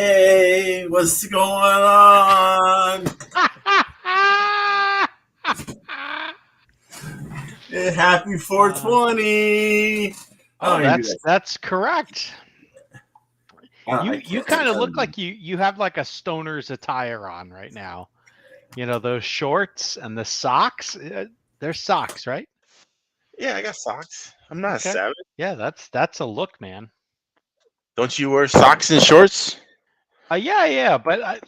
Hey, what's going on? Happy 420. Oh, that's correct. You kind of look like you have like a stoner's attire on right now. You know, those shorts and the socks. They're socks, right? Yeah, I got socks. I'm not a savage. Yeah, that's a look, man. Don't you wear socks and shorts? Yeah, but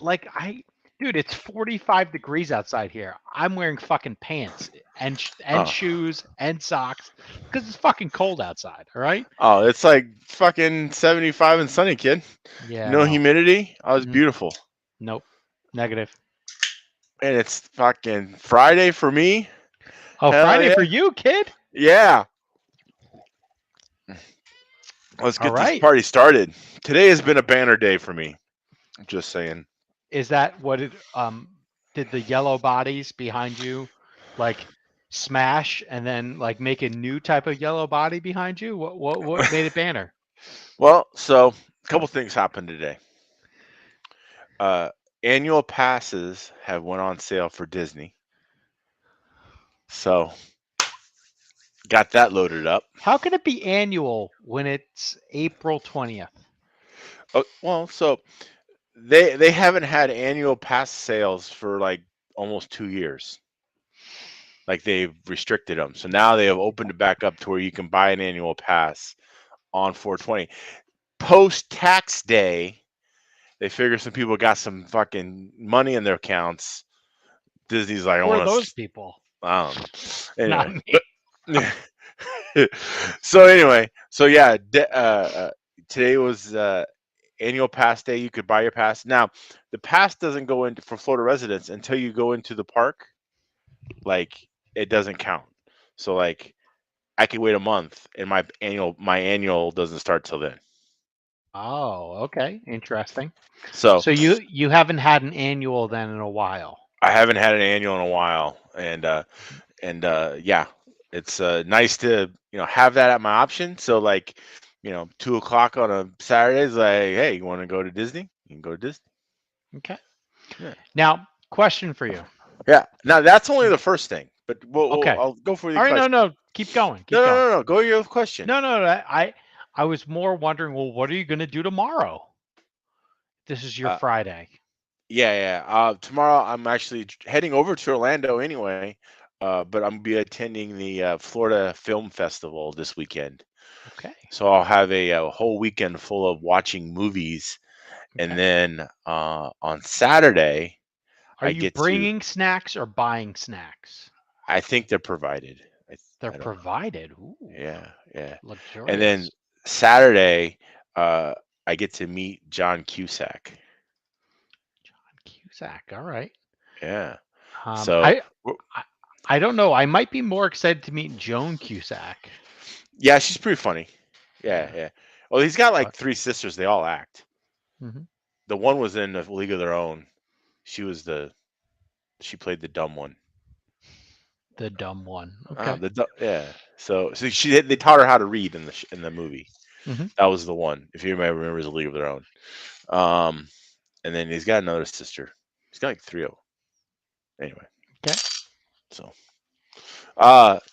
dude, it's 45 degrees outside here. I'm wearing fucking pants and shoes and socks because it's fucking cold outside. All right. Oh, it's like fucking 75 and sunny, kid. Yeah. No humidity. Oh, it's beautiful. Nope. Negative. And it's fucking Friday for me. Oh, Hell Friday yeah. for you, kid? Yeah. Let's get this party started. Today has been a banner day for me. I'm just saying. Is that what it did the yellow bodies behind you like smash and then like make a new type of yellow body behind you? What made it banner? Well, so a couple things happened today. Annual passes have went on sale for Disney. So got that loaded up. How can it be annual when it's April 20th? Oh, well, so they haven't had annual pass sales for like almost 2 years. Like they've restricted them. So now they have opened it back up to where you can buy an annual pass on 420. Post tax day, they figure some people got some fucking money in their accounts. Disney's like, Who are those people? I don't know. Anyway, so yeah, today was annual pass day. You could buy your pass. Now, the pass doesn't go into for Florida residents until you go into the park. Like it doesn't count. So like I could wait a month and my annual doesn't start till then. Oh, okay. Interesting. So you haven't had an annual then in a while. I haven't had an annual in a while, and yeah, it's nice to have that at my option. So like 2:00 on a Saturday is like, hey, you want to go to Disney? You can go to Disney. Okay. Yeah. Now, question for you. Yeah. Now that's only the first thing, but okay. I'll go for the All right. question. No. Keep going. No. Go your question. No. I was more wondering. Well, what are you going to do tomorrow? This is your Friday. Yeah. Tomorrow I'm actually heading over to Orlando anyway, but I'm gonna be attending the Florida Film Festival this weekend. Okay. So I'll have a whole weekend full of watching movies, and then on Saturday, are you bringing snacks or buying snacks? I think they're provided. They're provided. Ooh. Yeah. Luxurious. And then Saturday, I get to meet John Cusack. All right. Yeah. So I don't know. I might be more excited to meet Joan Cusack. Yeah, she's pretty funny. Yeah. Well, he's got like 3 sisters. They all act. Mm-hmm. The one was in A League of Their Own. She played the dumb one. The dumb one. Okay. Yeah. So they taught her how to read in the movie. Mm-hmm. That was the one. If you remember, A League of Their Own. And then he's got another sister. He's got like 3 of them. Anyway. Okay.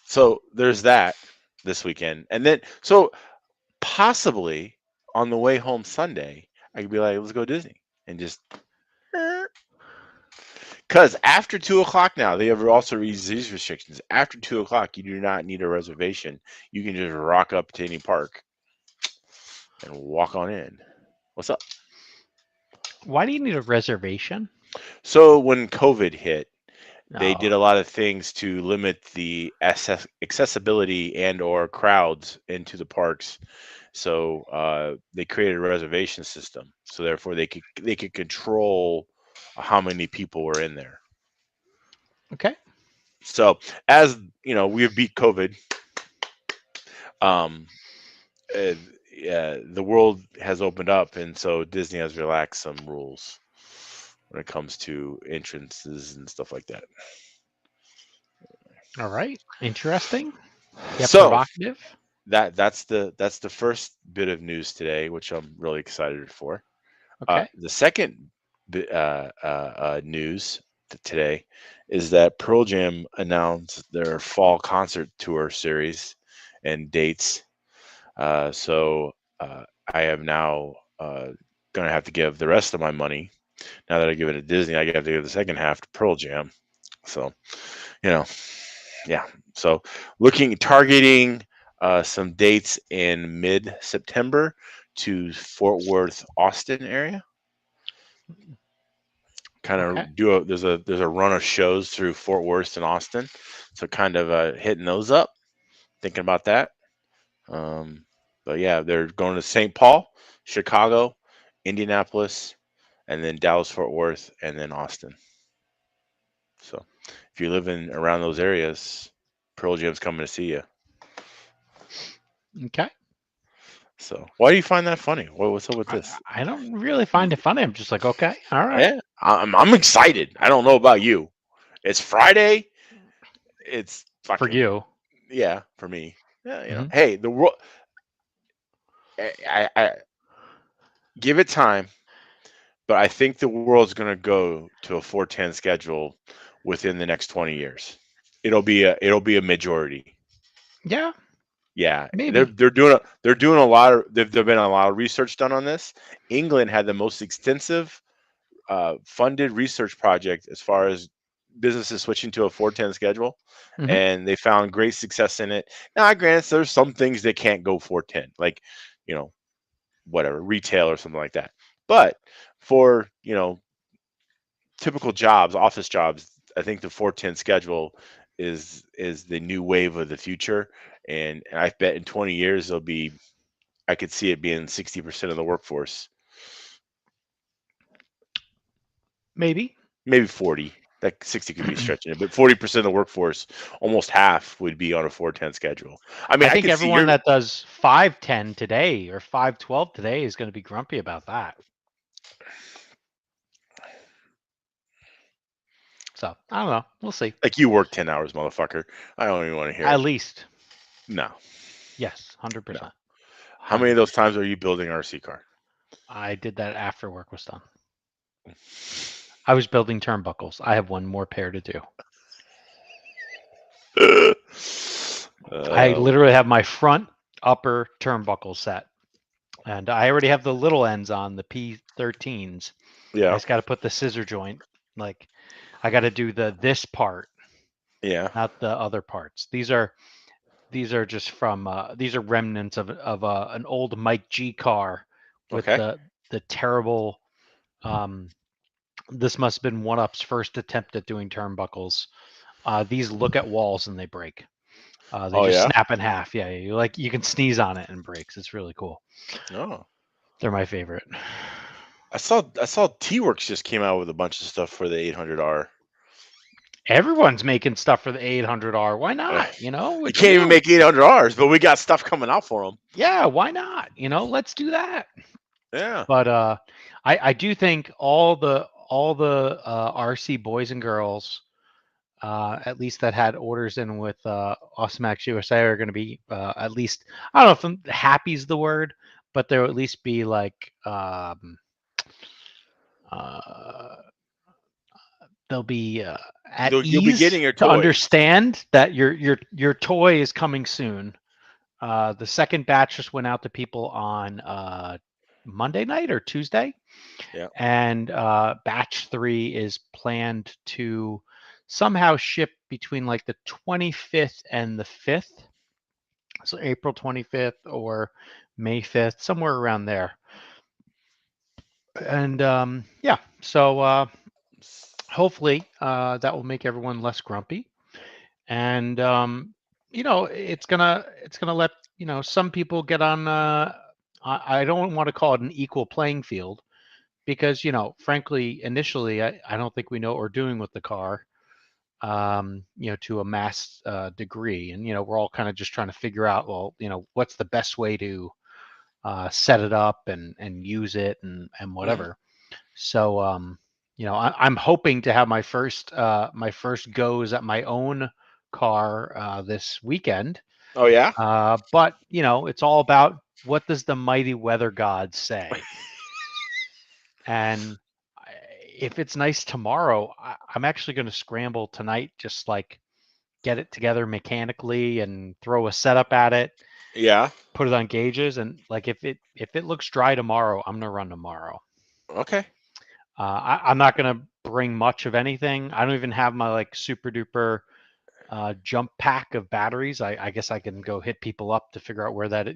So there's that this weekend, and then so possibly on the way home Sunday, I could be like, let's go to Disney and just. Because after 2:00 now, they have also these restrictions. After 2:00, you do not need a reservation. You can just rock up to any park and walk on in. What's up? Why do you need a reservation? So when COVID hit, they did a lot of things to limit the accessibility and or crowds into the parks. So they created a reservation system. So therefore, they could control how many people were in there. Okay. So as we have beat COVID. The world has opened up, and so Disney has relaxed some rules when it comes to entrances and stuff like that. All right. Interesting. Yeah, so provocative. That's the first bit of news today, which I'm really excited for. Okay. The second news today is that Pearl Jam announced their fall concert tour series and dates. So I am now going to have to give the rest of my money. Now that I give it to Disney, I have to give the second half to Pearl Jam. So, yeah. So targeting some dates in mid-September to Fort Worth, Austin area. Kind of there's a run of shows through Fort Worth and Austin, so kind of hitting those up, thinking about that. But yeah, they're going to St. Paul, Chicago, Indianapolis, and then Dallas, Fort Worth, and then Austin. So if you live in around those areas, Pearl Jam's coming to see you. Okay. So why do you find that funny? What's up with this? I don't really find it funny. I'm just like, okay, all right. Yeah, I'm excited. I don't know about you. It's Friday. It's fucking, For you. Yeah, for me. Yeah, you know. Hey, the world. I give it time, but I think the world's going to go to a 410 schedule within the next 20 years. It'll be a majority. Yeah. Yeah, maybe. they're doing a lot of there've been a lot of research done on this. England had the most extensive funded research project as far as businesses switching to a 410 schedule, and they found great success in it. Now, granted, there's some things that can't go 410, like, whatever, retail or something like that. But for, typical jobs, office jobs, I think the 410 schedule is the new wave of the future. And I bet in 20 years, I could see it being 60% of the workforce. Maybe 40. That 60 could be stretching it, but 40% of the workforce, almost half, would be on a 410 schedule. I mean, I think everyone that does 510 today or 512 today is going to be grumpy about that. So I don't know. We'll see. Like, you work 10 hours, motherfucker. I don't even want to hear At it. least. No. Yes, 100%. No. How many of those times are you building an RC car? I did that after work was done. I was building turnbuckles. I have one more pair to do. I literally have my front upper turnbuckle set, and I already have the little ends on the P13s. Yeah. I just got to put the scissor joint. Like, I got to do this part. Yeah. Not the other parts. These are just from these are remnants of an old Mike G car with the terrible. This must have been One Up's first attempt at doing turnbuckles. These look at walls and they break. They just snap in half. Yeah, you can sneeze on it and it breaks. It's really cool. Oh, they're my favorite. I saw T-Works just came out with a bunch of stuff for the 800R. Everyone's making stuff for the 800R. Why not? You can't even make 800Rs, but we got stuff coming out for them. Yeah, why not? Let's do that. Yeah. But I do think all the RC boys and girls, at least that had orders in with Awesomemax USA, are going to be at least, I don't know if happy is the word, but there'll at least be like they'll be at ease you'll be getting your to understand that your toy is coming soon. The second batch just went out to people on Monday night or Tuesday. Yeah. And batch 3 is planned to somehow ship between like the 25th and the 5th. So April 25th or May 5th, somewhere around there. And yeah, so hopefully that will make everyone less grumpy. And it's gonna let some people get on. I don't want to call it an equal playing field, because frankly, initially, I don't think we know what we're doing with the car, to a mass degree, and we're all kind of just trying to figure out, well, what's the best way to set it up and use it and whatever. So I'm hoping to have my first goes at my own car this weekend. Oh yeah. But it's all about, what does the mighty weather gods say? And if it's nice tomorrow, I'm actually going to scramble tonight, just like get it together mechanically and throw a setup at it, Yeah. put it on gauges, and like if it looks dry tomorrow, I'm gonna run tomorrow. Okay. I'm not gonna bring much of anything. I don't even have my like super duper jump pack of batteries. I guess I can go hit people up to figure out where that,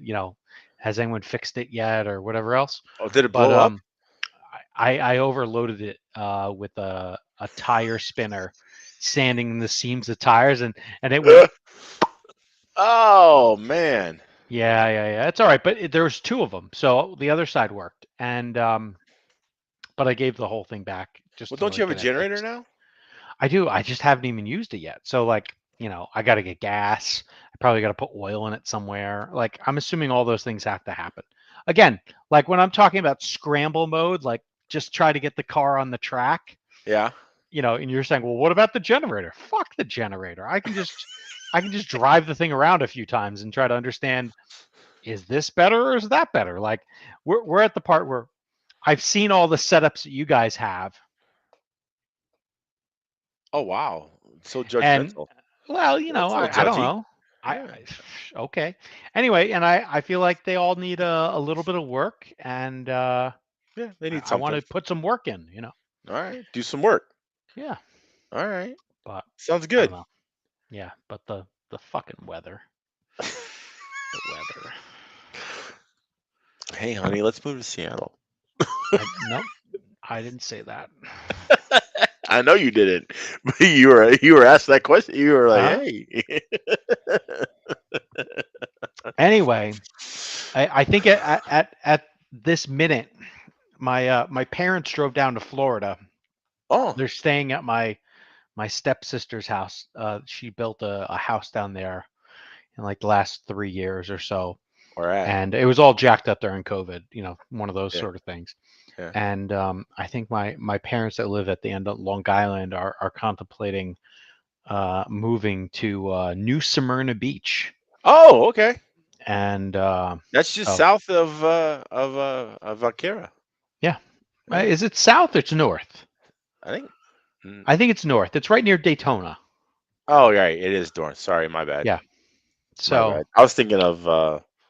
has anyone fixed it yet or whatever else. Oh, did it But blow up? I overloaded it with a tire spinner, sanding the seams of tires, and it went. Oh man. Yeah. It's all right, but there was two of them, so the other side worked, and but I gave the whole thing back just Well, to don't you like have a get it generator fixed. now? I do. I just haven't even used it yet. So like, I got to get gas. I probably got to put oil in it somewhere. Like, I'm assuming all those things have to happen. Again, like when I'm talking about scramble mode, like just try to get the car on the track. Yeah. And you're saying, well, what about the generator? Fuck the generator. I can just drive the thing around a few times and try to understand, is this better or is that better? Like we're at the part where I've seen all the setups that you guys have. Oh wow. So And judgmental. well, That's a little I don't judgy. know. Yeah. Okay. Anyway, and I feel like they all need a little bit of work, and Yeah, they need I want something. to put some work in, All right. Do some work. Yeah. All right. But Sounds I don't good. know. Yeah, but the fucking weather. The weather. Hey, honey, let's move to Seattle. Nope. I didn't say that. I know you didn't, but you were asked that question. You were like, Uh-huh. "Hey." Anyway, I think at this minute, my parents drove down to Florida. Oh, They're staying at my stepsister's house. She built a house down there in like the last 3 years or so, where at? and it was all jacked up during COVID. One of those Yeah, sort of things. yeah. And I think my parents that live at the end of Long Island are contemplating moving to New Smyrna Beach, Oh, okay. and That's just so south of Vaquera. yeah. Yeah, Is it south or it's north? I think. Mm, I think it's north. It's right near Daytona. Oh, right. It is Dorn. Sorry, my bad. Yeah. My So bad. I was thinking of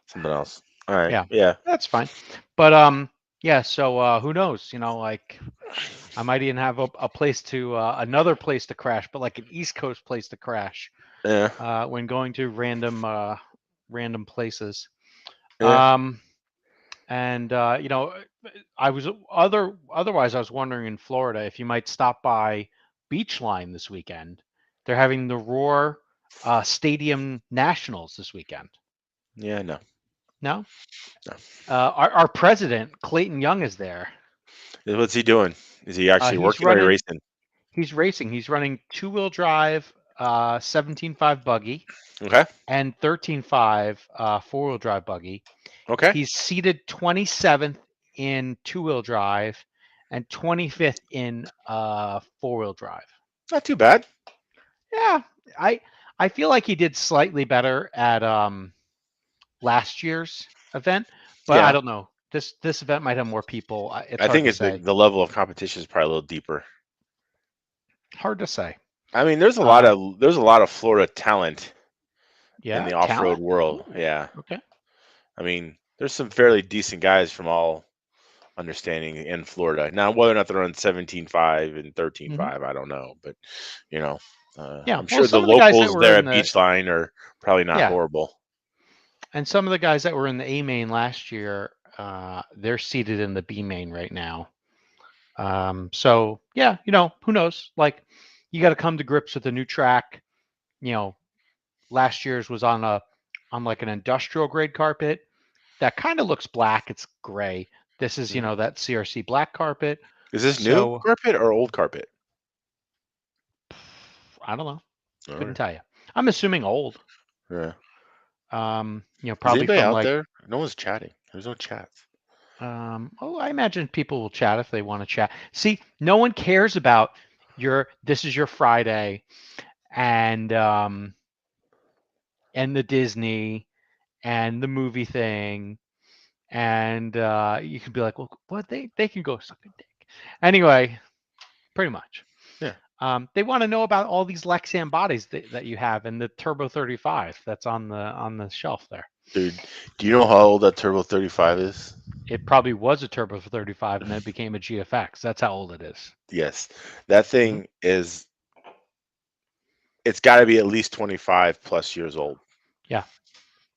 something else. All right. yeah, Yeah. that's fine. But yeah. So who knows? Like I might even have a place to another place to crash, but like an East Coast place to crash Yeah. when going to random places. Yeah. And I was otherwise I was wondering in Florida if you might stop by Beachline this weekend. They're having the Roar Stadium Nationals this weekend. Yeah. No. No, No. our president Clayton Young is there. What's he doing? Is he actually He's working or running. racing? He's racing. He's running 2-wheel drive 17.5 buggy Okay. and 13.5 4-wheel drive buggy. Okay. He's seated 27th in 2-wheel drive and 25th in 4-wheel drive. Not too bad. Yeah, I feel like he did slightly better at last year's event, but I Yeah. don't know. This event might have more people. It's I hard think to it's say. the level of competition is probably a little deeper. Hard to say. I mean, there's a lot of Florida talent in Yeah, the off-road talent. world. Ooh, Yeah. okay. I mean, there's some fairly decent guys from all understanding in Florida. Now, whether or not they're on 17.5 and Hmm. 13.5, I don't know. But, you know, Yeah. I'm Well, sure the some of the guys that locals were there in at the Beachline are probably not yeah, horrible. and some of the guys that were in the A main last year, they're seated in the B main right now. So yeah, who knows? Like, you got to come to grips with the new track. Last year's was on like an industrial grade carpet that kind of looks black. It's gray. This is Mhm. that CRC black carpet. Is this new So carpet or old carpet? I don't know. All Couldn't right. tell you. I'm assuming old. Yeah. Is Probably anybody from out like there? No one's chatting. There's no chats. I imagine people will chat if they want to chat. See, no one cares about this is your Friday and the Disney and the movie thing, and you can be like, well, what they can go suck a dick. Anyway, pretty much. Yeah. They want to know about all these Lexan bodies that you have and the Turbo 35 that's on the shelf there. Dude, do you know how old that Turbo 35 is? It probably was a Turbo 35 and then it became a GFX. That's how old it is. Yes. That thing is, it's got to be at least 25 plus years old. Yeah.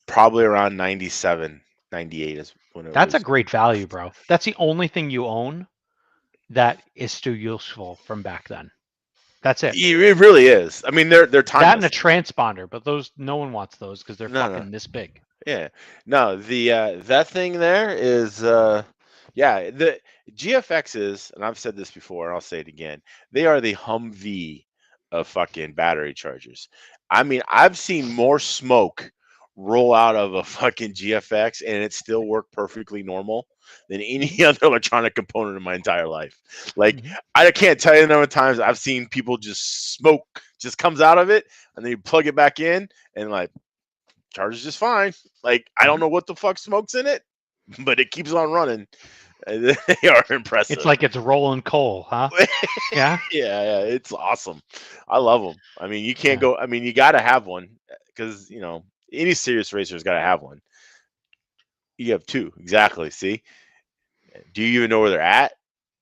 Probably around 97, 98 is when it That's was. a great value, bro. That's the only thing you own that is still useful from back then. That's it. It really is. I mean, they're timeless. That and a transponder, but those no one wants those because they're fucking this big. Yeah. No, the that thing there is the GFXs, and I've said this before, and I'll say it again. They are the Humvee of fucking battery chargers. I mean, I've seen more smoke roll out of a fucking GFX and it still worked perfectly normal than any other electronic component in my entire life. Like, I can't tell you the number of times I've seen people just smoke just comes out of it and then you plug it back in and like charges just fine. Like, I don't know what the fuck smokes in it, but it keeps on running. They are impressive. It's like it's rolling coal, huh? Yeah. Yeah, it's awesome. I love them. I mean, you can't go. I mean, you got to have one because any serious racer's got to have one. You have two, exactly. See, do you even know where they're at?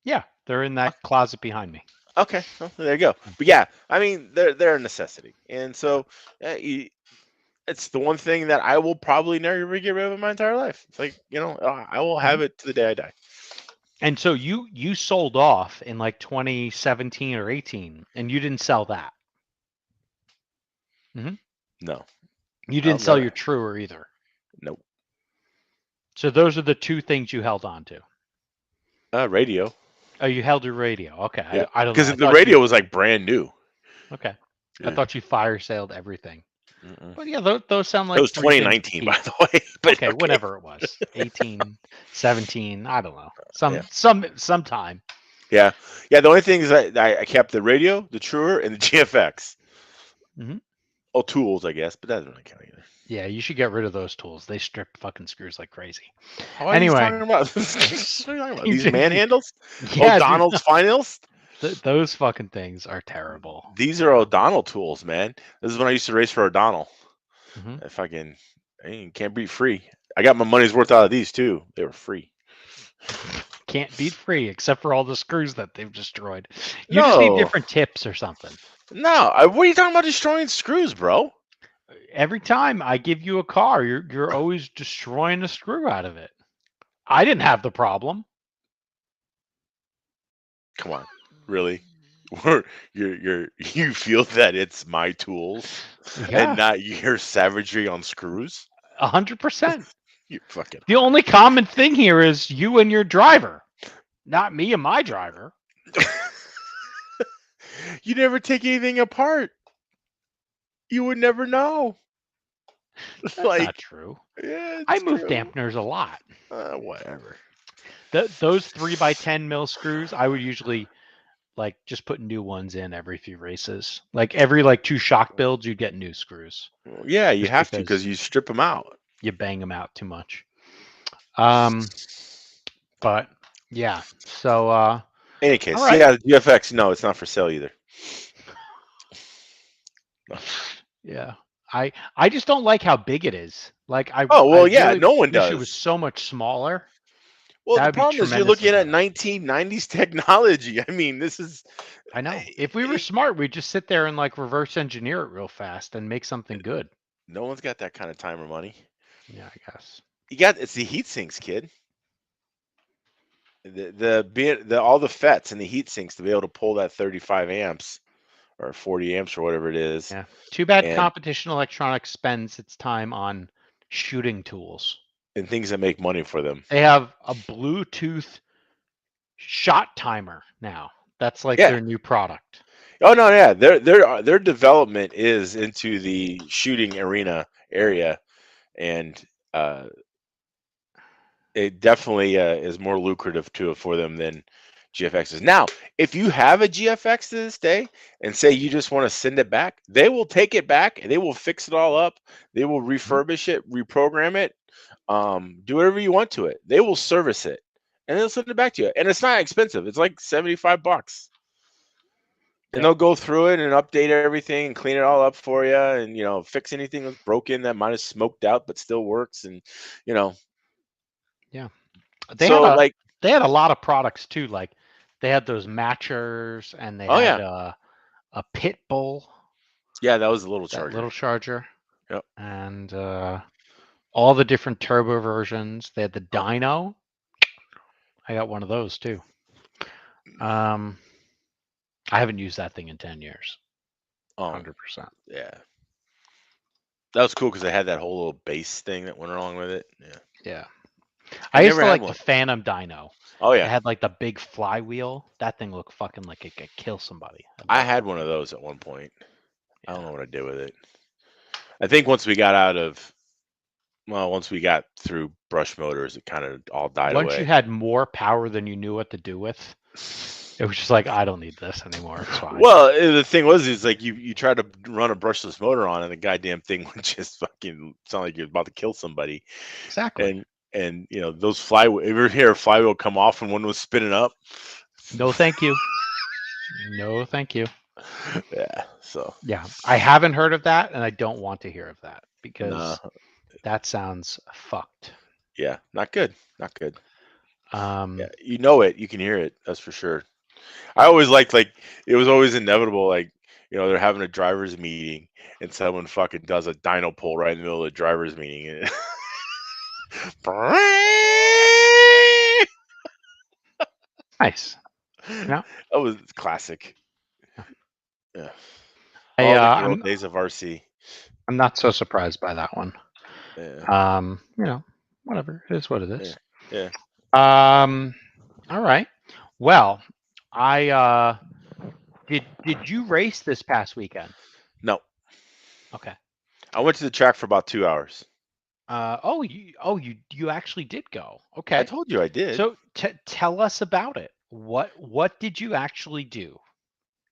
Yeah, they're in that closet behind me. Okay, well, there you go. But yeah, I mean, they're a necessity, and so it's the one thing that I will probably never get rid of in my entire life. It's like, I will have it to the day I die. And so you sold off in like 2017 or 18, and you didn't sell that. No. You didn't sell your Truer either. Nope. So those are the two things you held on to. Radio. Oh, you held your radio. Okay. Yeah. I don't know. Because the radio was like brand new. Okay. Yeah. I thought you fire sailed everything. But yeah, those sound like. It was 2019, by the way. But okay, whatever it was, 18, 17, I don't know, sometime. Yeah. The only thing is I kept the radio, the Truer, and the GFX. Oh, tools, I guess, but that doesn't really count either. Yeah, you should get rid of those tools. They strip fucking screws like crazy. Anyway, what are you talking about? These manhandles? Yeah, O'Donnell's finals? Those fucking things are terrible. These are O'Donnell tools, man. This is when I used to race for O'Donnell. I can't beat free. I got my money's worth out of these too. They were free. Can't beat free, except for all the screws that they've destroyed. You just need different tips or something. No, what are you talking about destroying screws, bro? Every time I give you a car, you're always destroying a screw out of it. I didn't have the problem. Come on. Really? You feel that it's my tools and not your savagery on screws? 100%. You fucking. The only common thing here is you and your driver, not me and my driver. You never take anything apart. You would never know. That's not true. Yeah, I move dampeners a lot. Whatever. Those 3x10 mil screws, I would usually just put new ones in every few races. Like every 2 shock builds, you get new screws. Well, yeah, you have to because you strip them out. You bang them out too much. But yeah. So any case, yeah, the GFX. No, it's not for sale either. Yeah. I just don't like how big it is. No one does. It was so much smaller. Well, the problem is you're looking at 1990s technology. I mean, this is. I know. If we were smart, we'd just sit there and reverse engineer it real fast and make something good. No one's got that kind of time or money. Yeah, I guess. It's the heat sinks, kid. All the FETs and the heat sinks to be able to pull that 35 amps or 40 amps or whatever it is. Yeah. Too bad competition electronics spends its time on shooting tools and things that make money for them. They have a Bluetooth shot timer now. That's their new product. Oh no, yeah. Their development is into the shooting arena area, and it definitely is more lucrative for them than GFXs. Now, if you have a GFX to this day and say you just want to send it back, they will take it back. They will fix it all up. They will refurbish it, reprogram it, do whatever you want to it. They will service it, and they'll send it back to you. And it's not expensive. It's like $75. And Yep. they'll go through it and update everything and clean it all up for you, and fix anything that's broken that might have smoked out but still works, and They so had a like they had a lot of products too. Like they had those matchers, and they had a pit bull, yeah, that was a little that charger. little charger. Yep. And all the different turbo versions. They had the dyno. I got one of those too. I haven't used that thing in 10 years. 100%. Yeah. That was cool because they had that whole little bass thing that went along with it. Yeah. I used never to had like one. the Phantom dyno. Oh It yeah, had like the big flywheel. That thing looked fucking like it could kill somebody. I had one of those at one point. I don't know what I did with it. I think once we got through brush motors, it kind of all died Once away. you had more power than you knew what to do with, it was just like, I don't need this anymore. It's fine. Well, the thing was, is like you try to run a brushless motor on, and the goddamn thing would just fucking sound like you're about to kill somebody. Exactly. And those flywheel. Ever hear a flywheel come off when one was spinning up? No, thank you. No, thank you. Yeah. So. Yeah, I haven't heard of that, and I don't want to hear of that because that sounds fucked. Yeah, not good. Not good. Yeah, you know it. You can hear it. That's for sure. I always liked, like, it was always inevitable, like, they're having a driver's meeting and someone fucking does a dyno pull right in the middle of the driver's meeting. nice. Yeah. That was classic. Yeah. I'm, days of RC. I'm not so surprised by that one. Yeah. Whatever. It is what it is. Yeah. All right. Well, I did you race this past weekend? No. Okay. I went to the track for about 2 hours. You actually did go. Okay. I told you I did. So tell us about it. What did you actually do?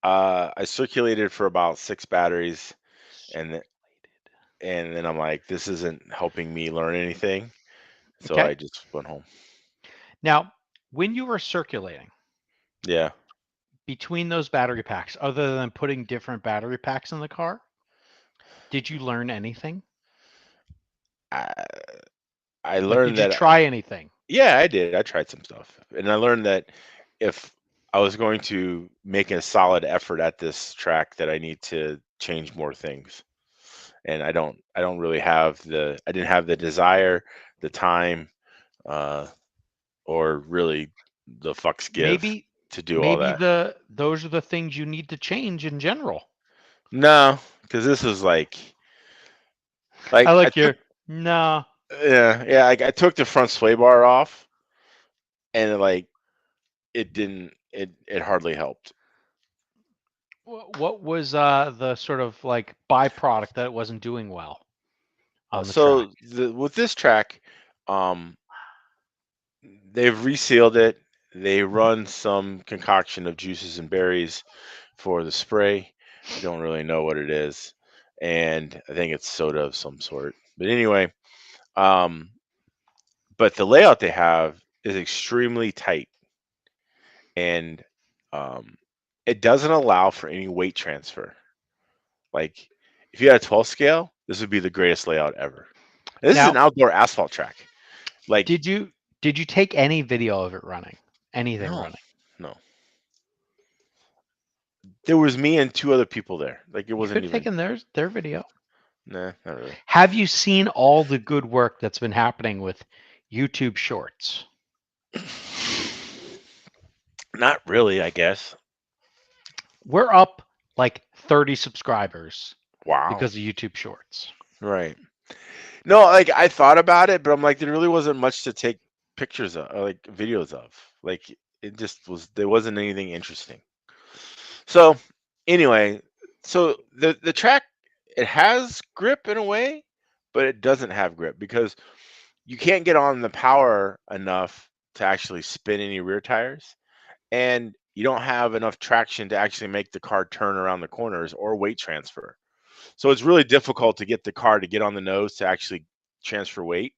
I circulated for about 6 batteries, and then I'm like, this isn't helping me learn anything. So Okay. I just went home. Now, when you were circulating, yeah, between those battery packs, other than putting different battery packs in the car, did you learn anything? I learned that. Did you try anything? Yeah, I did. I tried some stuff, and I learned that if I was going to make a solid effort at this track, that I need to change more things. And I don't really have I didn't have the desire, the time, or really the fucks give to do all that. Maybe those are the things you need to change in general. No, because this is like I like no. Yeah. I took the front sway bar off, and it hardly helped. What was the sort of like byproduct that it wasn't doing well on the track? With this track, they've resealed it. They run some concoction of juices and berries for the spray. I don't really know what it is, and I think it's soda of some sort. But anyway, but the layout they have is extremely tight, and it doesn't allow for any weight transfer. Like, if you had a 12 scale, this would be the greatest layout ever. This is an outdoor asphalt track. Like, did you take any video of it running? Anything running? No. There was me and 2 other people there. Like, it wasn't even taking their video. Nah, not really. Have you seen all the good work that's been happening with YouTube Shorts? Not really, I guess. We're up like 30 subscribers. Wow. Because of YouTube Shorts. Right. No, like, I thought about it, but I'm like, there really wasn't much to take pictures of, or like videos of. Like, it just there wasn't anything interesting. So anyway, so the track, it has grip in a way, but it doesn't have grip because you can't get on the power enough to actually spin any rear tires, and you don't have enough traction to actually make the car turn around the corners or weight transfer. So it's really difficult to get the car to get on the nose to actually transfer weight.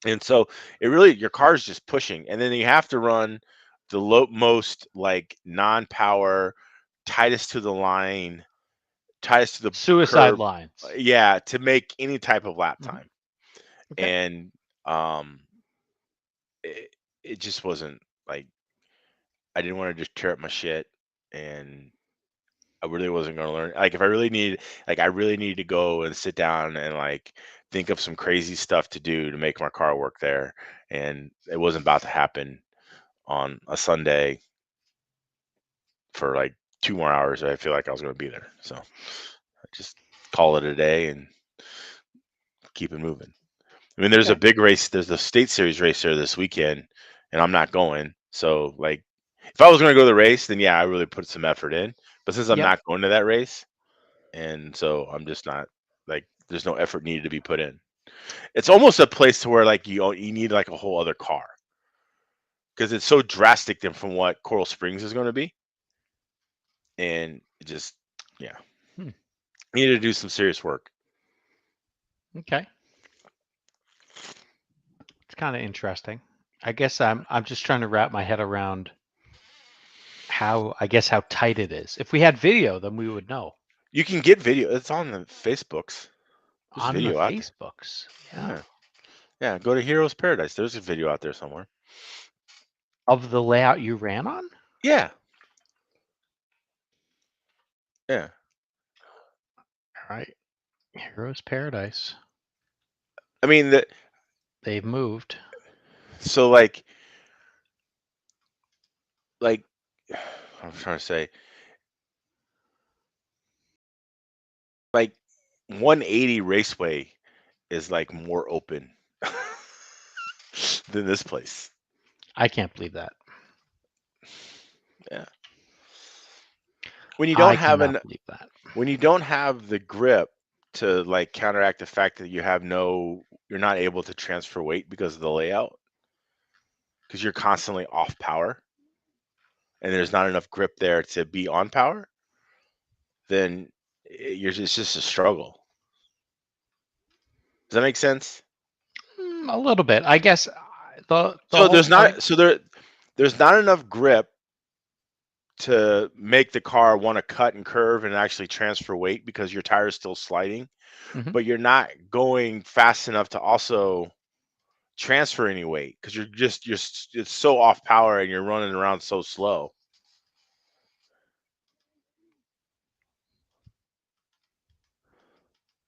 And so it really, your car is just pushing, and then you have to run the most like non-power, tightest to the line, tightest to the Suicide curb, lines. yeah, to make any type of lap Mhm. time. Okay. And it just wasn't like, I didn't want to just tear up my shit, and I really wasn't going to learn. Like, if I really need, like, I really need to go and sit down and like think of some crazy stuff to do to make my car work there, and it wasn't about to happen on a Sunday for like 2 more hours. I feel like I was going to be there, so I just call it a day and keep it moving. I mean, there's a Okay. big race. There's the State Series race there this weekend, and I'm not going. So, like, if I was going to go to the race, then yeah, I really put some effort in. But since I'm Yep. not going to that race, and so I'm just not, like, there's no effort needed to be put in. It's almost a place to where like you need like a whole other car, because it's so drastic than from what Coral Springs is going to be, and it just, yeah, Hmm. you need to do some serious work. Okay. It's kind of interesting. I guess I'm just trying to wrap my head around how tight it is. If we had video, then we would know. You can get video. It's on the Facebooks. There's On the video out there. Facebooks. Yeah. Yeah. Go to Heroes Paradise. There's a video out there somewhere. Of the layout you ran on? Yeah. Yeah. All right. Heroes Paradise. I mean, They've moved. so like I'm trying to say, like, 180 Raceway is like more open than this place. I can't believe that. Yeah. When you I don't have cannot believe that. when you don't have the grip to like counteract the fact that you're not able to transfer weight because of the layout, because you're constantly off power and there's not enough grip there to be on power, then it's just a struggle. Does that make sense? A little bit. I guess the So whole point. there's not enough grip to make the car want to cut and curve and actually transfer weight because your tire is still sliding, Mhm. but you're not going fast enough to also transfer any weight because it's so off power and you're running around so slow.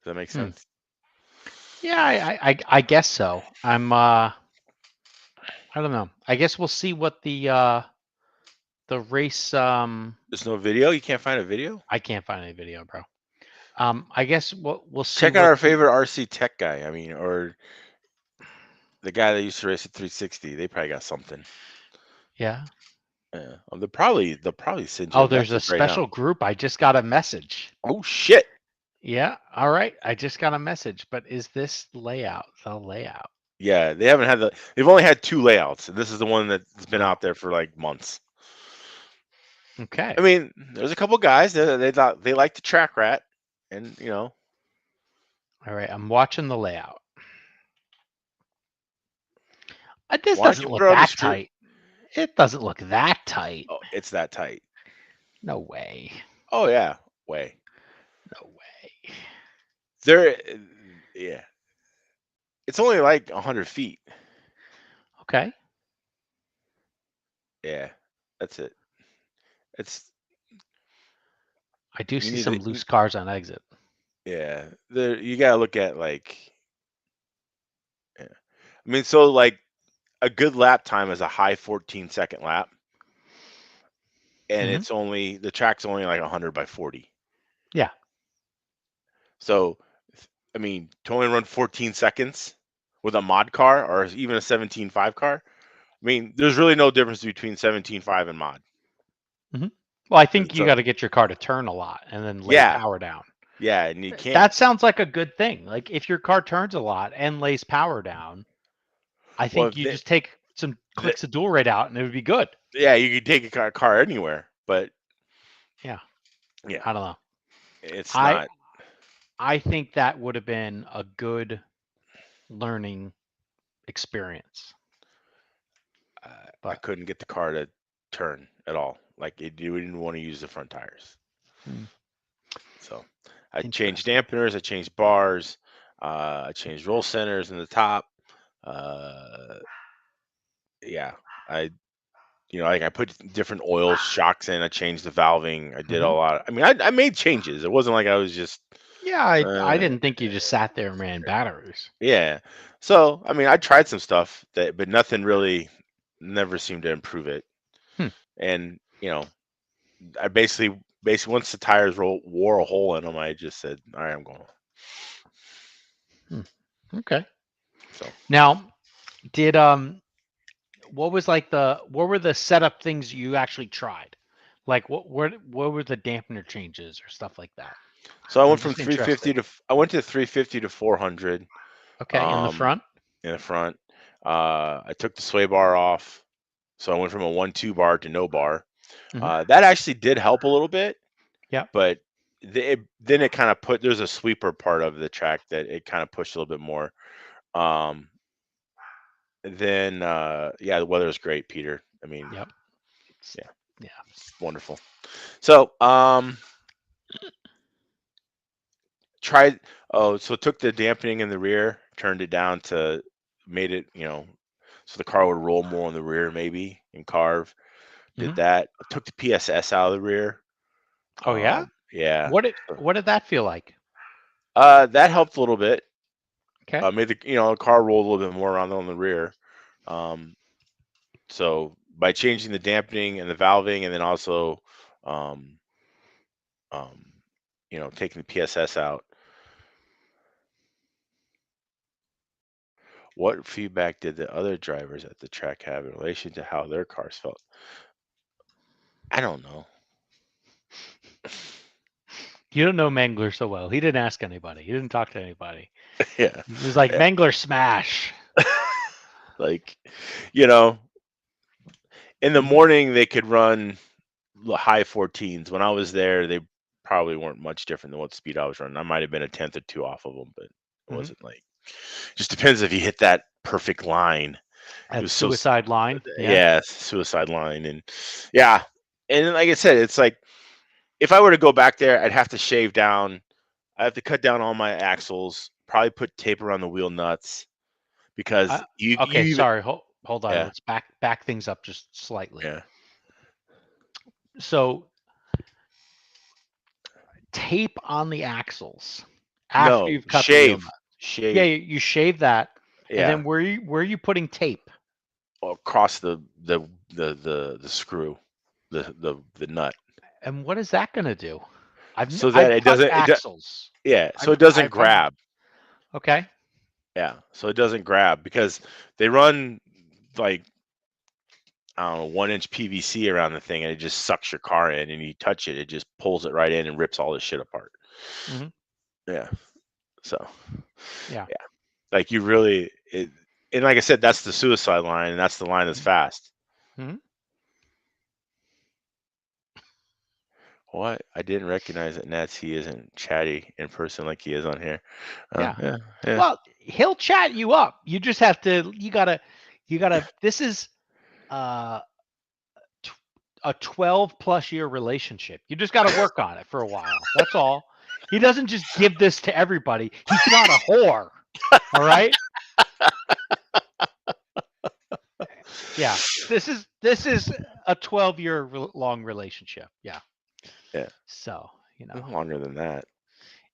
Does that make sense? Yeah, I guess so. I don't know. I guess we'll see what the race. There's no video. You can't find a video. I can't find any video, bro. I guess we'll see. Check out our favorite RC tech guy. I mean, or the guy that used to race at 360. They probably got something. Yeah. Yeah. They'll probably send you Oh, a there's a message right now. special group. I just got a message. Oh shit. Yeah. All right. I just got a message. But is this layout the layout? Yeah, they've only had 2 layouts, and this is the one that's been out there for like months. Okay. I mean, there's a couple guys that they thought they like the track rat, and All right. I'm watching the layout. This why don't doesn't you look put it on the that screen? tight. It doesn't look that tight. Oh, it's that tight. No way. Oh yeah, way. No way. There, yeah. It's only like 100 feet. Okay. Yeah, that's it. I do You see need some to, loose cars on exit. yeah. You gotta look at like, yeah. I mean, so like a good lap time is a high 14-second lap, and Mhm. the track's only like 100 by 40. Yeah. So, I mean, to only run 14 seconds with a mod car or even a 17.5 car, I mean, there's really no difference between 17.5 and mod. Well, I think It's you got to get your car to turn a lot and then lay Yeah. power down. Yeah, and you can't. That sounds like a good thing. Like if your car turns a lot and lays power down, I Well, think you just take some clicks of dual rate out and it would be good. yeah, you could take a car anywhere, but Yeah. yeah, I don't know. it's not. I think that would have been a good learning experience. I But couldn't get the car to turn at all. Like we didn't want to use the front tires. Hmm. So I changed Interesting. dampeners, I changed bars, I changed roll centers in the top. Yeah, I like I put different oil shocks in. I changed the valving. I did a Mhm. lot. I mean, I made changes. It wasn't like I was just Yeah, I uh, didn't think you just sat there and ran batteries. yeah. So I mean, I tried some stuff but nothing really never seemed to improve it. Hmm. And I basically once the tires wore a hole in them, I just said, all right, I'm going. Okay. So Now, did what were the setup things you actually tried? Like what were the dampener changes or stuff like that? I I'm went from just interested. 350 to I went to 350 to 400 Okay, in the front. in the front. I took the sway bar off, so I went from a 1-2 bar to no bar. Mhm. That actually did help a little bit, Yep. but then it kind of there's a sweeper part of the track that it kind of pushed a little bit more. Then the weather is great, Peter. I mean, Yep. yeah, Yeah. it's wonderful. So took the dampening in the rear, turned it down to made it, so the car would roll more in the rear maybe and carve. Did Mhm. that. Took the PSS out of the rear. Oh yeah. Yeah. What did that feel like? That helped a little bit. Okay. Made the car roll a little bit more around on the rear. So by changing the dampening and the valving, and then also, taking the PSS out. What feedback did the other drivers at the track have in relation to how their cars felt? I don't know. You don't know Mangler so well. He didn't ask anybody. He didn't talk to anybody. Yeah. He was like Yeah. Mangler smash. Like, in the Mhm. morning they could run high 14s. When I was there, they probably weren't much different than what speed I was running. I might have been a tenth or two off of them, but it Mhm. wasn't like. Just depends if you hit that perfect line. It That was suicide line. Yeah. yeah, suicide line, and yeah, and like I said, it's like if I were to go back there, I'd have to shave down. I have to cut down all my axles. Probably put tape around the wheel nuts because you Okay. even Sorry. Hold on. yeah Let's back things up just slightly. yeah So tape on the axles after no you've cut the wheel nut. Yeah, shave you shave that, and yeah then where are you putting tape? across the screw the nut And what is that going to do? so that I've it cut doesn't axles. so it doesn't I've run. grab. Okay. Yeah, so it doesn't grab because they run like I don't know 1-inch PVC around the thing and it just sucks your car in and you touch it, it just pulls it right in and rips all this shit apart. Hmm. Yeah. So Yeah. yeah, like you really and like I said, that's the suicide line and that's the line that's fast. Hmm. What? I didn't recognize that Natsy isn't chatty in person like he is on here. Yeah. Yeah. Well, he'll chat you up. You just have to. You gotta. This is uh, a 12+ year relationship. You just got to work on it for a while. That's all. He doesn't just give this to everybody. He's not a whore. All right. Yeah. This is a 12-year long relationship. Yeah. Yeah. So Longer than that.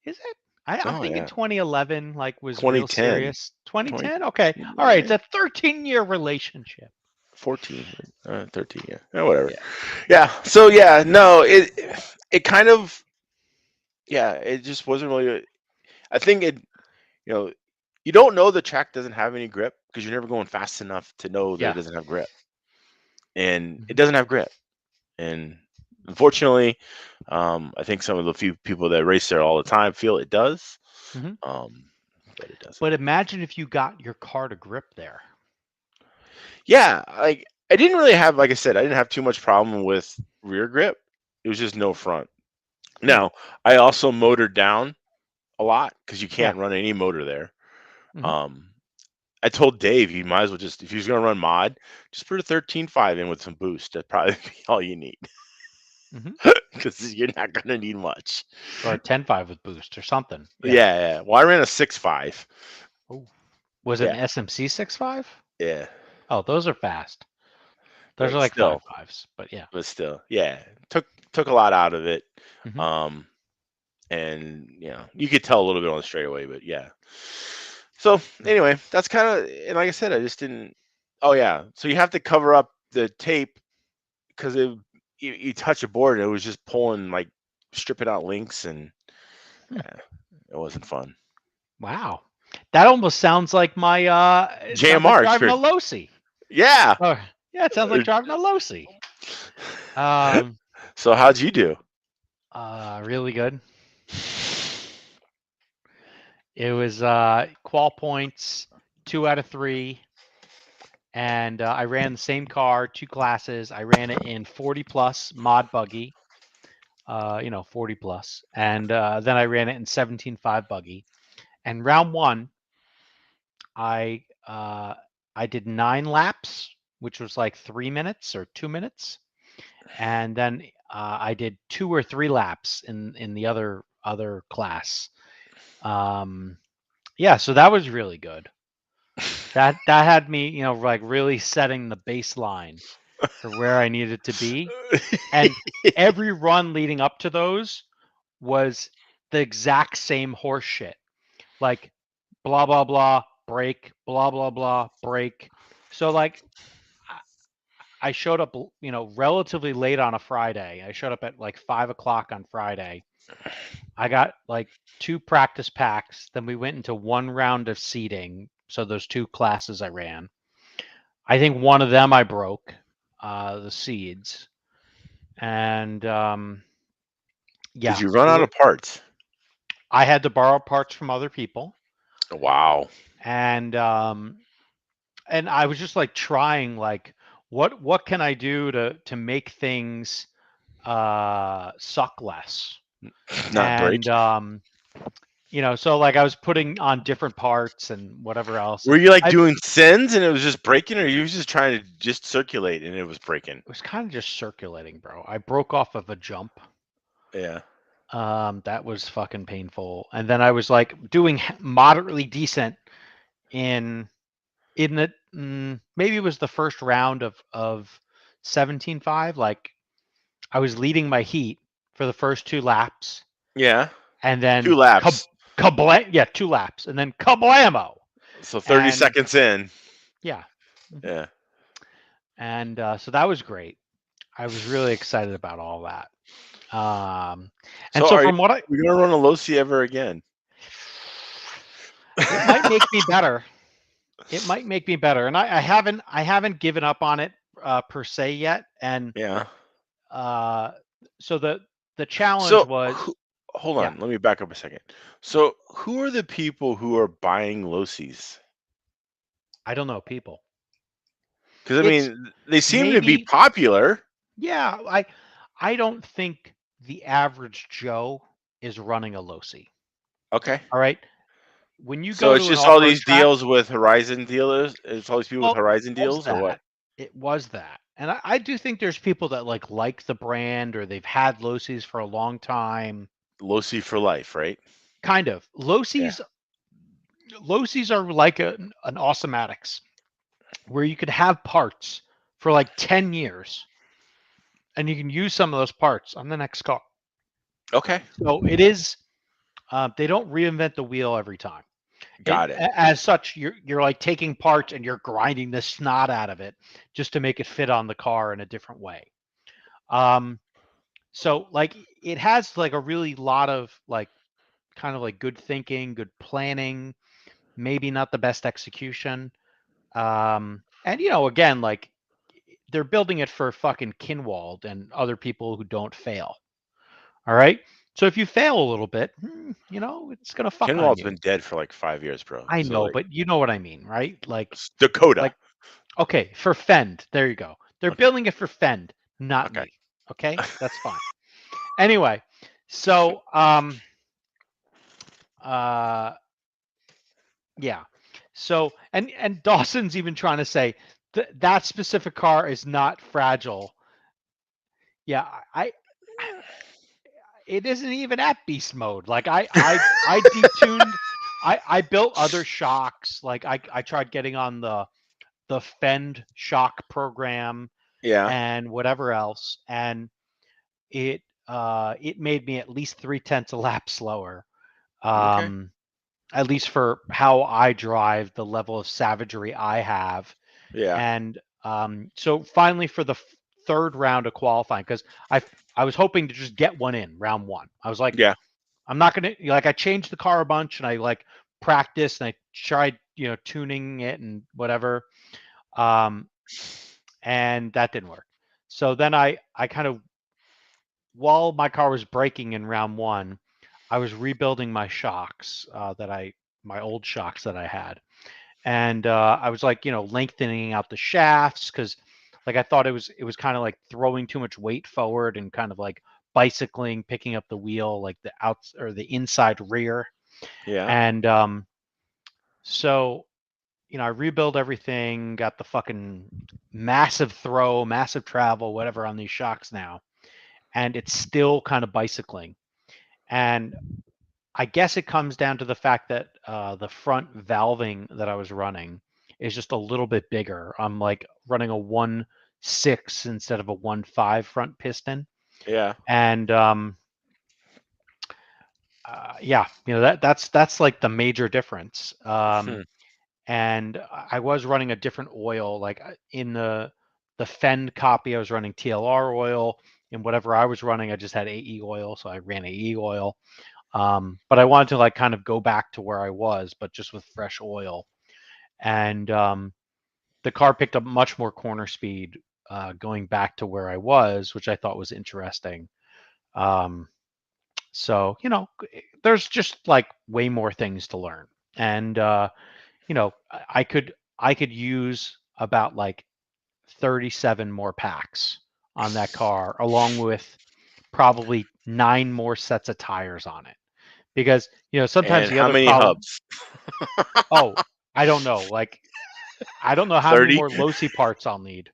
is it? I'm Oh thinking yeah. 2011 was real 2010. serious. 20 2010. Okay. All right. It's a 13-year relationship. 14, 13, yeah, whatever. Yeah. Yeah. So yeah, no, it kind of, yeah, it just wasn't really. I think you don't know the track doesn't have any grip because you're never going fast enough to know that it Yeah. doesn't have grip, and it Mhm. doesn't have grip, and unfortunately, I think some of the few people that race there all the time feel it does, Mhm. but it doesn't. But imagine if you got your car to grip there. Yeah, like I didn't really have, like I said, I didn't have too much problem with rear grip. It was just no front. Now, I also motored down a lot because you Yeah. can't run any motor there. Mhm. Um, I told Dave you might as well just, if he's gonna run mod, just put a 13.5 in with some boost. That'd probably be all you need. Because you're not gonna need much. Or a 10.5 with boost or something. Yeah. Well, I ran a 6.5. Oh, was it an SMC 6.5? Yeah. Oh, those are fast. Those are like still, 5.5s, but yeah. But still, yeah, took a lot out of it. Mhm. And you could tell a little bit on the straightaway, but yeah. So anyway, that's kind of, and like I said, I just didn't. Oh yeah, so you have to cover up the tape because you touch a board and it was just pulling, like stripping out links, and yeah, it wasn't fun. Wow. That almost sounds like my it sounds JMR like driving a experience. Losi. Yeah. Oh, yeah, it sounds like driving a Losi. So how'd you do? Really good. It was qual points 2 out of 3, and I ran the same car, 2 classes. I ran it in 40 plus mod buggy, 40 plus, and then I ran it in 17.5 buggy. And round 1, I did 9 laps, which was like 3 minutes or 2 minutes, and then I did 2 or 3 laps in the other class. Yeah, so that was really good. That had me, like really setting the baseline for where I needed to be. And every run leading up to those was the exact same horse shit. Like blah blah blah, break, blah blah blah, break. So like I showed up, relatively late on a Friday. I showed up at like 5 o'clock on Friday. I got like 2 practice packs. Then we went into 1 round of seeding. So those 2 classes I ran. I think one of them I broke, the seeds. And yeah. Did you run out of parts? I had to borrow parts from other people. Wow. And I was just like trying, like, what can I do to make things suck less? Not break. And so like I was putting on different parts and whatever else. Were you like doing sends and it was just breaking, or you was just trying to just circulate and it was breaking? It was kind of just circulating, bro. I broke off of a jump. Yeah. That was fucking painful. And then I was like doing moderately decent in the maybe it was the first round of 17.5. Like I was leading my heat for the first 2 laps. Yeah. And then 2 laps. 2 laps, and then kablamo. So 30 seconds in. Yeah. Yeah. And so that was great. I was really excited about all that. And so from what we're gonna run a Losi ever again? It might make me better. It might make me better, and I haven't given up on it per se yet. And yeah. So the challenge was. Hold on, let me back up a second. So who are the people who are buying Losis? I don't know, people. Because I mean, they seem to be popular. Yeah, I don't think the average Joe is running a Losi. Okay. All right. When you so go, it's just all these deals with Horizon dealers. It's all these people with Horizon deals, or what? It was that, and I do think there's people that like the brand, or they've had Losis for a long time. Losi for life, right? Kind of. Losis are like an Awesomatics, where you could have parts for like 10 years, and you can use some of those parts on the next car. Okay. So it is. They don't reinvent the wheel every time. Got it. As such, you're like taking parts and you're grinding the snot out of it just to make it fit on the car in a different way. So like it has like a really lot of like kind of like good thinking, good planning, maybe not the best execution. And again, like they're building it for fucking Kinwald and other people who don't fail. All right. So if you fail a little bit, it's gonna fuck on you. Kinwald's been dead for like 5 years, bro. I know, but you know what I mean, right? Like Dakota. Like, okay, for Fend. There you go. They're building it for Fend, not me. Okay, that's fine. Anyway, so yeah. So and Dawson's even trying to say that specific car is not fragile. Yeah, it isn't even at beast mode. Like I detuned. I built other shocks. Like I tried getting on the Fend shock program Yeah. and whatever else, and it made me at least 0.3 a lap slower. Okay. At least for how I drive, the level of savagery I have. Yeah. And so finally for the third round of qualifying, because I was hoping to just get one in round one. I was like, Yeah. I'm not gonna I changed the car a bunch and I like practiced and I tried tuning it and whatever, and that didn't work. So then I kind of, while my car was braking in round one, I was rebuilding my shocks my old shocks that I had. And I was like, lengthening out the shafts because like I thought it was kind of like throwing too much weight forward and kind of like bicycling, picking up the wheel, like the outs or the inside rear. Yeah. And so, I rebuild everything, got the fucking massive throw, massive travel, whatever on these shocks now. And it's still kind of bicycling. And I guess it comes down to the fact that the front valving that I was running is just a little bit bigger. I'm like running a 1.6 instead of a 1.5 front piston, Yeah. and yeah, that's like the major difference. Hmm. And I was running a different oil, like in the Fend copy, I was running TLR oil. In whatever I was running, I just had AE oil, so I ran AE oil. But I wanted to like kind of go back to where I was, but just with fresh oil. And the car picked up much more corner speed going back to where I was, which I thought was interesting. So there's just like way more things to learn, and I could use about like 37 more packs on that car, along with probably 9 more sets of tires on it. Because sometimes And the how other many problem. hubs? Oh, I don't know. Like I don't know how many 30? more Losi parts I'll need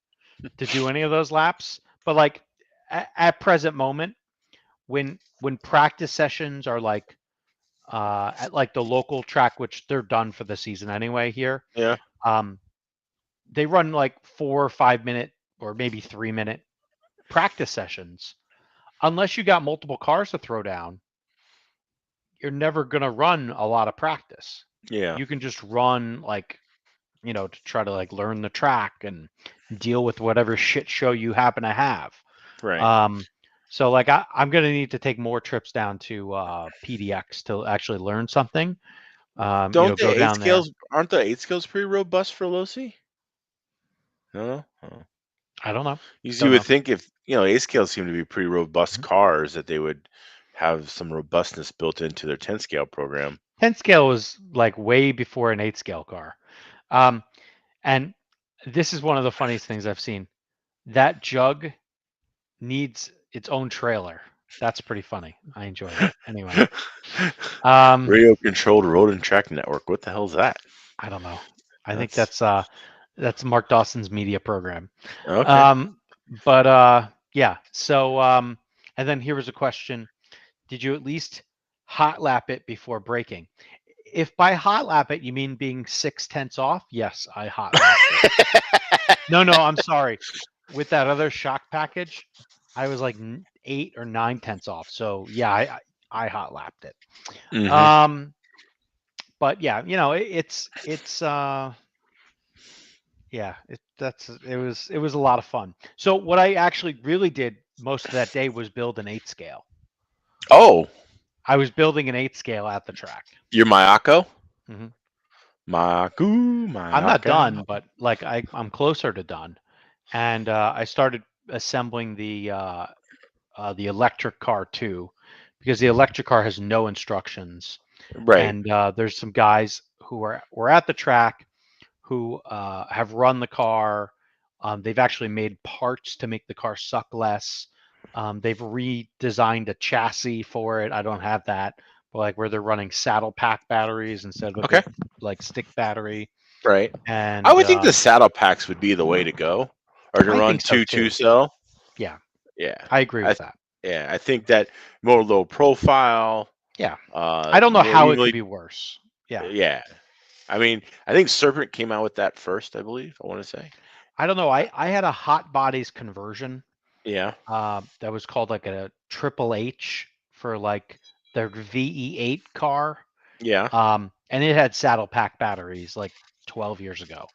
to do any of those laps. But like at present moment, when practice sessions are like at like the local track, which they're done for the season anyway here, Yeah. they run like 4 or 5 minute or maybe 3 minute practice sessions. Unless you got multiple cars to throw down, you're never gonna run a lot of practice. Yeah. You can just run like to try to like learn the track and deal with whatever shit show you happen to have. Right. So like I'm gonna need to take more trips down to PDX to actually learn something. Don't Go the eight down there. scales aren't the eight scales pretty robust for Losi? No. Oh. I don't know. You Don't would know. think if eight scales seem to be pretty robust Mhm. cars that they would have some robustness built into their 10 scale program. 10 scale was like way before an 8 scale car. Um, and this is one of the funniest things I've seen. That jug needs its own trailer. That's pretty funny. I enjoy it. Anyway. Radio controlled road and track network. What the hell's that? I don't know. I think That's that's Mark Dawson's media program. okay. But yeah. So and then here was a question: did you at least hot lap it before braking? If by hot lap it you mean being 0.6 off, yes, I hot lapped it. No, I'm sorry. With that other shock package, I was like 8 or 9 tenths off. So yeah, I hot lapped it. Mm-hmm. But yeah, it's yeah, it was a lot of fun. So what I actually really did most of that day was build an 8 scale. Oh, I was building an 8 scale at the track. your Mayako? hmm Maku, I'm not Mayaka. done, but like I'm closer to done, and I started assembling the electric car too, because the electric car has no instructions, Right. and there's some guys who were at the track who have run the car. They've actually made parts to make the car suck less. They've redesigned a chassis for it. I don't have that, like where they're running saddle pack batteries instead of a Okay. big, like stick battery. Right. And I would think the saddle packs would be the way to go, or to I run think so, two too. cell. Yeah, Yeah. I agree with that. Yeah, I think that more low profile. Yeah. I don't know more how it evenly- could be worse. Yeah. Yeah. I mean, I think Serpent came out with that first, I believe. I want to say. I don't know. I had a hot bodies conversion Yeah. that was called like a Triple H for like their VE8 car. Yeah. And it had saddle pack batteries like 12 years ago.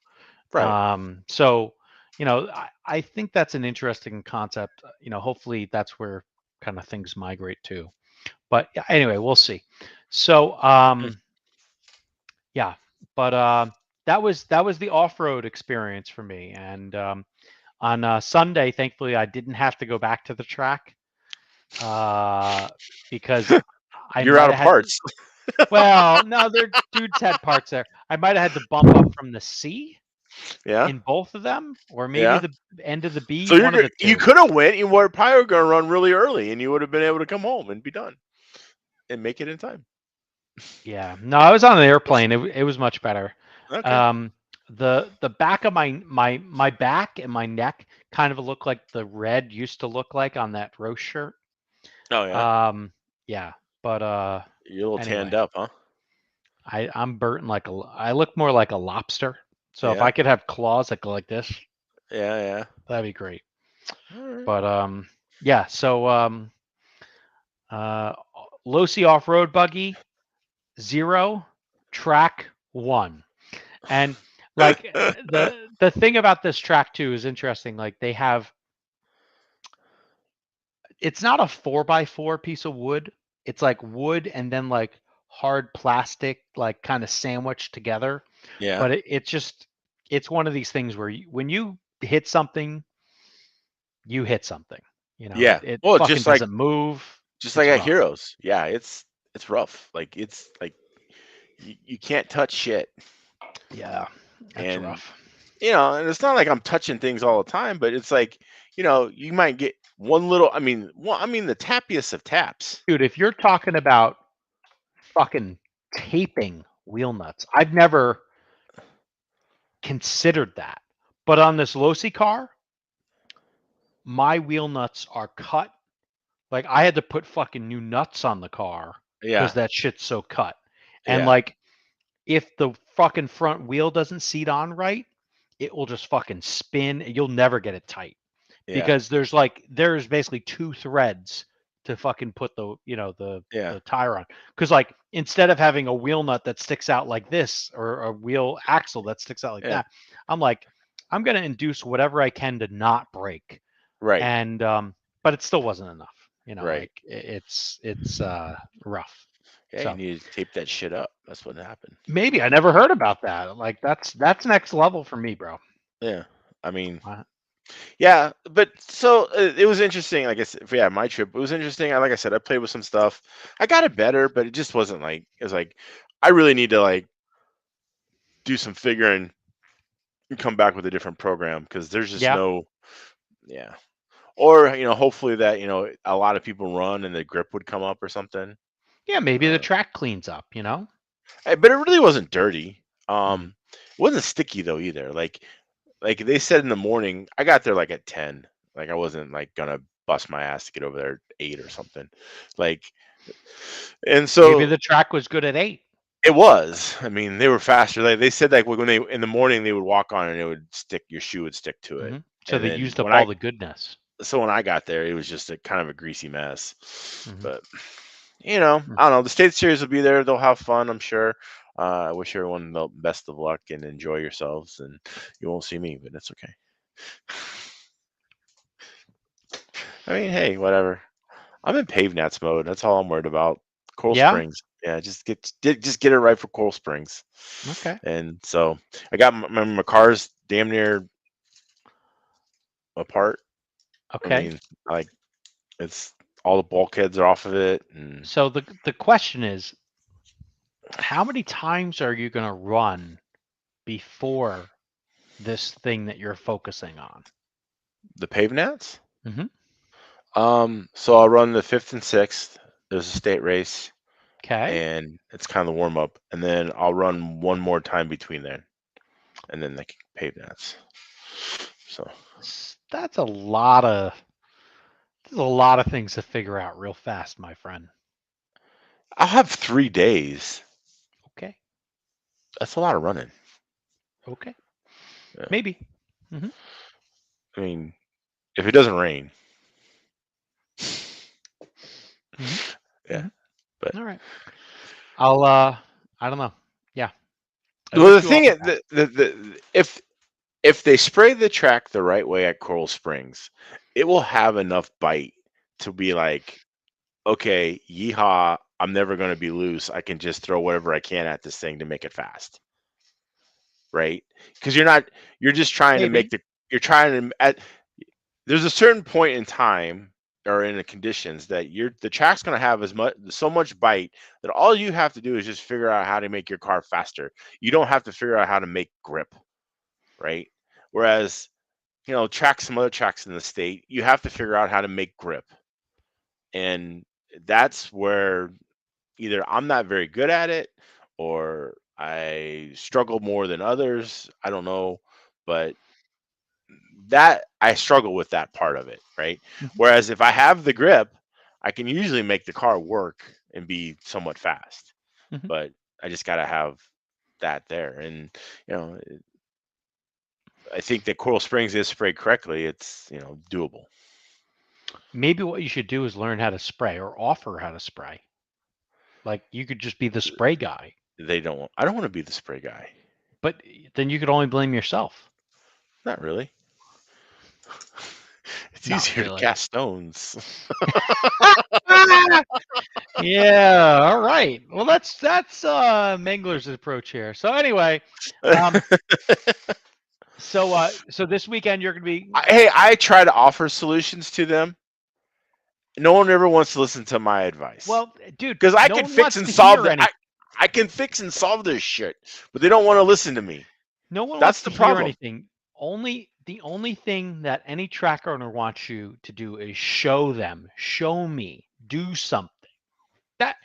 Right. So, I think that's an interesting concept. Hopefully that's where kind of things migrate to. But anyway, we'll see. So, yeah, but that was the off-road experience for me. And on Sunday, thankfully, I didn't have to go back to the track because I You're out might of have had. parts. Well, no, their dudes had parts there. I might have had to bump up from the C Yeah. in both of them, or maybe Yeah. the end of the B. So One of the two. you could have went. You were probably going to run really early, and you would have been able to come home and be done, and make it in time. Yeah, no, I was on an airplane. It was much better. Okay. The back of my back and my neck kind of look like the red used to look like on that roast shirt. Oh yeah. Yeah, but You're a little anyway. tanned up, huh? I'm burnt like I look more like a lobster. So if Yeah. I could have claws that go like this, Yeah. that'd be great. All right. But yeah, so Losi off-road buggy 0, track 1. And like the thing about this track too is interesting. Like they have, it's not a 4x4 piece of wood. It's like wood and then like hard plastic, like kind of sandwiched together. Yeah. But it's one of these things where when you hit something, you hit something. Yeah. It Well, fucking just like doesn't move. just It's like at rough. Heroes. Yeah, it's rough. Like it's like you can't touch shit. Yeah, that's And rough. and it's not like I'm touching things all the time, but it's like, you might get one little, the tappiest of taps. Dude, if you're talking about fucking taping wheel nuts, I've never considered that. But on this Losi car, my wheel nuts are cut. Like I had to put fucking new nuts on the car because Yeah. that shit's so cut. And Yeah. like if the fucking front wheel doesn't seat on right, it will just fucking spin. You'll never get it tight. Yeah. Because there's basically 2 threads to fucking put the tire on. Because like instead of having a wheel nut that sticks out like this or a wheel axle that sticks out like that, I'm like, I'm gonna induce whatever I can to not break. Right. And but it still wasn't enough. Right. Like it's rough. Yeah, So you need to tape that shit up. That's what happened. maybe I never heard about that. Like that's next level for me, bro. Yeah. Yeah, but so it was interesting. Like I said, yeah, my trip, it was interesting. Like I said, I played with some stuff. I got it better, but it just wasn't like, it was like, I really need to like do some figuring and come back with a different program because there's just yeah. Or, hopefully that, a lot of people run and the grip would come up or something. Yeah, maybe the track cleans up, But it really wasn't dirty. It wasn't sticky though either. Like they said in the morning, I got there like at 10. Like I wasn't like gonna bust my ass to get over there at 8 or something. Like, and so maybe the track was good at 8. It was. They were faster. Like they said, like when they in the morning they would walk on and it would stick. Your shoe would stick to it. So they used up all the goodness. So when I got there, it was just a kind of a greasy mess. But I don't know. The state series will be there. They'll have fun, I'm sure. I wish everyone the best of luck and enjoy yourselves. And you won't see me, but it's okay. Hey, whatever. I'm in pave nats mode. That's all I'm worried about. Coral Springs. Yeah, just get it right for Coral Springs. Okay. And so I got my car's damn near apart. Okay. Like it's all the bulkheads are off of it. And so the question is, how many times are you going to run before this thing that you're focusing on? The pave nats? Mm-hmm. So I'll run the 5th and 6th. There's a state race. Okay. and it's kind of the warm up, and then I'll run one more time between then, and then they can pave nets. So That's a lot of things to figure out real fast, my friend. I'll have 3 days. Okay. That's a lot of running. Okay. Yeah. Maybe. I mean, if it doesn't rain. Yeah. But All right. I'll I don't know. Yeah. I well, the wish you all thing the is, best. if they spray the track the right way at Coral Springs, it will have enough bite to be like, okay, yeehaw, I'm never going to be loose. I can just throw whatever I can at this thing to make it fast. Right? Because you're just trying to make there's a certain point in time or in the conditions that the track's going to have so much bite that all you have to do is just figure out how to make your car faster. You don't have to figure out how to make grip, right? Whereas, some other tracks in the state, you have to figure out how to make grip. And that's where either I'm not very good at it or I struggle more than others. I don't know, but that I struggle with that part of it, right? Whereas if I have the grip, I can usually make the car work and be somewhat fast. But I just got to have that there. And, I think that Coral Springs is sprayed correctly. It's, doable. Maybe what you should do is learn how to spray or offer how to spray. Like you could just be the spray guy. I don't want to be the spray guy. But then you could only blame yourself. Not really. It's Not easier really. to cast stones. Yeah, all right. Well, that's Mangler's approach here. So anyway, so this weekend you're gonna be. Hey, I try to offer solutions to them. No one ever wants to listen to my advice. Well, dude, because I no can one fix wants and to solve hear that. I can fix and solve this shit, but they don't want to listen to me. No one That's wants the to problem. hear anything. The only thing that any track owner wants you to do is show them, show me, do something. That,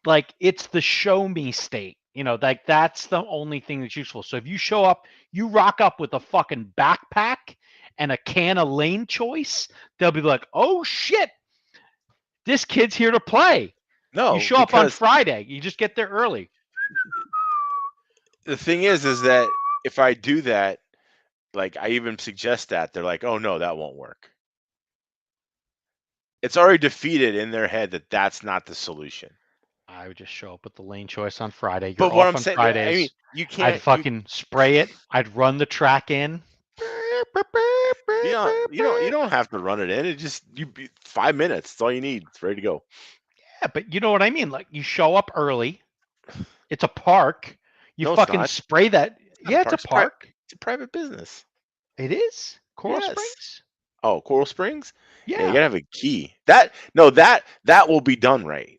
like, it's the show me state. Like that's the only thing that's useful. So if you show up, you rock up with a fucking backpack and a can of lane choice, they'll be like, "Oh shit, this kid's here to play." No, you show up on Friday. You just get there early. The thing is that if I do that, like I even suggest that, they're like, "Oh no, that won't work." It's already defeated in their head that that's not the solution. I would just show up with the lane choice on Friday. You're But what off I'm on saying, Fridays. I mean, you can't. I'd fucking spray it. I'd run the track in. You don't have to run it in. It just 5 minutes. That's all you need. It's ready to go. Yeah, but you know what I mean. Like you show up early. It's a park. You fucking spray that. Yeah, it's a park. It's a private business. It is Coral Springs. Oh, Coral Springs. Yeah, you gotta have a key. That will be done right.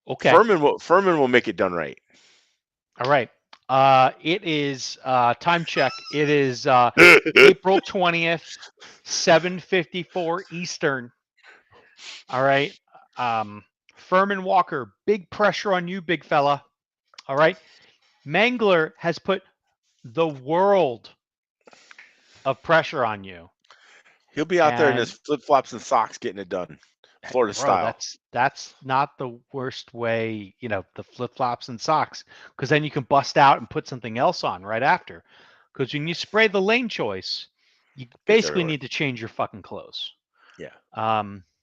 Okay. Furman will make it done right. All right. It is time check. It is April 20th, 7:54 Eastern. All right. Furman Walker, big pressure on you, big fella. All right. Mangler has put the world of pressure on you. He'll be out there in his flip-flops and socks getting it done. Florida style. That's not the worst way, the flip-flops and socks, because then you can bust out and put something else on right after. Because when you spray the lane choice, you basically need to change your fucking clothes. Yeah.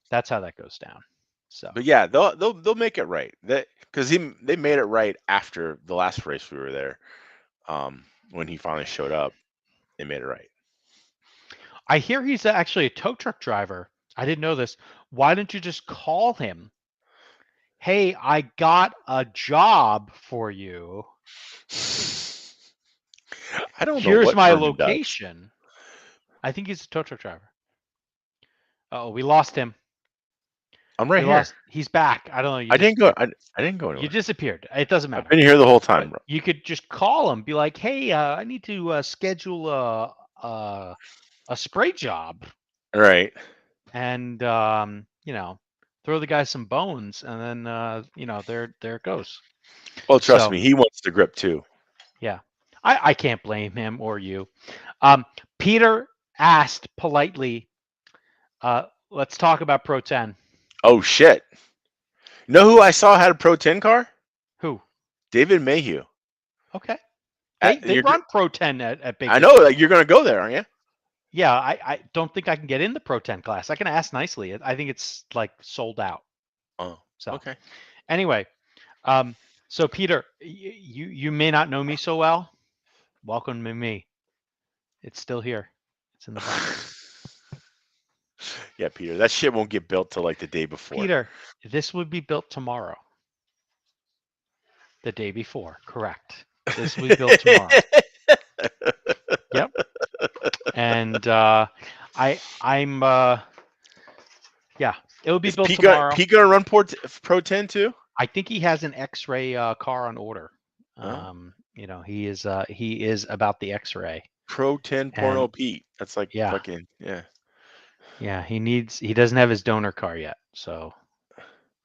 That's how that goes down. So. But yeah, they'll make it right. Because they made it right after the last race we were there. When he finally showed up, they made it right. I hear he's actually a tow truck driver. I didn't know this. Why don't you just call him? Hey, I got a job for you. I don't know. Here's my location. I think he's a tow truck driver. Oh, we lost him. I'm right here. He's back. I don't know. I didn't go anywhere. You disappeared. It doesn't matter. I've been here the whole time, bro. You could just call him. Be like, hey, I need to schedule a spray job. Right. And throw the guy some bones, and then you know, there it goes. Well, trust So me, he wants the grip too. yeah, I can't blame him or you. Peter asked politely, let's talk about Pro 10. Oh shit! You know who I saw had a Pro 10 car? Who? David Mayhew. Okay. They You're- run Pro 10 at Big I Dick. know, like you're gonna go there, aren't you? Yeah, I don't think I can get in the Pro 10 class. I can ask nicely. I think it's like sold out. Oh, So okay. anyway, so Peter, you may not know me so well. Welcome to me. It's still here. It's in the box. Yeah, Peter, that shit won't get built till like the day before. Peter, this would be built tomorrow. The day before, correct. This will be built tomorrow. Yep. And I'm yeah, it will be built tomorrow. Pete gonna run Pro 10 too? I think he has an X-ray car on order. Oh. You know, he is about the X-ray. Pro 10.0 And- Pete. That's like Yeah. fucking Yeah, he doesn't have his donor car yet, so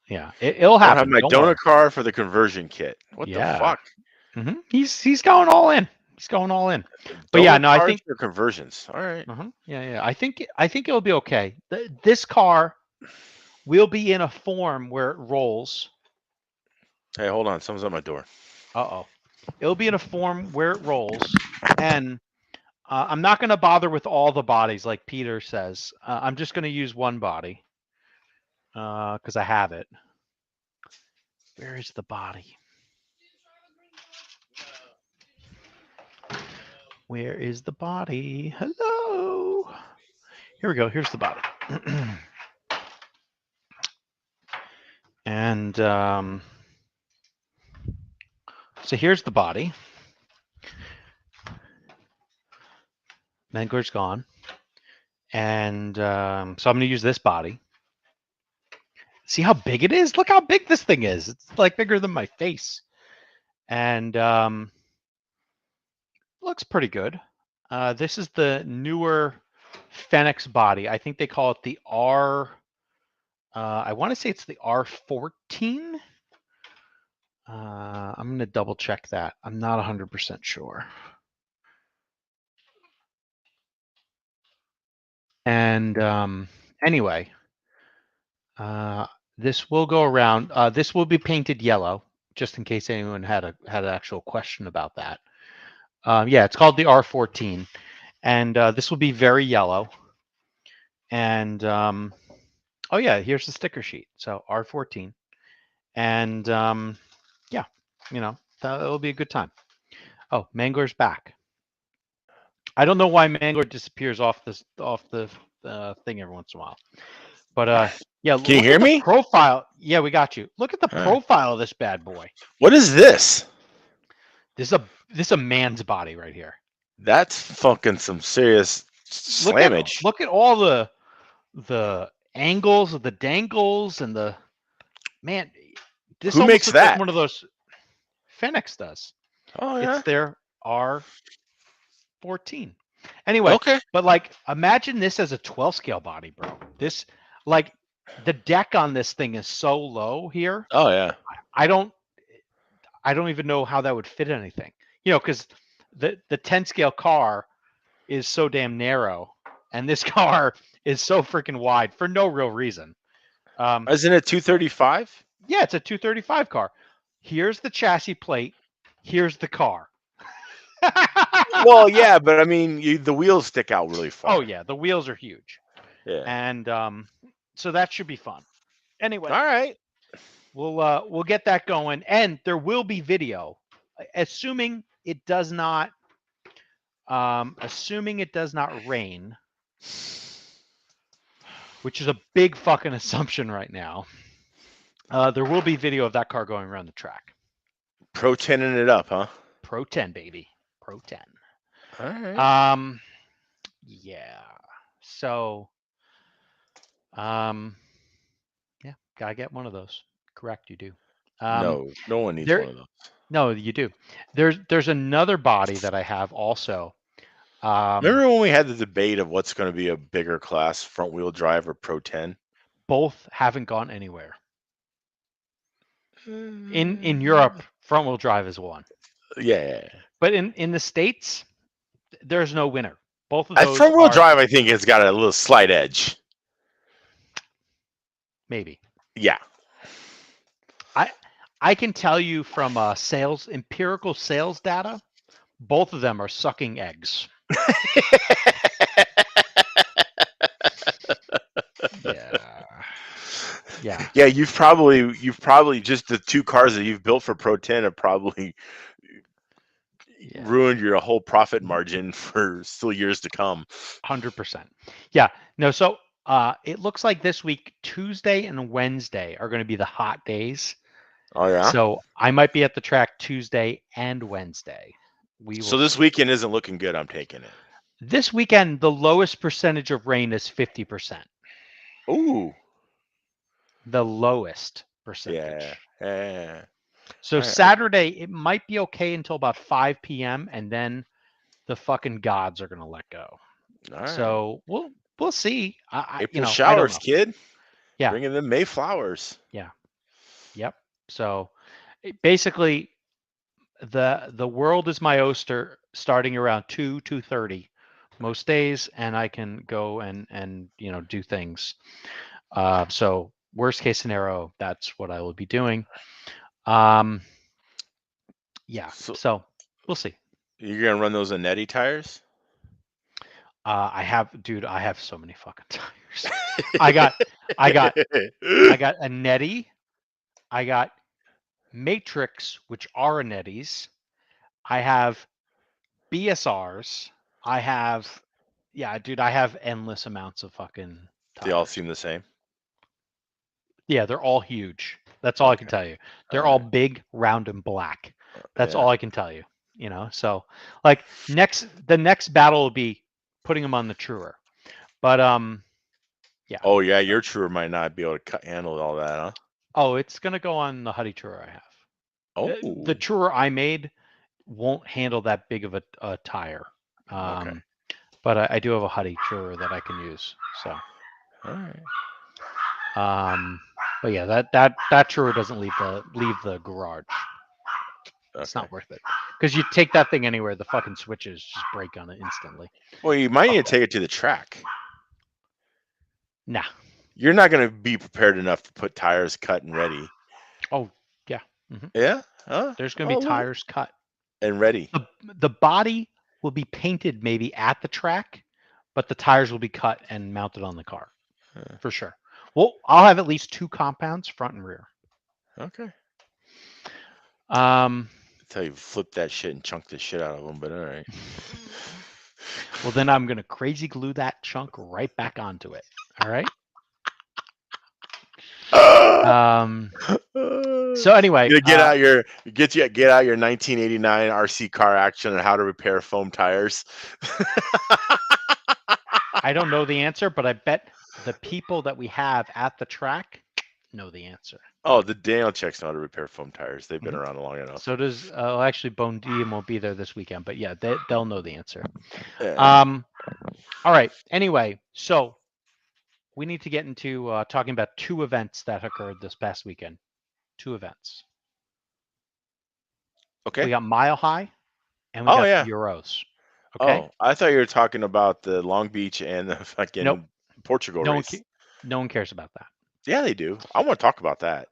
yeah, it'll I happen. have my Don't donor worry. car for the conversion kit. What Yeah. the fuck? He's going all in. He's going all in. But yeah, no, I think your conversions. All right. yeah. I think it'll be okay. This car will be in a form where it rolls. Hey, hold on. Someone's at my door. Uh-oh. It'll be in a form where it rolls, and I'm not going to bother with all the bodies like Peter says. I'm just going to use one body because I have it. Where is the body? Where is the body? Hello. Here we go. Here's the body. And so here's the body. Mangler's gone. And so I'm going to use this body. See how big it is? Look how big this thing is. It's like bigger than my face. And looks pretty good. This is the newer Fenix body. I think they call it the R. I want to say it's the R14. I'm going to double check that. I'm not 100% sure. And anyway, this will go around. This will be painted yellow, just in case anyone had an actual question about that. Yeah, it's called the R14, and this will be very yellow. And oh yeah, here's the sticker sheet. So R14, and yeah, you know, it'll be a good time. Oh, Mangler's back. I don't know why Mangler disappears off the thing every once in a while, but yeah. Can you hear me? Profile. Yeah, we got you. Look at the profile of this bad boy. What is this? This is a man's body right here. That's fucking some serious slammage. Look at all the angles of the dangles and the man. This Who makes looks like that? one of those. Fenix does. Oh yeah. It's their R14. Anyway, okay. But like, imagine this as a 12 scale body, bro. This, like, the deck on this thing is so low here. Oh yeah. I don't even know how that would fit anything. You know, because the 10 scale car is so damn narrow, and this car is so freaking wide for no real reason. Isn't it 235? Yeah, it's a 235 car. Here's the chassis plate. Here's the car. Well, yeah, but I mean, the wheels stick out really far. Oh yeah, the wheels are huge. Yeah. And so that should be fun. Anyway, all right, we'll get that going, and there will be video, assuming it does not rain, which is a big fucking assumption right now. There will be video of that car going around the track. Pro 10ing it up, huh? Pro 10, baby. Pro 10. All right. Yeah. So, yeah, gotta get one of those. Correct, you do. No one needs one of those. No, you do. There's another body that I have also. Remember when we had the debate of what's going to be a bigger class, front wheel drive or Pro 10? both haven't gone anywhere. In Europe, front wheel drive is one. Yeah. But in the States, there's no winner. Both of That those front wheel are drive, I think, has got a little slight edge. maybe. Yeah. I can tell you from empirical sales data, both of them are sucking eggs. Yeah. Yeah, you've probably just the two cars that you've built for Pro 10 have probably ruined your whole profit margin for still years to come. 100%. Yeah. No, so it looks like this week, Tuesday and Wednesday are going to be the hot days. Oh yeah. So I might be at the track Tuesday and Wednesday. So this weekend isn't looking good, I'm taking it. This weekend, the lowest percentage of rain is 50%. Ooh. The lowest percentage. Yeah. So Saturday, it might be okay until about 5 p.m. and then the fucking gods are going to let go. All so right. we'll see. April showers, kid. Yeah. Bringing them May flowers. Yeah. Yep. So basically, the world is my oyster starting around 2:30 most days, and I can go and do things. So worst case scenario, that's what I will be doing. Yeah. So we'll see. You're gonna run those Anetti tires? I have so many fucking tires. I got Anetti. I got Matrix, which are Anettis. I have BSRs. I have endless amounts of fucking tires. They all seem the same. Yeah, they're all huge. That's all I can tell you. They're all big, round, and black. That's all I can tell you. So like the next battle will be putting them on the Truer. But yeah. Oh yeah, your Truer might not be able to handle all that, huh? Oh, it's gonna go on the Huddy Truer I have. Oh. The Truer I made won't handle that big of a tire. But I do have a Huddy Truer that I can use. So. All right. But yeah, that Truer doesn't leave the garage. It's not worth it because you take that thing anywhere, the fucking switches just break on it instantly. Well, you might need to take it to the track. Nah, you're not going to be prepared enough to put tires cut and ready. Oh yeah, Yeah. There's going to be tires cut and ready. The body will be painted maybe at the track, but the tires will be cut and mounted on the car for sure. Well, I'll have at least 2 compounds, front and rear. Okay. I tell you, flip that shit and chunk the shit out of them, but all right. Well, then I'm gonna crazy glue that chunk right back onto it. All right. So anyway, get out your 1989 RC car action on how to repair foam tires. I don't know the answer, but I bet the people that we have at the track know the answer. Oh, the Daniel checks know how to repair foam tires. They've been around long enough. So does actually Bone Diem won't be there this weekend, but yeah, they'll know the answer. Yeah. All right. Anyway, so we need to get into talking about 2 events that occurred this past weekend. 2 events. Okay. We got Mile High, and we got Euros. Okay. Oh, I thought you were talking about the Long Beach and the fucking Portugal race. No one cares about that. Yeah, they do. I want to talk about that.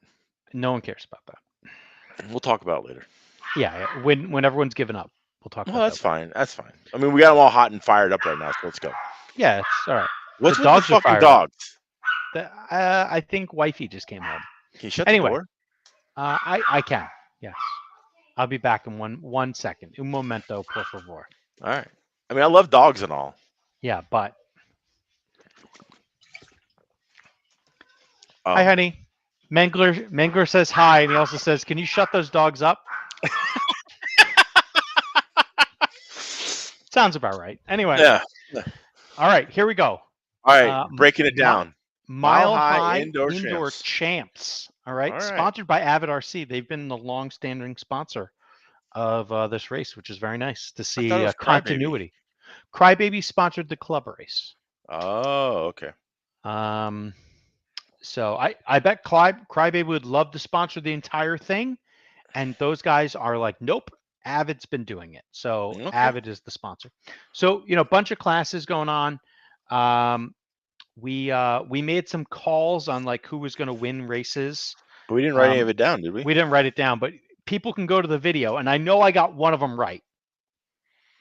No one cares about that. We'll talk about it later. Yeah, when everyone's given up, we'll talk about that. That's fine. That's fine. I mean, we got them all hot and fired up right now, so let's go. Yeah, it's all right. What's with the fucking dogs? I think wifey just came home. Can you shut the door? I can. Yes. I'll be back in one second. Un momento, por favor. All right. I mean, I love dogs and all. Yeah, but. Hi, honey. Mangler says hi, and he also says, "Can you shut those dogs up?" Sounds about right. Anyway. Yeah. All right, here we go. All right, breaking it down. Mile High Indoor Champs. All right, sponsored by Avid RC. They've been the long-standing sponsor of this race, which is very nice to see continuity. Crybaby sponsored the club race. Oh, okay. So I bet Crybaby would love to sponsor the entire thing, and those guys are like, nope, Avid's been doing it. So Okay. Avid is the sponsor. So a bunch of classes going on. We made some calls on like who was going to win races. But we didn't write any of it down, did we? We didn't write it down, but people can go to the video, and I know I got one of them right.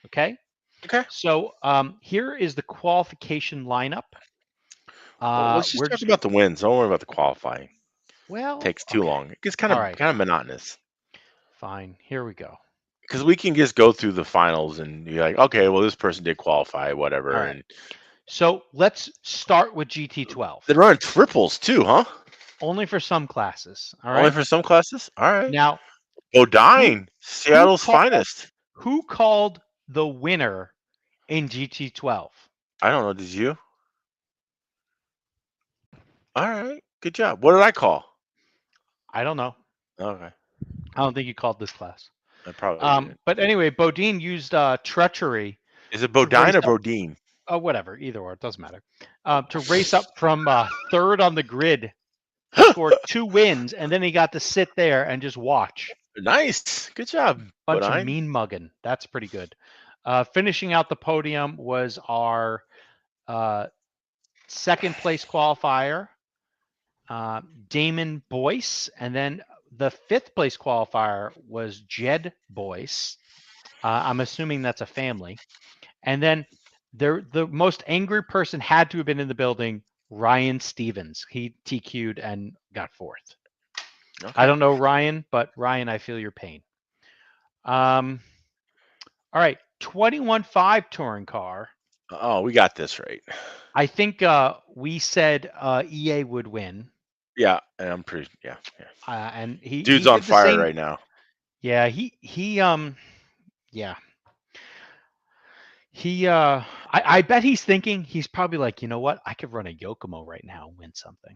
Okay. Okay. So here is the qualification lineup. Well, let's just talk about the wins. Don't worry about the qualifying. Well, It takes too long. It gets kind of monotonous. Fine. Here we go. Because we can just go through the finals and be like, okay, well, this person did qualify, whatever. All right. So let's start with GT12. They're running triples too, huh? Only for some classes. All right. Only for some classes? All right. Now, Bodine, Seattle's finest. Who called the winner in GT12? I don't know. Did you? All right. Good job. What did I call? I don't know. Okay. I don't think you called this class. I probably did. But anyway, Bodine used treachery. Is it Bodine or Bodine? Oh, whatever. Either or. It doesn't matter. To race up from third on the grid, scored 2 wins, and then he got to sit there and just watch. Nice. Good job. Bunch of mean mugging. That's pretty good. Finishing out the podium was our second place qualifier, Damon Boyce, and then the 5th place qualifier was Jed Boyce. I'm assuming that's a family. And then the most angry person had to have been in the building, Ryan Stevens. He TQ'd and got 4th. Okay. I don't know Ryan, but Ryan, I feel your pain. All right, 21.5 touring car. Oh, we got this right. I think we said EA would win. Yeah, and I'm pretty. Yeah. And dude's on fire right now. Yeah, I bet he's thinking, he's probably like, you know what? I could run a Yokomo right now and win something.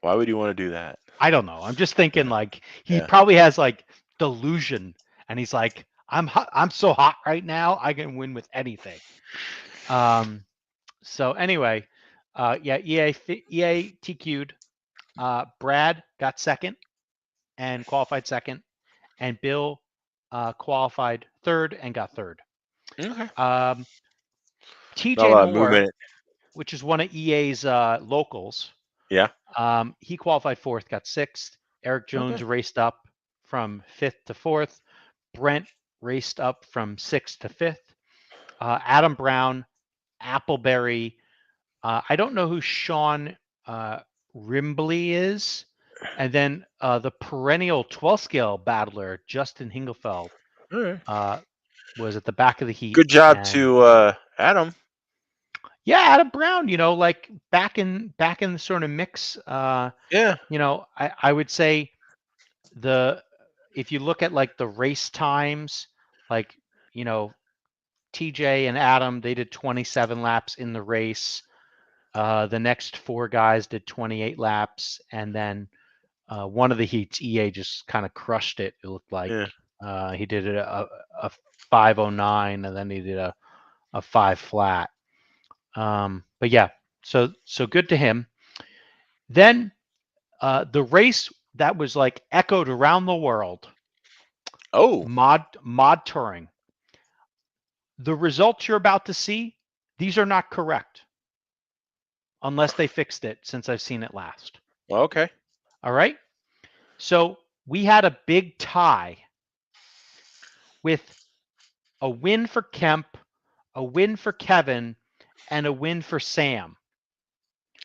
Why would you want to do that? I don't know. I'm just thinking like he probably has like delusion, and he's like, I'm so hot right now, I can win with anything. So anyway, EA TQ'd. Brad got 2nd and qualified 2nd, and Bill qualified 3rd and got 3rd. Okay. TJ Moore, which is one of EA's locals. Yeah. He qualified 4th, got 6th. Eric Jones raced up from 5th to 4th. Brent raced up from 6th to 5th. Adam Brown, Appleberry. I don't know who Sean Rimbley is. And then the perennial 12 scale battler, Justin Hingefeld, was at the back of the heat. Good job to Adam. Yeah, Adam Brown, like back in the sort of mix. I would say if you look at like the race times, like, TJ and Adam, they did 27 laps in the race. The next 4 guys did 28 laps, and then one of the heats, EA just kind of crushed it. It looked like he did a 5:09, and then he did a 5 flat. But yeah, so good to him. Then the race that was like echoed around the world. Oh, mod touring. The results you're about to see, these are not correct unless they fixed it since I've seen it last. Okay. All right. So we had a big tie with a win for Kemp, a win for Kevin, and a win for Sam.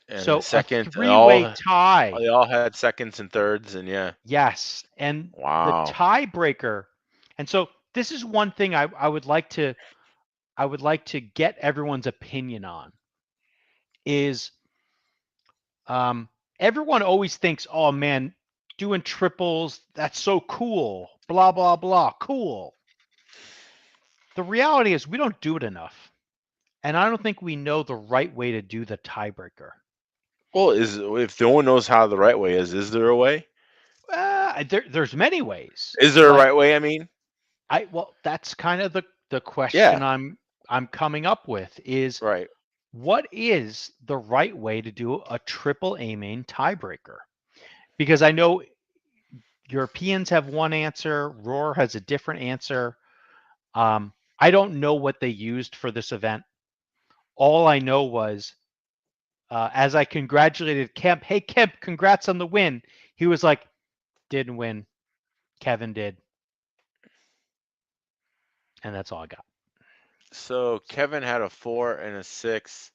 And so second, a 3-way tie. They all had seconds and thirds, and yes, and the tiebreaker. And so this is one thing I would like to get everyone's opinion on. Is everyone always thinks, oh man, doing triples, that's so cool, blah blah blah, cool. The reality is we don't do it enough. And I don't think we know the right way to do the tiebreaker. Well, if no one knows how the right way is there a way? There's many ways. Is there a right way? I mean, that's kind of the question I'm coming up with is right. what is the right way to do a triple A main tiebreaker? Because I know Europeans have one answer, Roar has a different answer. I don't know what they used for this event. All I know was, as I congratulated Kemp, hey Kemp, congrats on the win. He was like, didn't win. Kevin did. And that's all I got. So Kevin had a 4 and a 6.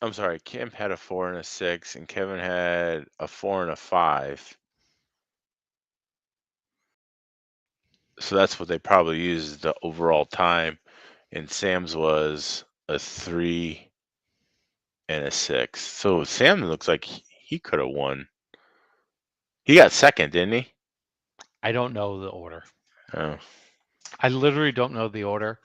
I'm sorry, Kemp had a 4 and a 6, and Kevin had a 4 and a 5. So that's what they probably used the overall time. And Sam's was a 3 and a 6. So Sam looks like he could have won. He got second, didn't he? I don't know the order. Oh. I literally don't know the order.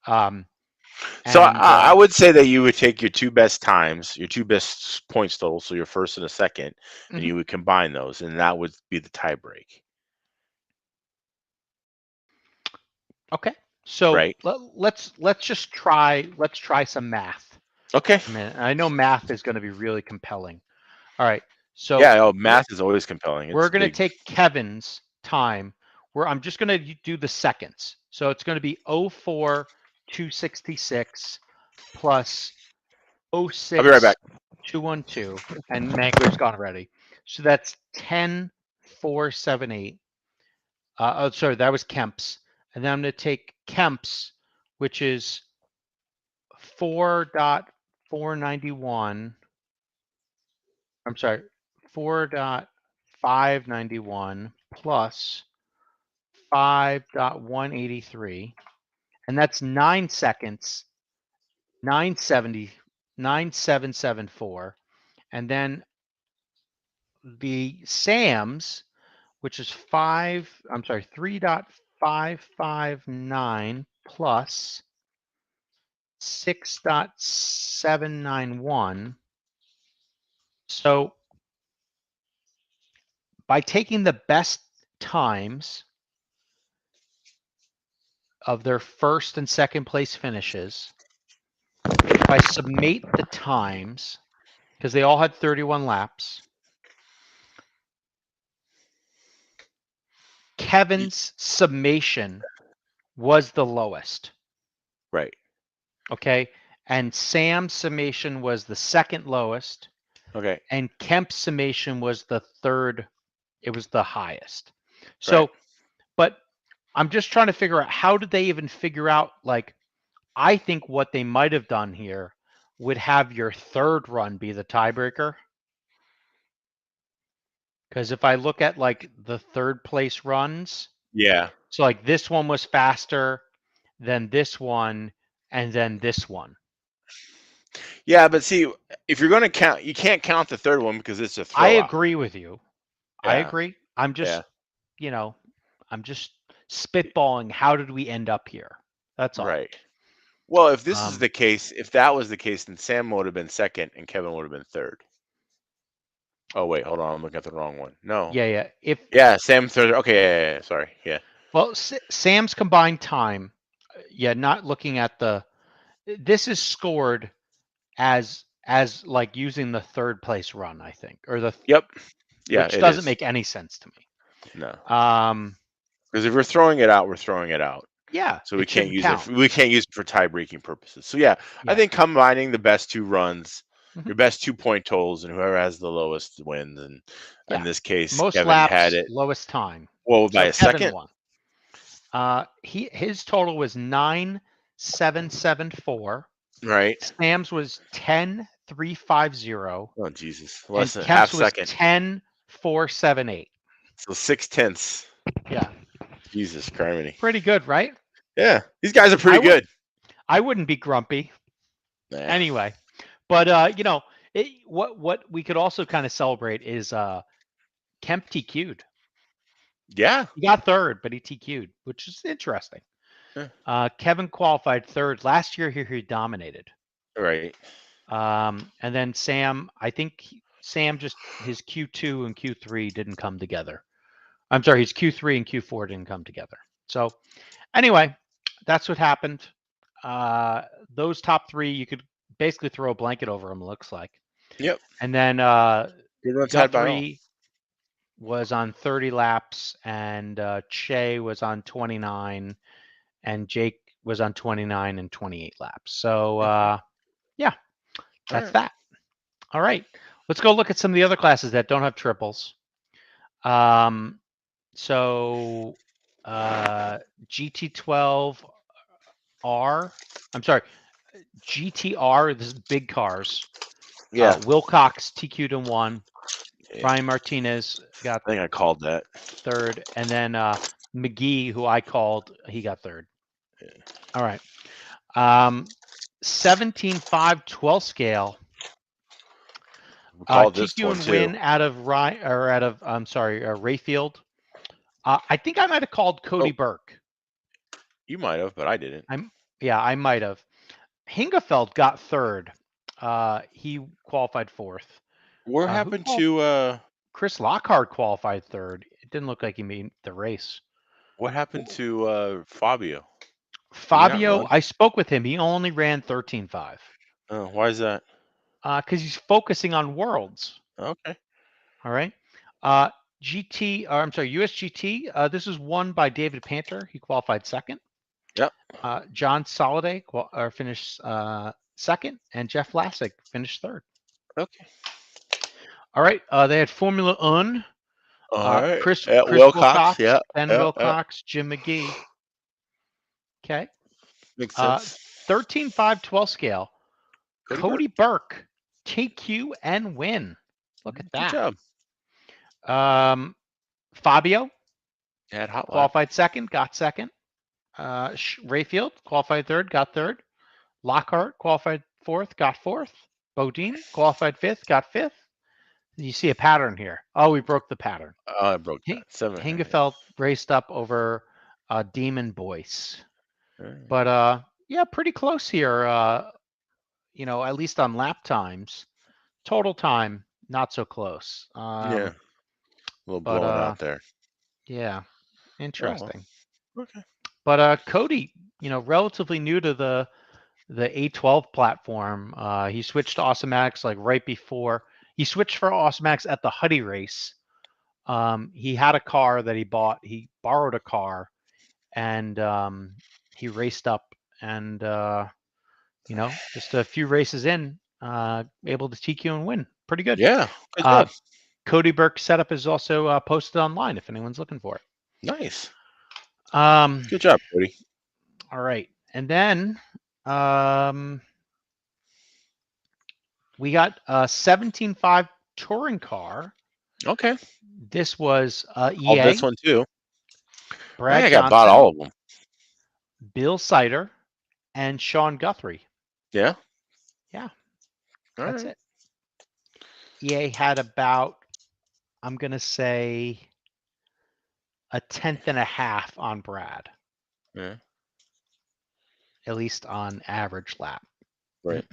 So I would say that you would take your two best times, your two best points total, so your first and a second, and you would combine those, and that would be the tie break. Okay. So right. let's just try some math. Okay. I know math is going to be really compelling. All right. So yeah, math is always compelling. We're going to take Kevin's time. I'm just going to do the seconds. So it's going to be 04,266 plus 06, I'll be right back. 212, and Mangler's gone already. So that's 10,478. Oh, sorry, that was Kemp's. And then I'm going to take Kemp's, which is 4.491. I'm sorry, 4.591 plus 5.183. And that's 9 seconds, 9.774. And then the Sam's, which is 3.559 plus 6.791. So by taking the best times of their first and second place finishes, if I summate the times, because they all had 31 laps, Kevin's summation was the lowest. Right. Okay. And Sam's summation was the second lowest. Okay. And Kemp's summation was the third. It was the highest. So, right. But I'm just trying to figure out, how did they even figure out, like, I think what they might have done here would have your third run be the tiebreaker. Because if I look at like the third place runs, yeah. So like this one was faster than this one and then this one. Yeah, but see, if you're going to count, you can't count the third one because it's a throw. I agree with you. Yeah. I agree. I'm just, I'm just spitballing. How did we end up here? That's all. Right. Well, if this is the case, if that was the case, then Sam would have been second and Kevin would have been third. Oh wait, hold on, I'm looking at the wrong one. No. Yeah. Sam third. Okay, yeah. Sorry, yeah. Well, Sam's combined time. Not looking at this is scored as like using the third place run, I think, or the. Yep. Yeah. Which doesn't make any sense to me. No. Because if we're throwing it out, we're throwing it out. Yeah. So we can't use it. We can't use it for tie-breaking purposes. So I think combining the best two runs, your best 2-point totals, and whoever has the lowest wins. And in this case, most Kevin laps, had it lowest time. Well, by a second. Won. His total was 9,774. Right. Sam's was 10,350. Oh Jesus! Less than half second. 10,478. So 0.6. Yeah. Jesus Christ. Pretty good, right? Yeah, these guys are pretty good. I wouldn't be grumpy. Nah. Anyway, but what we could also kind of celebrate is Kemp TQ'd. Yeah. He got third, but he TQ'd, which is interesting. Yeah. Kevin qualified third. Last year he dominated. Right. And then Sam, I think Sam just, his Q2 and Q3 didn't come together. I'm sorry, his Q3 and Q4 didn't come together. So anyway, that's what happened. Those top three, you could basically throw a blanket over him. Looks like. Yep. And then Good ones had by all. Guthrie was on 30 laps, and Che was on 29, and Jake was on 29 and 28 laps. So yeah, that's that. All right, let's go look at some of the other classes that don't have triples. So GT12R. I'm sorry, GTR. This is big cars. Yeah. Wilcox TQ'd in 1. Yeah. Brian Martinez got I think I called that. 3rd, and then McGee, who I called, he got 3rd. Yeah. All right. 17.5/12 scale. We called this TQ one and too. win out of Rayfield. I think I might have called Cody Burke. You might have, but I didn't. I might have. Hingefeld got 3rd. He qualified 4th. What happened to Chris Lockhart qualified 3rd. It didn't look like he made the race. what happened to Fabio? Fabio, I spoke with him. He only ran 13.5. Oh, why is that? Because he's focusing on Worlds. Okay. All right. USGT. This is won by David Panter. He qualified 2nd. Yep. John Soliday finished 2nd, and Jeff Lassick finished 3rd. Okay. All right. They had Formula One. All right. Chris Wilcox, yeah. Ben Wilcox, Jim McGee. Okay. Makes sense. 13.5/12 scale. Cody Burke, TQ and win. Look at that. Good job. Fabio had hot qualified 2nd, got 2nd. Rayfield qualified 3rd, got 3rd. Lockhart qualified 4th, got 4th. Bodine qualified 5th, got 5th. You see a pattern here. Oh, we broke the pattern. Oh, I broke that. 7. Hingefeld raced up over Demon Boyce. But yeah, pretty close here. At least on lap times. Total time, not so close. Yeah. A little blowing out there. Yeah. Interesting. Oh, okay. But Cody, relatively new to the A12 platform. He switched to Automatics like right before. He switched for Automatics at the Huddy race. He had a car that he bought. He borrowed a car, and he raced up, and just a few races in, able to TQ and win. Pretty good. Yeah. Good job. Cody Burke setup is also posted online if anyone's looking for it. Nice. Good job, Cody. All right, and then we got a 17.5 touring car. Okay. This was EA. Oh, this one too. Brad I got bought all of them. Bill Sider and Sean Guthrie. Yeah. Yeah. All That's right. it. EA had about, I'm going to say, a 10.5 on Brad. Yeah. At least on average lap. Right.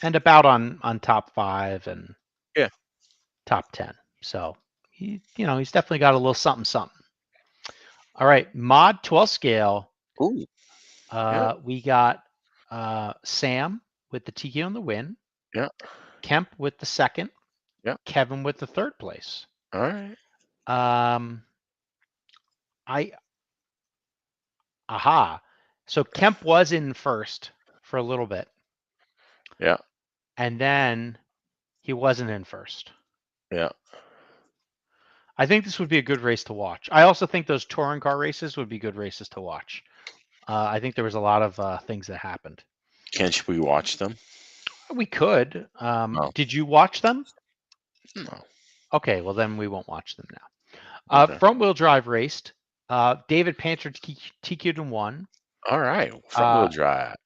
And about on top 5 and top 10. So he's definitely got a little something. All right, mod 12 scale. Ooh. We got Sam with the TQ on the win. Yeah. Kemp with the 2nd. Yeah. Kevin with the 3rd place. All right. So Kemp was in 1st for a little bit. Yeah. And then he wasn't in 1st. Yeah. I think this would be a good race to watch. I also think those touring car races would be good races to watch. I think there was a lot of things that happened. Can't we watch them? We could. No. Did you watch them? No. Okay, well then we won't watch them now. Okay. Front wheel drive raced. David Panter TQ'd and won. All right. Front wheel drive.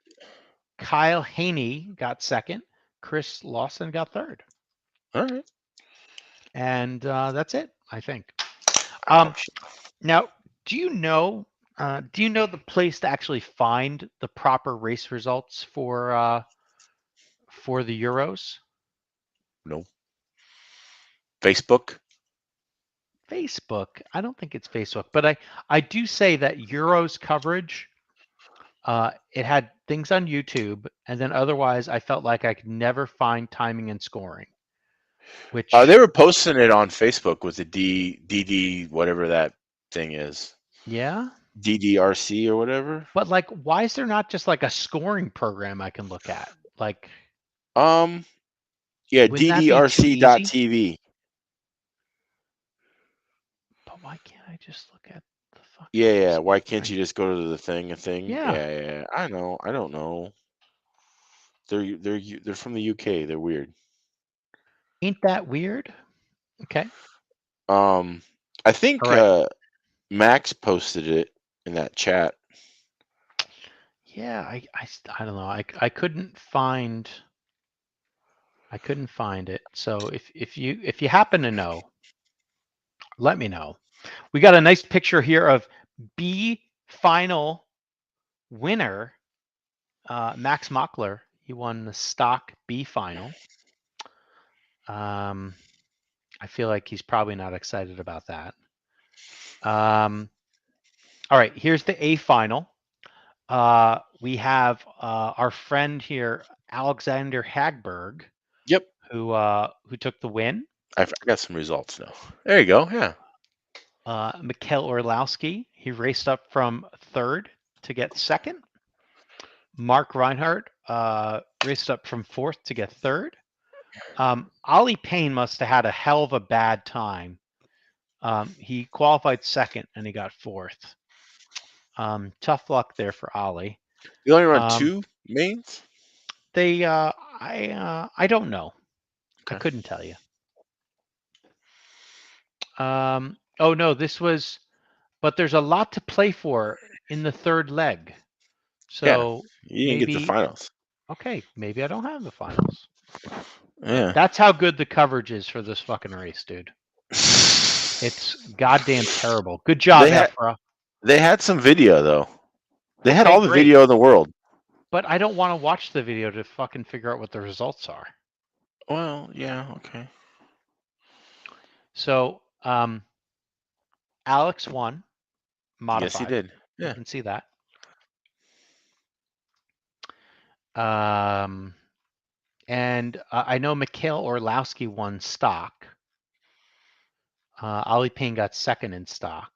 Kyle Haney got 2nd. Chris Lawson got 3rd. All right. And that's it, I think. Now, do you know the place to actually find the proper race results for the Euros? No. Facebook? I don't think it's Facebook, but I do say that Euros coverage It had things on YouTube, and then otherwise, I felt like I could never find timing and scoring. Which They were posting it on Facebook with the DD whatever that thing is. yeah, DDRC or whatever. but like, why is there not just like a scoring program I can look at? Like, Yeah, wouldn't that be too easy? DDRC.tv. But why can't I just look at the fucking? Yeah. Why can't you just go to the thing? Yeah. Yeah. I know. I don't know. They're from the UK. They're weird. Ain't that weird? Okay. I think All right. Max posted it in that chat. Yeah, I don't know. I couldn't find it. So if you happen to know, let me know. We got a nice picture here of B final winner, Max Mangler. He won the stock B final. I feel like he's probably not excited about that. All right, here's the A final. We have our friend here, Alexander Hagberg. Yep. Who took the win. I got some results now. There you go. Yeah. Mikhail Orlowski, he raced up from third to get second. Mark Reinhardt raced up from fourth to get third. Ollie Payne must have had a hell of a bad time. He qualified second and he got fourth. Tough luck there for Ollie. You only run two mains? I don't know. Okay. I couldn't tell you. Oh no, but there's a lot to play for in the third leg. So you didn't get the finals. Okay, maybe I don't have the finals. Yeah. That's how good the coverage is for this fucking race, dude. It's goddamn terrible. Good job, EFRA. They had some video though. They had all the video in the world. But I don't want to watch the video to fucking figure out what the results are. Well, yeah, okay. So, Alex won. Modified. Yes, he did. Yeah. You can see that. And I know Mikhail Orlowski won stock. Ollie Payne got second in stock.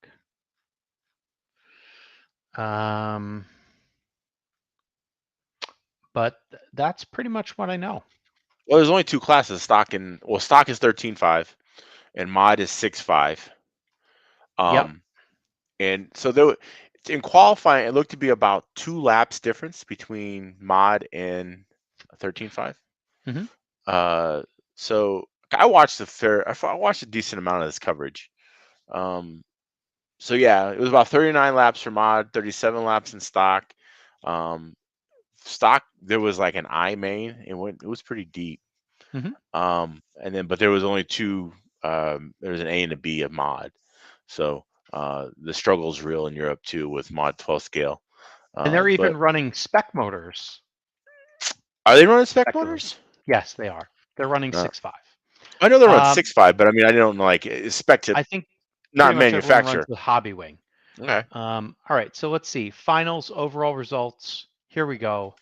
But that's pretty much what I know. Well, there's only two classes, stock is 13.5 and mod is 6.5. Yep. And so in qualifying, it looked to be about 2 laps difference between mod and 13.5. Mm-hmm. So I watched a decent amount of this coverage. So yeah, it was about 39 laps for mod, 37 laps in stock. Stock, there was like an I main, it was pretty deep. Mm-hmm. But there was only two. There was an A and a B of mod. So the struggle's real in Europe too with mod 12 scale. And they're even running spec motors. Are they running spec motors? Yes, they are. They're running 6.5. I know they're running 6.5, but I mean, I don't like spec to. I think not manufacturer. The hobby wing. Okay. All right. So let's see. Finals overall results. Here we go.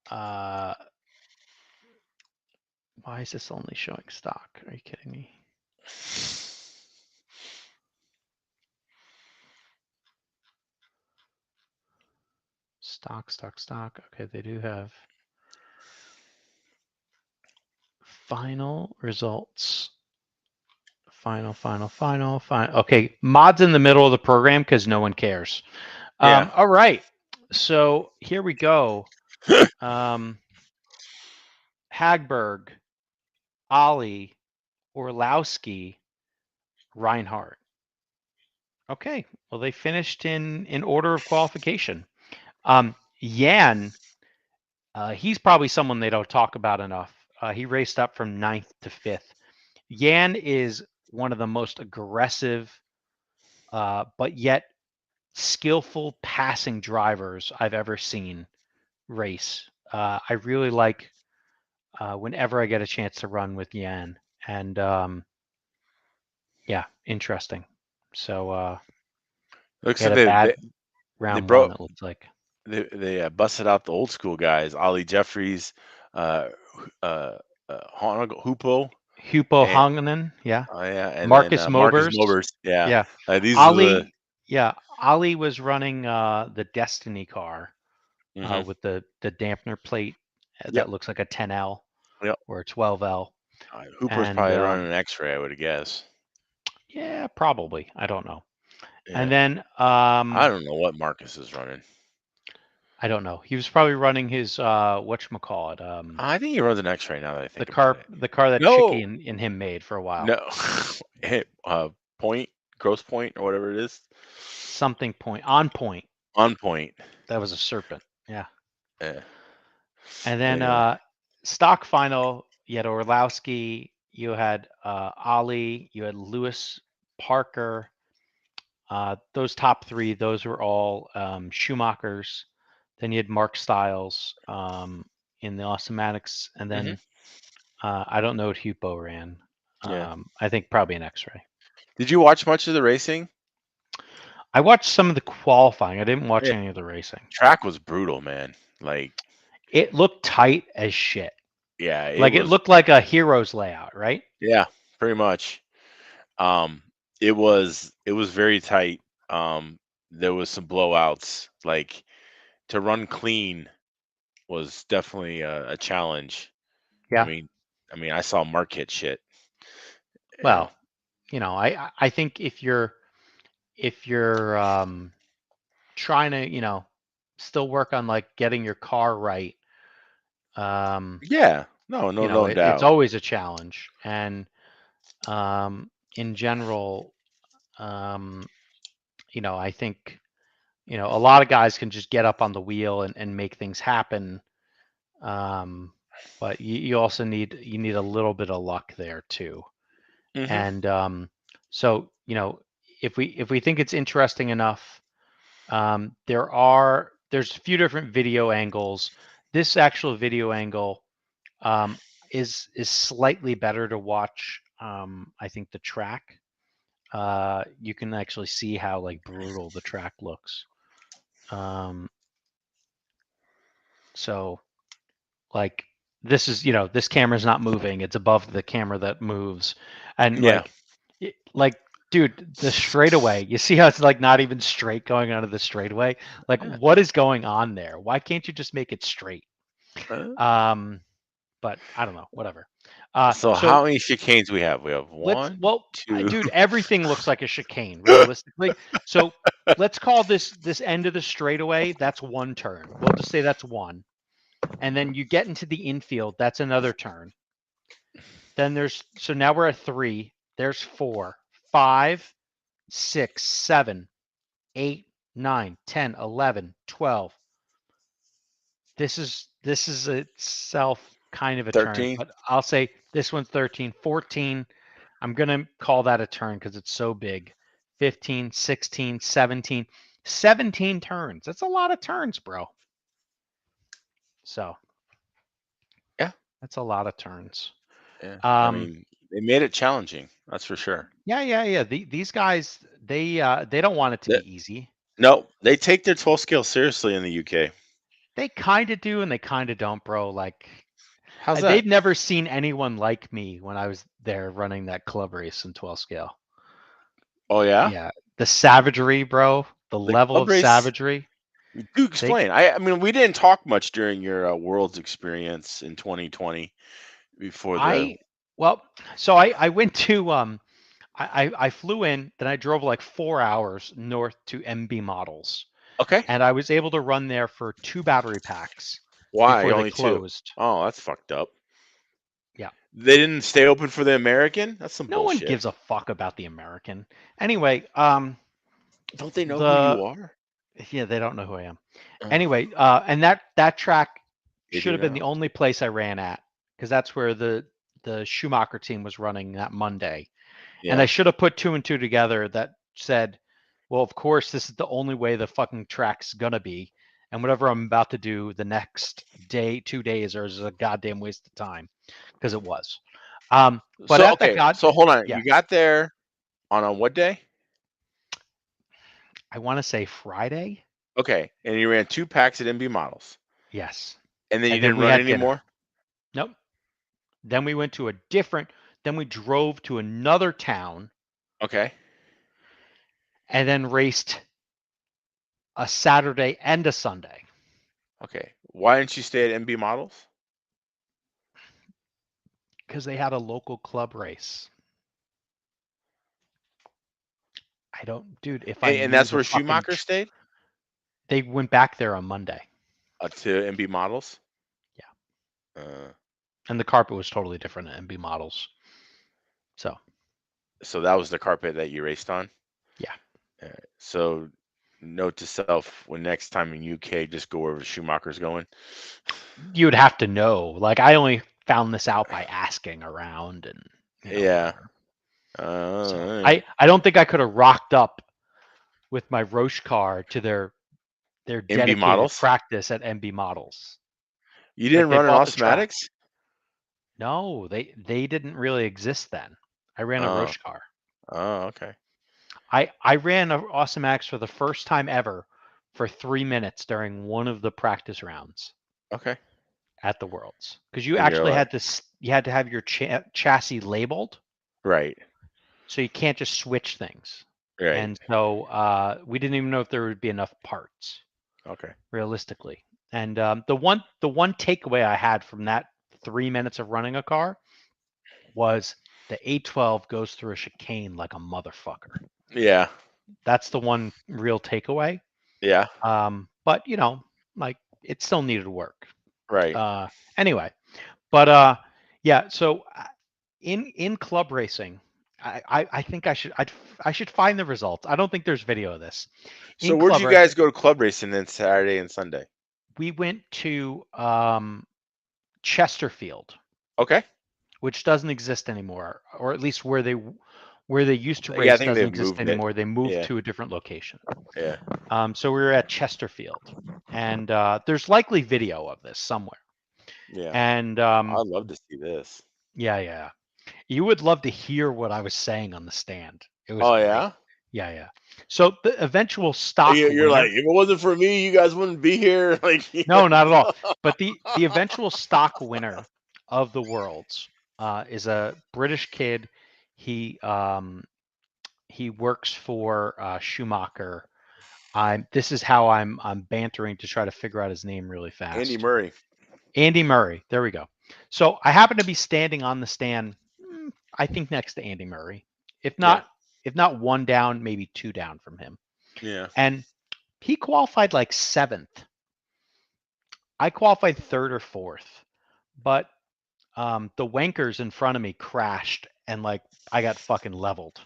Why is this only showing stock? Are you kidding me? Stock. Okay, they do have final results. Final. Okay, mod's in the middle of the program because no one cares. Yeah. All right. So here we go. Hagberg, Ollie, Orlowski, Reinhardt. Okay. Well, they finished in order of qualification. Jan, he's probably someone they don't talk about enough. He raced up from 9th to 5th. Jan is one of the most aggressive, but yet skillful passing drivers I've ever seen race. I really like whenever I get a chance to run with Jan, and yeah, interesting. So looks like round broke- one. It looks like They busted out the old school guys, Ollie Jeffries, Hupo, Hupo and Honganen, yeah. and Marcus then Marcus Mobers. Mobers. Yeah, Yeah. these are the. Ali was running the Destiny car Mhm. with the dampener plate Yep. that looks like a 10L Yep. or a 12L. Hooper's And, probably running an X-ray, I would guess. Yeah, probably. I don't know. Yeah. And then I don't know what Marcus is running. I don't know. He was probably running his whatchamacallit. I think he runs an X-ray now that I think The about it. car that No. Chicky and him made for a while. No, gross point or whatever it is. Something point on point. On point. That was a serpent. Yeah. Yeah. And then Anyway. stock final, you had Orlowski, you had Ali, you had Lewis Parker. Those top three, those were all Schumachers. Then you had Mark Stiles in the Automatics, and then I don't know what Hupo ran. Yeah. I think probably an X-ray. Did you watch much of the racing? I watched some of the qualifying. I didn't watch any of the racing. Track was brutal, man. Like it looked tight as shit. Yeah, it looked like a Heroes layout, right? Yeah, pretty much. It was very tight. There was some blowouts. Like to run clean was definitely a challenge. Yeah. I mean, I saw Mark hit shit. Well, I think if you're trying to, still work on like getting your car right. Yeah, no doubt. It's always a challenge, and in general, I think a lot of guys can just get up on the wheel and make things happen. But you also need a little bit of luck there too. And so if we think it's interesting enough, there's a few different video angles. This actual video angle is slightly better to watch. I think the track. You can actually see how like brutal the track looks. So like this is this camera's not moving, it's above the camera that moves, and like dude, the straightaway, you see how it's like not even straight going onto the straightaway? Like what is going on there? Why can't you just make it straight? But I don't know, whatever. So how many chicanes we have? We have one, two. Dude, everything looks like a chicane, realistically. So let's call this end of the straightaway. That's one turn. We'll just say that's one. And then you get into the infield. That's another turn. Then so now we're at 3. There's 4, 5, 6, 7, 8, 9, 10, 11, 12. This is itself kind of a 13. turn, but I'll say this one's 13, 14. I'm going to call that a turn because it's so big. 15, 16, 17. 17 turns. That's a lot of turns, bro. So, yeah, that's a lot of turns. Yeah. I mean, they made it challenging. That's for sure. Yeah. These guys, they don't want it to be easy. No, they take their 12 scale seriously in the UK. They kind of do, and they kind of don't, bro. Like, how's that? They've never seen anyone like me when I was there running that club race in 12 scale. Oh yeah. Yeah, the savagery, bro. The level of savagery. Do explain. I mean, we didn't talk much during your Worlds experience in 2020 before the. So I went to I flew in, then I drove like 4 hours north to MB Models. Okay. And I was able to run there for 2 battery packs. Why before only they closed. 2? Oh, that's fucked up. Yeah. They didn't stay open for the American? That's some bullshit. No one gives a fuck about the American. Anyway, don't they know who you are? Yeah, they don't know who I am. Anyway, and that track should have been the only place I ran at, because that's where the Schumacher team was running that Monday. Yeah. And I should have put 2 and 2 together that said, well, of course, this is the only way the fucking track's gonna be, and whatever I'm about to do the next day, 2 days, is a goddamn waste of time, because it was. But so hold on, you got there on what day? I want to say Friday. Okay, and you ran 2 packs at MB Models, Yes. and then you And then didn't we run had any dinner. more. Nope. Then we went to a different. Then we drove to another town Okay. and then raced a Saturday and a Sunday. Okay. Why didn't you stay at MB Models? Because they had a local club race. I don't, dude. If I And knew that's the where fucking, Schumacher stayed? they went back there on Monday, To MB Models? Yeah. Uh, and the carpet was totally different at MB Models. So so that was the carpet that you raced on? Yeah. So note to self, when next time in UK, just go wherever Schumacher's going. you would have to know. Like, I only found this out by asking around and Yeah. whatever. So Alright. I don't think I could have rocked up with my Roche car to their dedicated Models? practice at MB Models. You didn't they run an bought the track. automatics? No, they didn't really exist then. I ran a Oh. Roche car. Oh, okay. I ran an Automax for the first time ever for 3 minutes during one of the practice rounds Okay. at the Worlds, because you And you're actually like, had to have your chassis labeled, right. so you can't just switch things. Right. And so we didn't even know if there would be enough parts, Okay. realistically. And the one takeaway I had from that 3 minutes of running a car was the 812 goes through a chicane like a motherfucker. Yeah. That's the one real takeaway. Yeah. But like, it still needed work. Right. Anyway, but yeah. So in club racing, I think I should find the results. I don't think there's video of this. So In where'd club you racing, guys go to club racing then Saturday and Sunday? we went to Chesterfield, Okay. which doesn't exist anymore, or at least where they used to Yeah, I race think doesn't they've exist moved it. anymore. They moved Yeah. to a different location. Yeah. So we were at Chesterfield, and there's likely video of this somewhere. Yeah. And I'd love to see this. yeah. You would love to hear what I was saying on the stand. It was Oh great. yeah? Yeah. So the eventual stock You're winner, like, if it wasn't for me, you guys wouldn't be here. Like, no, not at all. But the eventual stock winner of the Worlds is a British kid. He works for Schumacher. This is how I'm bantering to try to figure out his name really fast. Andy Murray. Andy Murray. There we go. So I happen to be standing on the stand, I think next to Andy Murray. If not one down, maybe two down from him. Yeah. And he qualified like 7th. I qualified 3rd or 4th. But the wankers in front of me crashed and like I got fucking leveled.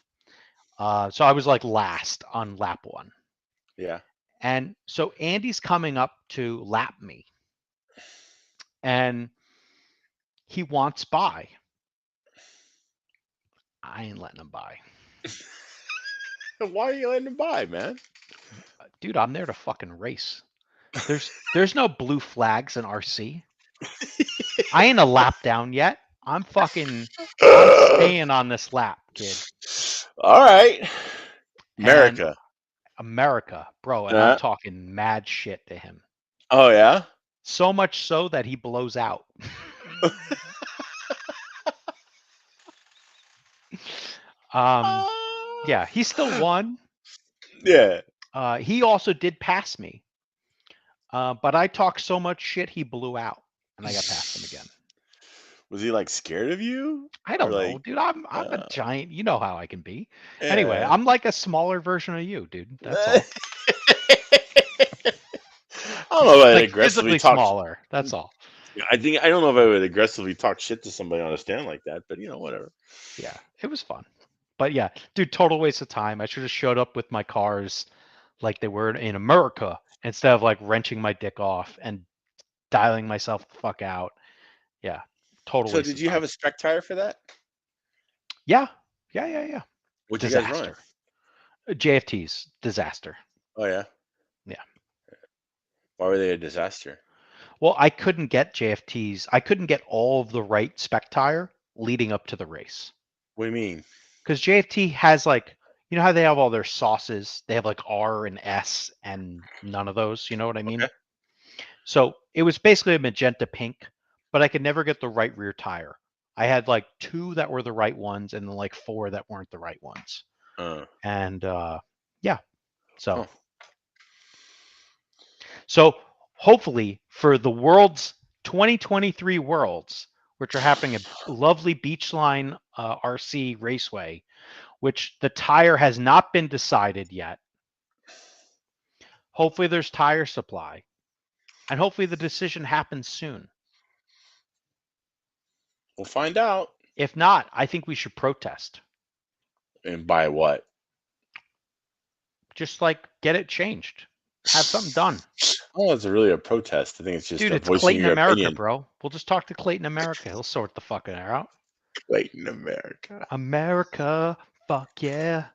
So I was like last on lap 1. Yeah. And so Andy's coming up to lap me. And he wants by. I ain't letting him by. Why are you letting him by, man? Dude, I'm there to fucking race. There's no blue flags in RC. I ain't a lap down yet. I'm staying on this lap, kid. All right. America. America, bro. And I'm talking mad shit to him. Oh, yeah? So much so that he blows out. Yeah, he still won. Yeah. He also did pass me. But I talked so much shit, he blew out. And I got past him again. Was he like scared of you? I don't know, like, dude. I'm a giant. You know how I can be. Yeah. Anyway, I'm like a smaller version of you, dude. That's all. I don't know if I'd Like aggressively physically talk. smaller. That's all. I don't know if I would aggressively talk shit to somebody on a stand like that, but whatever. Yeah, it was fun. But yeah, dude, total waste of time. I should have showed up with my cars like they were in America instead of like wrenching my dick off and dialing myself the fuck out. Yeah, total So waste did of you time. have a spec tire for that? Yeah. What'd you guys Disaster. run? JFTs, disaster. Oh, yeah? Yeah. Why were they a disaster? Well, I couldn't get JFTs. I couldn't get all of the right spec tire leading up to the race. What do you mean? Because JFT has like, You know how they have all their sauces? They have like R and S and none of those. You know what I mean? Okay. So it was basically a magenta pink, but I could never get the right rear tire. I had like 2 that were the right ones and then like 4 that weren't the right ones. And yeah, so Huh. so hopefully for the Worlds 2023 Worlds, which are happening at lovely Beachline RC Raceway, which the tire has not been decided yet. Hopefully there's tire supply, and hopefully the decision happens soon. We'll find out. If not, I think we should protest. And by what? Just like get it changed. Have something done. Oh, it's really a protest. I think it's just Dude, a it's voicing Clayton your America, opinion. bro. We'll just talk to Clayton America. He'll sort the fucking air out. Clayton America. America, fuck yeah.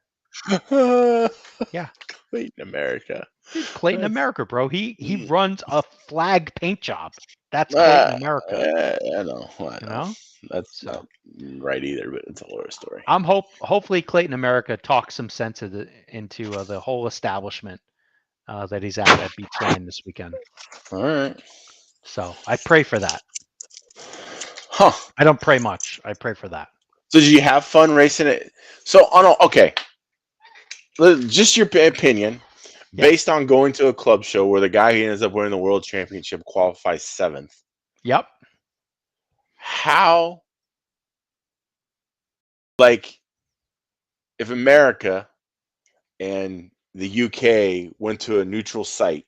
Yeah. Clayton America. Dude, Clayton That's- America, bro. He runs a flag paint job. That's Clayton America. I know. I You know. know? That's So- not right either, but it's a horror story. I'm hopefully Clayton America talks some sense into the whole establishment that he's at Beachline this weekend. All right. So I pray for that. Huh. I don't pray much. I pray for that. So did you have fun racing it? So okay. Just your opinion, Yeah. based on going to a club show where the guy who ends up winning the world championship qualifies 7th. Yep. How, like, if America and the UK went to a neutral site,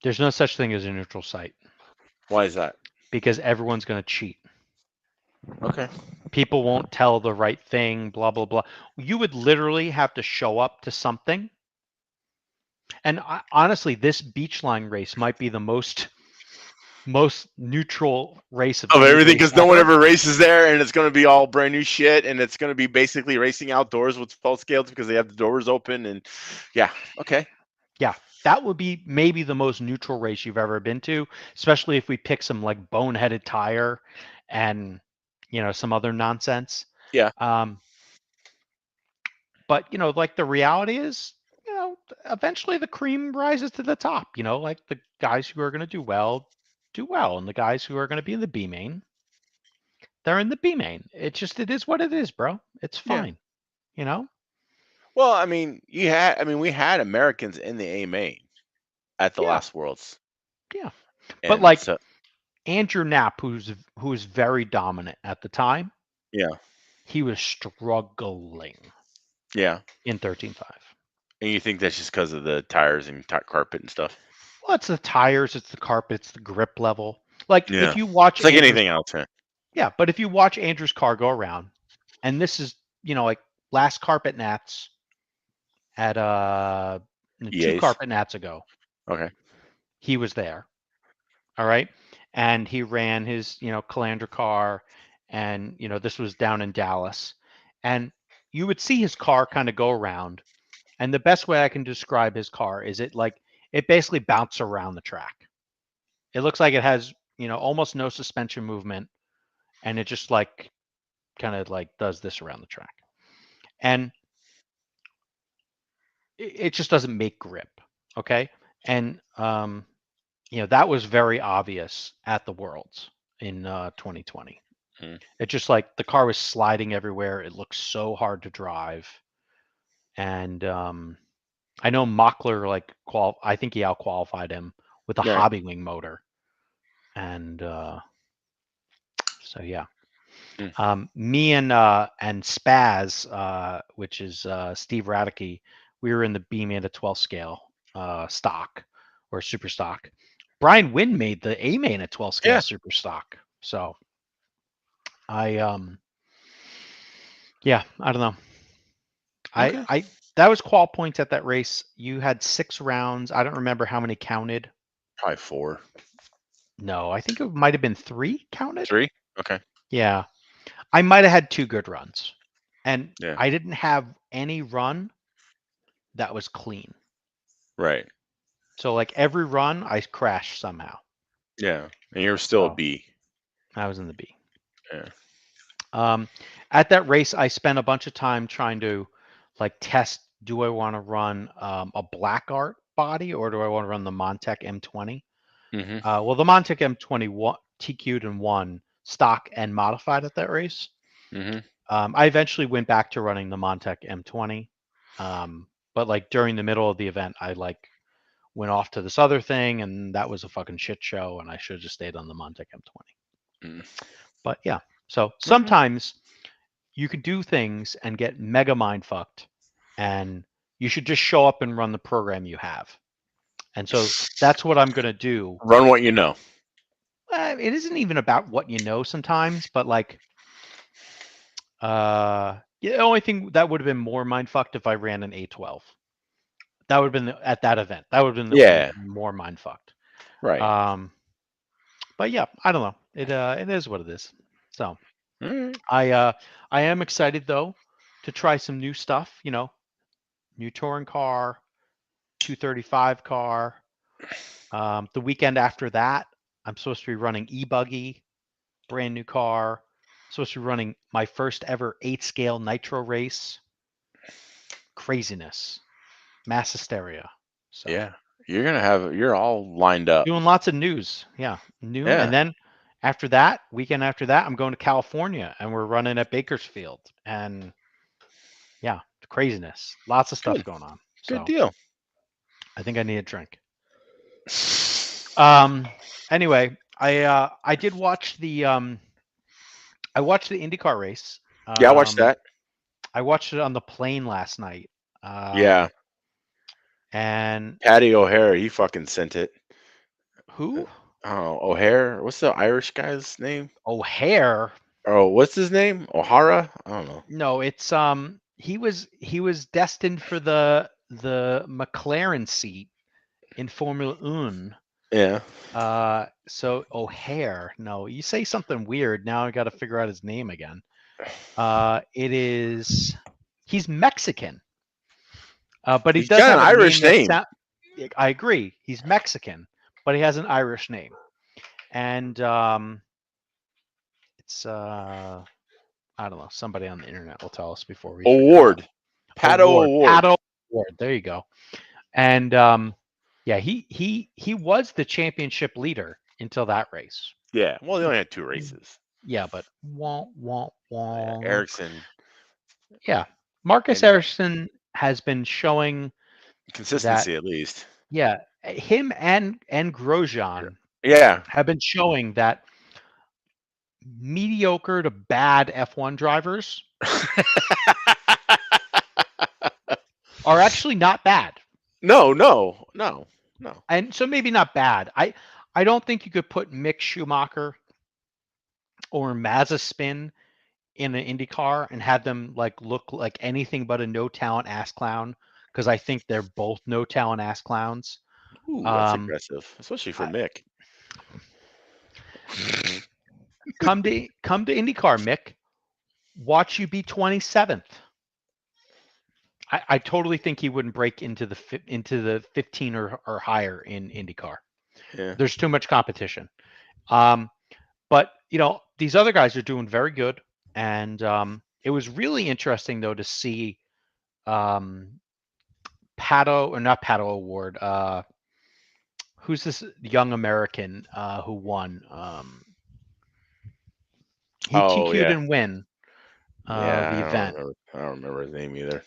There's no such thing as a neutral site why is that? because everyone's going to cheat. Okay. People won't tell the right thing, blah, blah, blah. You would literally have to show up to something. And honestly, this Beachline race might be the most neutral race of any everything, race because no one ever. ever races there, and it's going to be all brand new shit, and it's going to be basically racing outdoors with pulse scales because they have the doors open, and yeah, okay. Yeah, that would be maybe the most neutral race you've ever been to, especially if we pick some like boneheaded tire and some other nonsense. Yeah. But like the reality is, eventually the cream rises to the top. Like the guys who are going to do well, and the guys who are going to be in the B main, they're in the B main. It is what it is, bro. It's fine. Well, I mean, we had Americans in the A main at the last Worlds. Yeah. And But like so, Andrew Knapp, who was very dominant at the time. Yeah. He was struggling. Yeah. In 13.5. And you think that's just because of the tires and carpet and stuff? Well, it's the tires, it's the carpet, it's the grip level. Like Yeah. if you watch It's like anything else. Huh? Yeah, but if you watch Andrew's car go around, and this is, like last carpet nats at 2 EAs? carpet nats ago. Okay. He was there. All right. And he ran his, Calandra car, and this was down in Dallas. And you would see his car kind of go around. And the best way I can describe his car is it basically bounces around the track. It looks like it has, almost no suspension movement, and it just kind of does this around the track. And it just doesn't make grip. Okay. And, that was very obvious at the Worlds in 2020. It just the car was sliding everywhere. It looked so hard to drive. And I know Mangler I think he out-qualified him with a Hobby Wing motor. And so yeah. Me and Spaz, which is Steve Radicke, we were in the B-Man to 12 scale stock or super stock. Brian Wynn made the A-Main at 12 scale super stock. So I don't know. Okay. That was qual points at that race. You had 6 rounds. I don't remember how many counted. Probably 4. No, I think it might have been 3 counted. 3? Okay. Yeah. I might have had 2 good runs. And Yeah. I didn't have any run that was clean. Right. So every run I crashed somehow. Yeah. And you're still a B. I was in the B. Yeah. At that race, I spent a bunch of time trying to like test. Do I want to run a black art body or do I want to run the Montec M20? Mm-hmm. Well, the Montec M20 TQ'd and won stock and modified at that race. Mm-hmm. I eventually went back to running the Montec M20, but like during the middle of the event, I like went off to this other thing, and that was a fucking shit show, and I should have just stayed on the Montec M20. Mm. But yeah, so sometimes you could do things and get mega mind fucked, and you should just show up and run the program you have. And so that's what I'm going to do. Run what you know. It isn't even about what you know sometimes, but like, the only thing that would have been more mind fucked if I ran an A12. That would have been at that event. That would have been Yeah. more mind fucked. Right. But yeah, I don't know. It is what it is. So Mm. I am excited though to try some new stuff. You know, new touring car, 235 car. The weekend after that, I'm supposed to be running Buggy, brand new car. Supposed to be running my first ever 8-scale nitro race. Craziness, mass hysteria. So Yeah. You're all lined up. doing lots of news. Yeah, new. Yeah. And then after that, weekend after that, I'm going to California and we're running at Bakersfield. And yeah, craziness. Lots of stuff Good. going on. Good So deal. I think I need a drink. Anyway, I did watch the IndyCar race. Yeah, I watched that. I watched it on the plane last night. Yeah. And Patty O'Hare, he fucking sent it. who? Oh, O'Hare. What's the Irish guy's name? O'Hare. Oh, what's his name? O'Hara? I don't know. No, it's he was destined for the McLaren seat in Formula One. Yeah. So O'Hare. No, you say something weird. Now I got to figure out his name again. He's Mexican. But He's does got have an a Irish name. I agree. He's Mexican, but he has an Irish name. And it's I don't know. Somebody on the internet will tell us before we Award. Pato Award. Pato Award. There you go. And yeah, he was the championship leader until that race. Yeah. Well, they only had 2 races. Yeah, but wah. Ericsson. Yeah, Marcus And, Ericsson has been showing consistency that, at least. yeah, him and Grosjean Yeah. have been showing that mediocre to bad F1 drivers are actually not bad. No. And so maybe not bad. I don't think you could put Mick Schumacher or Mazepin in an Indy car and have them like look like anything but a no talent ass clown, because I think they're both no talent ass clowns. Ooh, that's aggressive, especially for Mick. Come to IndyCar, Mick. Watch you be 27th. I totally think he wouldn't break into the 15 or higher in IndyCar. Yeah. There's too much competition. But you know, these other guys are doing very good, and it was really interesting though to see Pato, or not Pato Award. Who's this young American who won? He TQ'd and win the event. I don't remember his name either.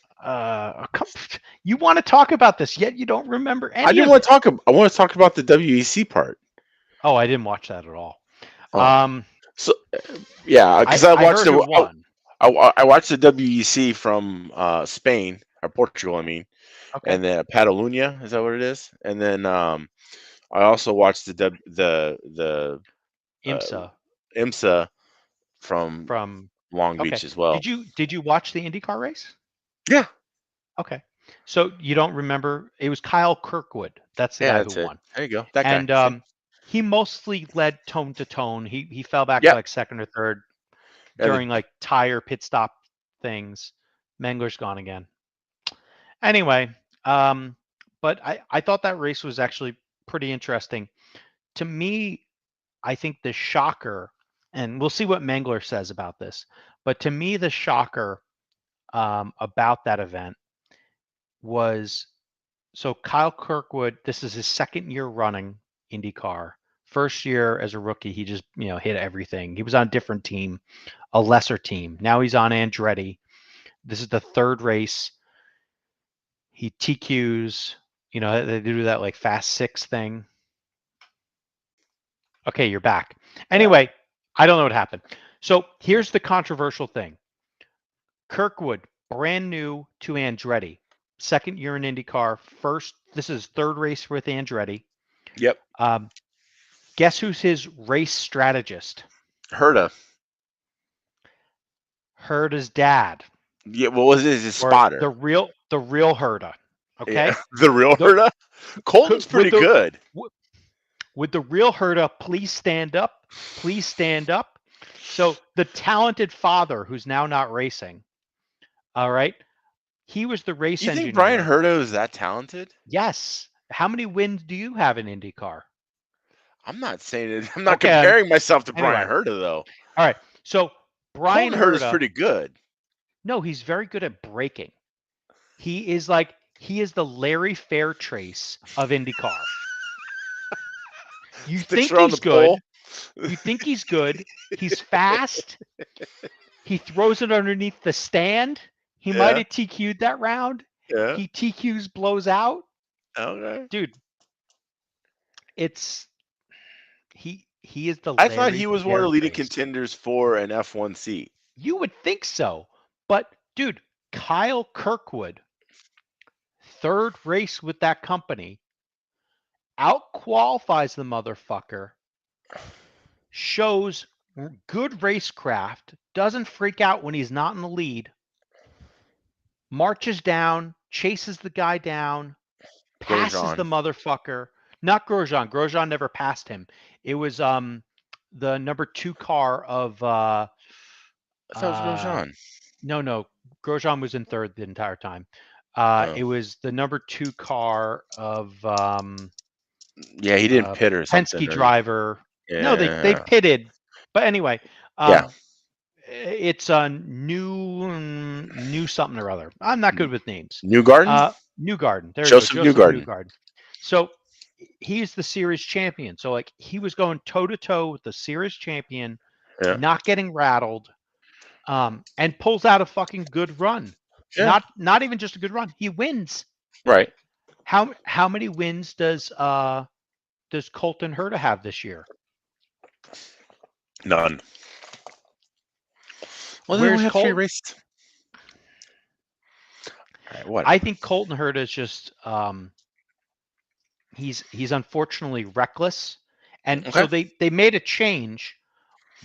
You want to talk about this, yet you don't remember any. I didn't want to talk. I want to talk about the WEC part. Oh, I didn't watch that at all. So yeah, because I watched I watched the WEC from Spain or Portugal, I mean, okay. And then Catalunya, is that what it is? And then I also watched the IMSA from Long Beach as well. Did you watch the IndyCar race? Yeah. Okay. So you don't remember? It was Kyle Kirkwood. That's the guy who won. There you go. That guy. And he mostly led tone to tone. He fell back to like second or third during like tire pit stop things. Mangler's gone again. Anyway, but I thought that race was actually pretty interesting. To me, I think the shocker, and we'll see what Mangler says about this, but to me, the shocker about that event was, so Kyle Kirkwood, this is his second year running IndyCar. First year as a rookie, he just, hit everything. He was on a different team, a lesser team. Now he's on Andretti. This is the third race. He TQs, they do that like Fast Six thing. Okay, you're back. Anyway, I don't know what happened. So here's the controversial thing. Kirkwood, brand new to Andretti. Second year in IndyCar. This is third race with Andretti. Yep. Guess who's his race strategist? Herta. Herta's dad. Yeah, what was his spotter? The real Herta. Okay. Yeah, the real Herta. Colton's pretty good. Would the real Herta please stand up? Please stand up. So the talented father, who's now not racing. All right. He was the race engineer. You think Brian Herta is that talented? Yes. How many wins do you have in IndyCar? I'm not saying it. I'm not comparing myself to Brian Herta, though. All right. So Brian Herta's pretty good. No, he's very good at braking. He is the Larry Fairtrace of IndyCar. You think he's good. You think he's good. He's fast. He throws it underneath the stand. He might have TQ'd that round. Yeah. He TQs, blows out. Okay. Dude, he is the I thought he was one of the leading contenders for an F1 seat. You would think so. But, dude, Kyle Kirkwood, third race with that company, out-qualifies the motherfucker, shows good racecraft, doesn't freak out when he's not in the lead, marches down, chases the guy down, passes the motherfucker. Not Grosjean. Grosjean never passed him. It was the number 2 car of I thought it was Grosjean. No. Grosjean was in third the entire time. It was the number 2 car of yeah, he didn't pit or something. Penske driver. Yeah. No, they pitted. But anyway, it's a new something or other. I'm not good with names. Newgarden? Newgarden. There Joseph you go. Joseph Newgarden. Newgarden. So he's the series champion. So he was going toe to toe with the series champion, not getting rattled, and pulls out a fucking good run. Yeah. Not even just a good run. He wins. Right. How many wins does Colton Herta have this year? None. Well, where's have Colton? 3 races. What? I think Colton Herta is just he's unfortunately reckless, and so they made a change.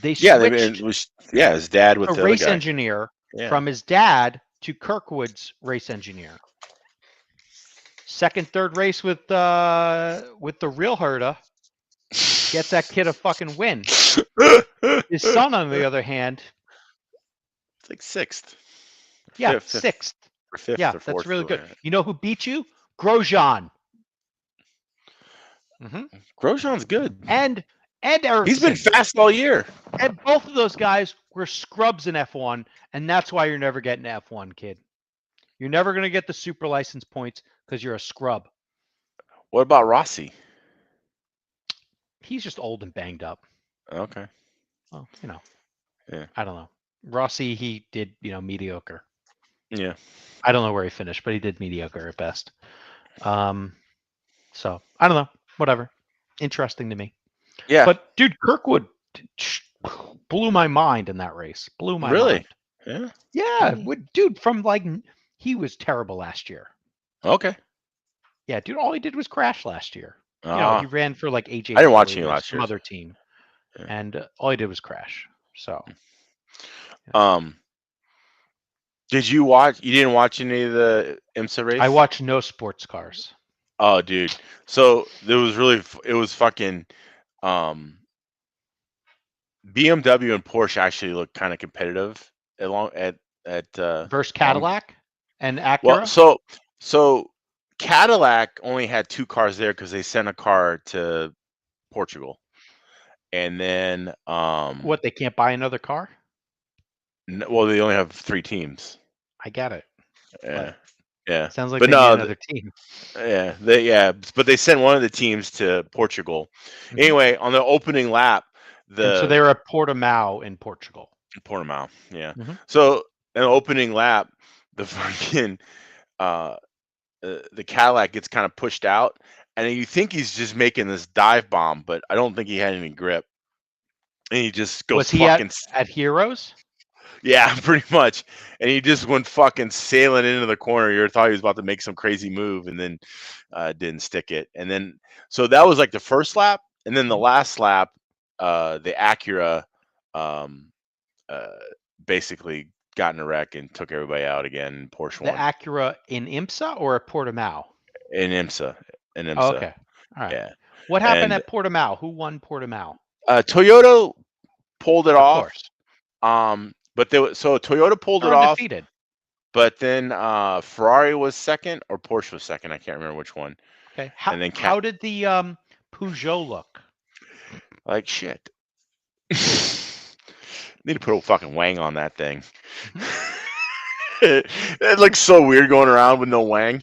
They switched. His dad with the race engineer from his dad to Kirkwood's race engineer. Second, third race with the real Herta gets that kid a fucking win. His son, on the other hand, it's like 6th. Yeah, 6th. Or 5th yeah, or 4th. That's really good. You know who beat you? Grosjean. Mm-hmm. Grosjean's good. And Ericsson. He's been fast all year. And both of those guys were scrubs in F1, and that's why you're never getting F1, kid. You're never going to get the super license points because you're a scrub. What about Rossi? He's just old and banged up. Okay. Well, I don't know. Rossi, he did, mediocre. Yeah. I don't know where he finished, but he did mediocre at best. So I don't know. Whatever. Interesting to me. Yeah. But dude, Kirkwood blew my mind in that race. Blew my mind. Yeah. Yeah. Dude, from he was terrible last year. Okay. Yeah, dude. All he did was crash last year. He ran for AJ. I didn't watch any last year. Some other team, and all he did was crash. So. Did you watch? You didn't watch any of the IMSA race? I watched no sports cars. Oh, dude. So it was fucking. BMW and Porsche actually looked kind of competitive at versus Cadillac and Acura. Well, so Cadillac only had 2 cars there because they sent a car to Portugal, and then what, they can't buy another car? Well, they only have 3 teams. I get it. Yeah, yeah. Sounds like But they need no, another team. but they sent one of the teams to Portugal. Mhm. Anyway, on the opening lap, And so they were at Portimao in Portugal. Portimao, yeah. Mhm. So in the opening lap, the fucking the Cadillac gets kind of pushed out, and you think he's just making this dive bomb, but I don't think he had any grip, and he just goes Was he fucking at Heroes? yeah, pretty much, and he just went fucking sailing into the corner. You thought he was about to make some crazy move, and then didn't stick it, and then so that was like the first lap, and then the last lap, the Acura um, basically got in a wreck and took everybody out again. And Porsche The won Acura in IMSA or at Portimao? in IMSA. In IMSA, Oh, okay. All right. yeah. What happened And at Portimao? Who won Portimao? Toyota pulled it Of off. course. But so Toyota pulled They're it off, undefeated. but then Ferrari was second or Porsche was second. I can't remember which one. Okay. And then How did the Peugeot look? like shit. Need to put a fucking wang on that thing. It looks so weird going around with no wang.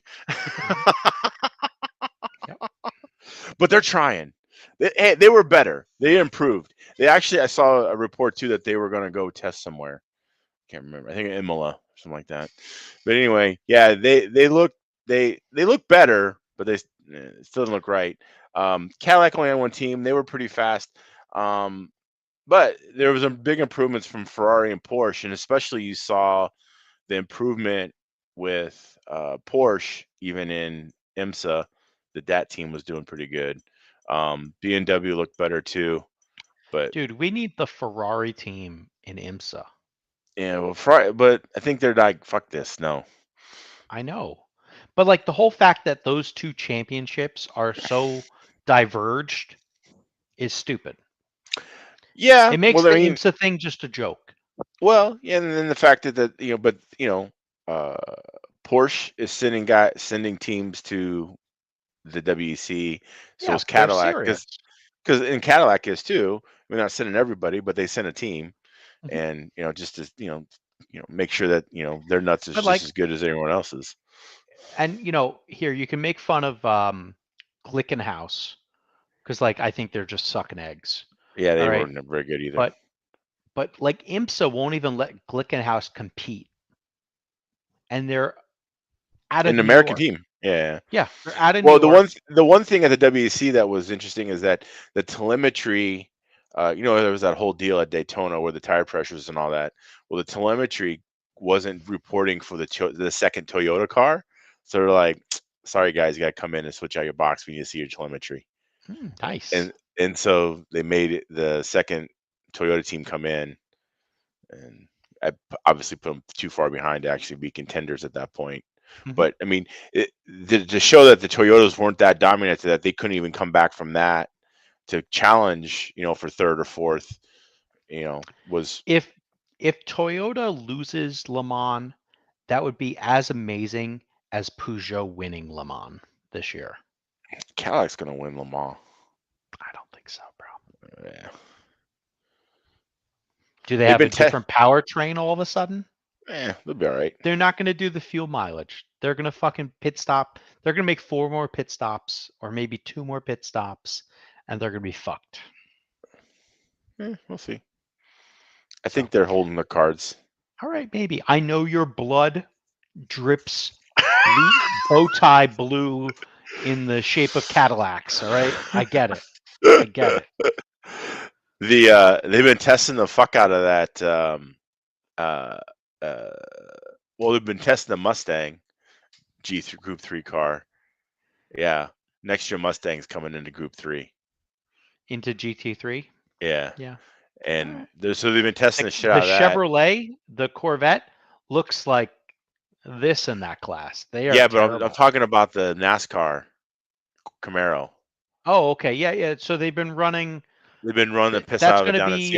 But they're trying. They were better. They improved. They actually, I saw a report too that they were going to go test somewhere. Can't remember. I think Imola, something like that. But anyway, yeah, they look better, but they still didn't look right. Cadillac only had one team. They were pretty fast. But there was a big improvements from Ferrari and Porsche, and especially you saw the improvement with Porsche, even in IMSA, that team was doing pretty good. BMW looked better too, but Dude, we need the Ferrari team in IMSA. yeah, well, but I think they're like, fuck this, no. I know. But like the whole fact that those two championships are so diverged is stupid. Yeah, It makes well, I the mean, IMSA thing just a joke. well, yeah, and then the fact that but Porsche is sending teams to the WEC, so Yeah, is they're Cadillac, serious. because in Cadillac is too. We're not sending everybody, but they send a team, Mhm. and just to make sure that their nuts is But just like, as good as everyone else's. and here you can make fun of Glickenhaus because like I think they're just sucking eggs. Yeah, All they right. weren't very good either. But like IMSA won't even let Glickenhaus compete. And they're out of An New American York. team, yeah. Yeah, they're out of Well, New York. the one thing at the WEC that was interesting is that the telemetry, there was that whole deal at Daytona where the tire pressures and all that. Well, the telemetry wasn't reporting for the second Toyota car, so they're like, "Sorry guys, you got to come in and switch out your box. We need to see your telemetry." Nice. And so they made the second Toyota team come in, and I obviously put them too far behind to actually be contenders at that point. Mhm. But I mean, to show that the Toyotas weren't that dominant, that they couldn't even come back from that to challenge, for third or fourth, was If Toyota loses Le Mans, that would be as amazing as Peugeot winning Le Mans this year. Cadillac's going to win Le Mans. I don't think so, bro. Yeah. Do they They've have a been different powertrain all of a sudden? They'll be all right. They're not going to do the fuel mileage. They're going to fucking pit stop. They're going to make 4 more pit stops or maybe 2 more pit stops, and they're going to be fucked. We'll see. I think they're holding the cards. All right, maybe. I know your blood drips blue, bow tie blue in the shape of Cadillacs. All right, I get it. I get it. They've been testing the fuck out of that. Well, they've been testing the Mustang G3 Group 3 car. Yeah, next year Mustang's coming into Group 3. Into GT3. Yeah. Yeah. And so they've been testing the shit The out of that. Chevrolet, the Corvette, looks like this in that class. They are Yeah, terrible. but I'm talking about the NASCAR Camaro. Oh, okay. Yeah. So they've been running. They've been running the piss That's out of going it to down at be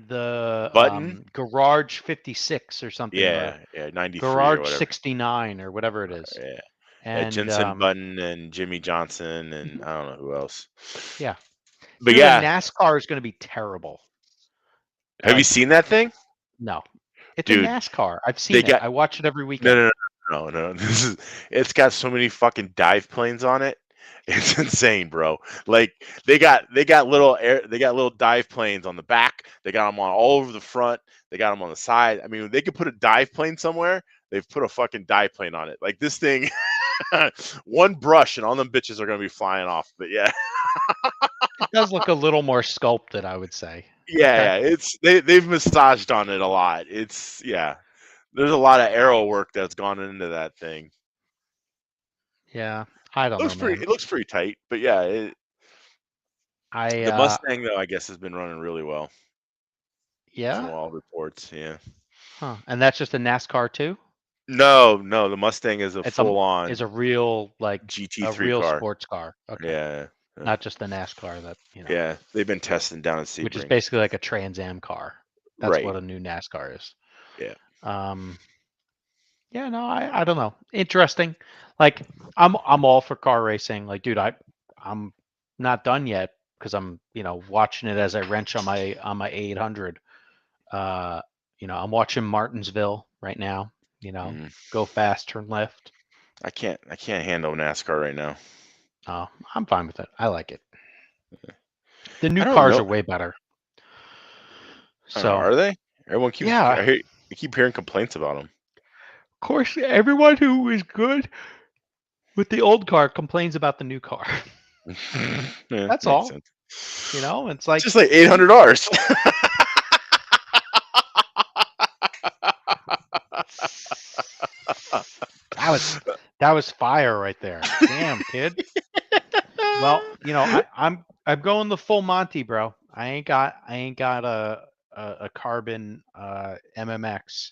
Sebring. the Button? Garage 56 or something. Yeah, 93 or Garage whatever. 69 or whatever it is. Yeah. And Jensen Button and Jimmy Johnson and I don't know who else. Yeah. But Dude, yeah, the NASCAR is going to be terrible. have you seen that thing? No. It's Dude, a NASCAR. I've seen they it. got- I watch it every weekend. No. It's got so many fucking dive planes on it. It's insane, bro. Like they got little dive planes on the back. They got them on all over the front. They got them on the side. I mean, they could put a dive plane somewhere. They've put a fucking dive plane on it. Like this thing, one brush and all them bitches are gonna be flying off. But yeah, It does look a little more sculpted, I would say. yeah. It's they've massaged on it a lot. It's There's a lot of aero work that's gone into that thing. Yeah, I don't know, man. It looks pretty tight, but yeah, the I Mustang though I guess has been running really well yeah, from all reports. Yeah. and that's just a NASCAR too. No, the Mustang is a It's full on is a real like a GT3 real car. sports car. Okay, Yeah. not just the NASCAR that Yeah, they've been testing down at Sebring. which is basically like a Trans Am car. That's Right. what a new NASCAR is. Yeah. Yeah, no, I don't know. Interesting. Like I'm all for car racing. Like, dude, I'm not done yet because I'm watching it as I wrench on my 800. I'm watching Martinsville right now. Go fast, turn left. I can't handle NASCAR right now. Oh, I'm fine with it. I like it. The new I don't cars know. are way better. So are they? Everyone keeps I keep hearing complaints about them. Of course, everyone who is good with the old car complains about the new car. That's all. Sense. It's like just like $800. That was fire right there. Damn, kid. Well, I'm going the full Monty, bro. I ain't got a carbon MMX.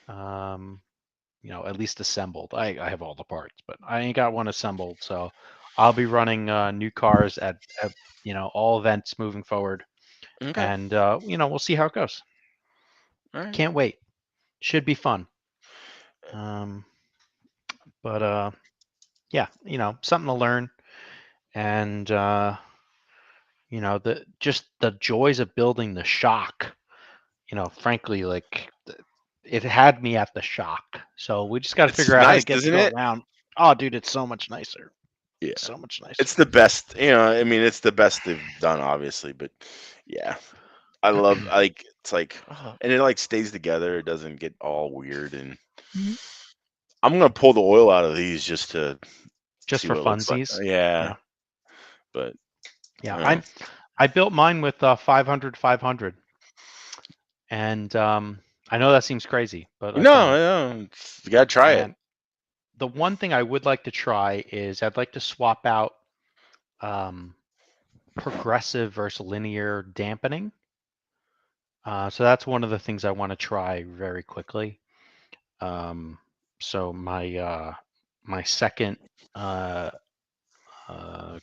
At least assembled. I have all the parts, but I ain't got one assembled. So I'll be running new cars at all events moving forward. Okay. And we'll see how it goes. All right. Can't wait. Should be fun. But yeah, something to learn, and the joys of building the shock. Frankly, like it had me at the shock. So we just got to figure out how to get to go around. Oh, dude, it's so much nicer. Yeah, so much nicer. It's the best. I mean, it's the best they've done, obviously. But yeah, I love it's like, and it like stays together. It doesn't get all weird. And I'm gonna pull the oil out of these just for funsies. Like. Yeah, but yeah, I built mine with 500, and I know that seems crazy, but you gotta try it. The one thing I would like to try is I'd like to swap out progressive versus linear dampening. So that's one of the things I want to try very quickly. So my second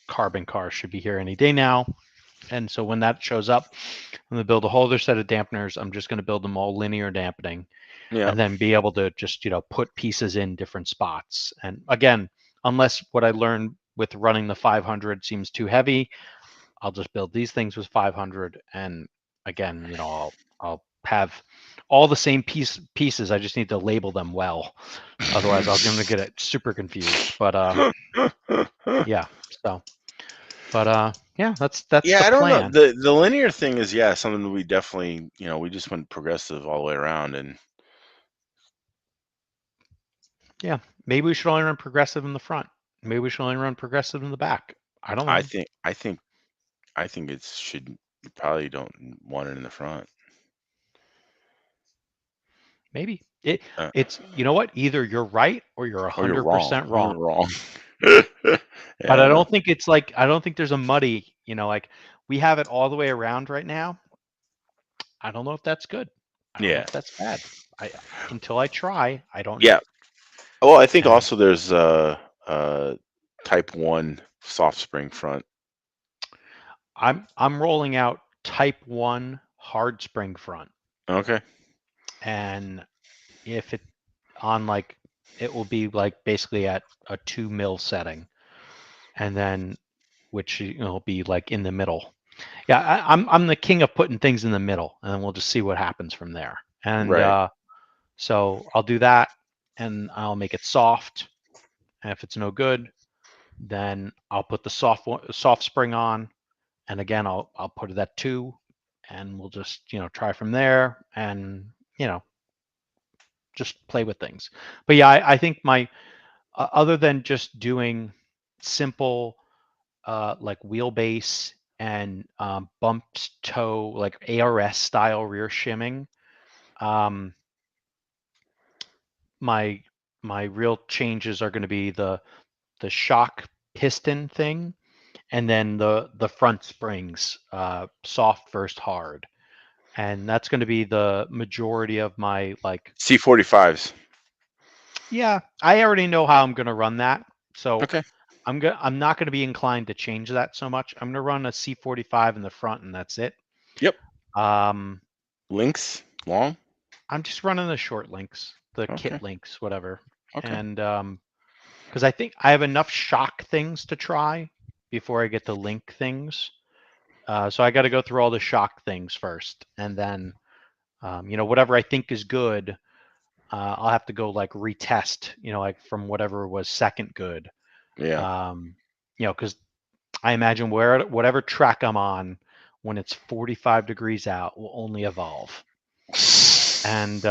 carbon car should be here any day now. And so when that shows up, I'm going to build a whole other set of dampeners. I'm just going to build them all linear dampening. Yeah. And then be able to just, put pieces in different spots. And again, unless what I learned with running the 500 seems too heavy, I'll just build these things with 500. And again, I'll have all the same pieces. I just need to label them well. Otherwise, I'm going to get it super confused. But yeah. So, but yeah, that's yeah. I don't plan. know. The linear thing is something we definitely we just went progressive all the way around and. Yeah, maybe we should only run progressive in the front. Maybe we should only run progressive in the back. I don't know. I think it should. You probably don't want it in the front. Maybe it's you know what? Either you're right or you're 100% wrong. You're wrong. But I don't think it's like I don't think there's a muddy. Like we have it all the way around right now. I don't know if that's good. I don't know if that's bad. Until I try, I don't know. Yeah. Well, I think also there's Type 1 soft spring front. I'm rolling out Type 1 hard spring front. Okay. And if it on it will be basically at a 2 mil setting, and then which will be in the middle. Yeah, I'm the king of putting things in the middle, and then we'll just see what happens from there. And Right. so I'll do that, and I'll make it soft. And if it's no good, then I'll put the soft spring on, and again I'll put it at 2, and we'll just try from there, and just play with things. But yeah, I think my other than just doing simple like wheelbase and bumped toe, like ARS style rear shimming, my real changes are going to be the shock piston thing, and then the front springs, soft versus hard, and that's going to be the majority of my C45s. Yeah, I already know how I'm going to run that, so Okay. I'm not going to be inclined to change that so much. I'm going to run a C45 in the front, and that's it. Yep. Um, Links long. I'm just running the short links, the Okay. kit links, whatever. Okay. And because I think I have enough shock things to try before I get to link things. So I got to go through all the shock things first, and then whatever I think is good, I'll have to go like retest, like from whatever was second good. Yeah. Because I imagine whatever track I'm on when it's 45 degrees out will only evolve. And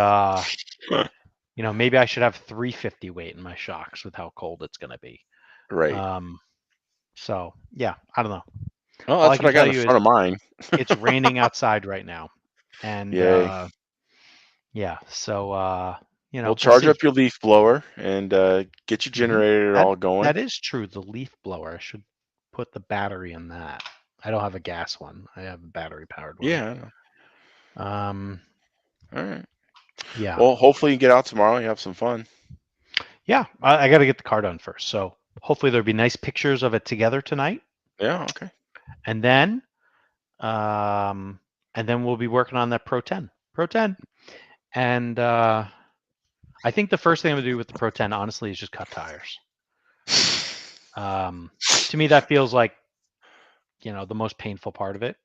maybe I should have 350 weight in my shocks with how cold it's going to be. Right. So yeah, I don't know. Well, All that's what I got in the front of mine. It's raining outside right now, and Yay. yeah, so We'll charge up your leaf blower and get your Mhm. generator all going. That is true. The leaf blower, I should put the battery in that. I don't have a gas one. I have a battery powered one. Yeah, I know. All right. Yeah. Well, hopefully you get out tomorrow. You have some fun. Yeah, I got to get the car done first. So hopefully there'll be nice pictures of it together tonight, Yeah. Okay. and then we'll be working on that Pro 10. And I think the first thing I'm gonna do with the Pro 10, honestly, is just cut tires. To me, that feels like the most painful part of it.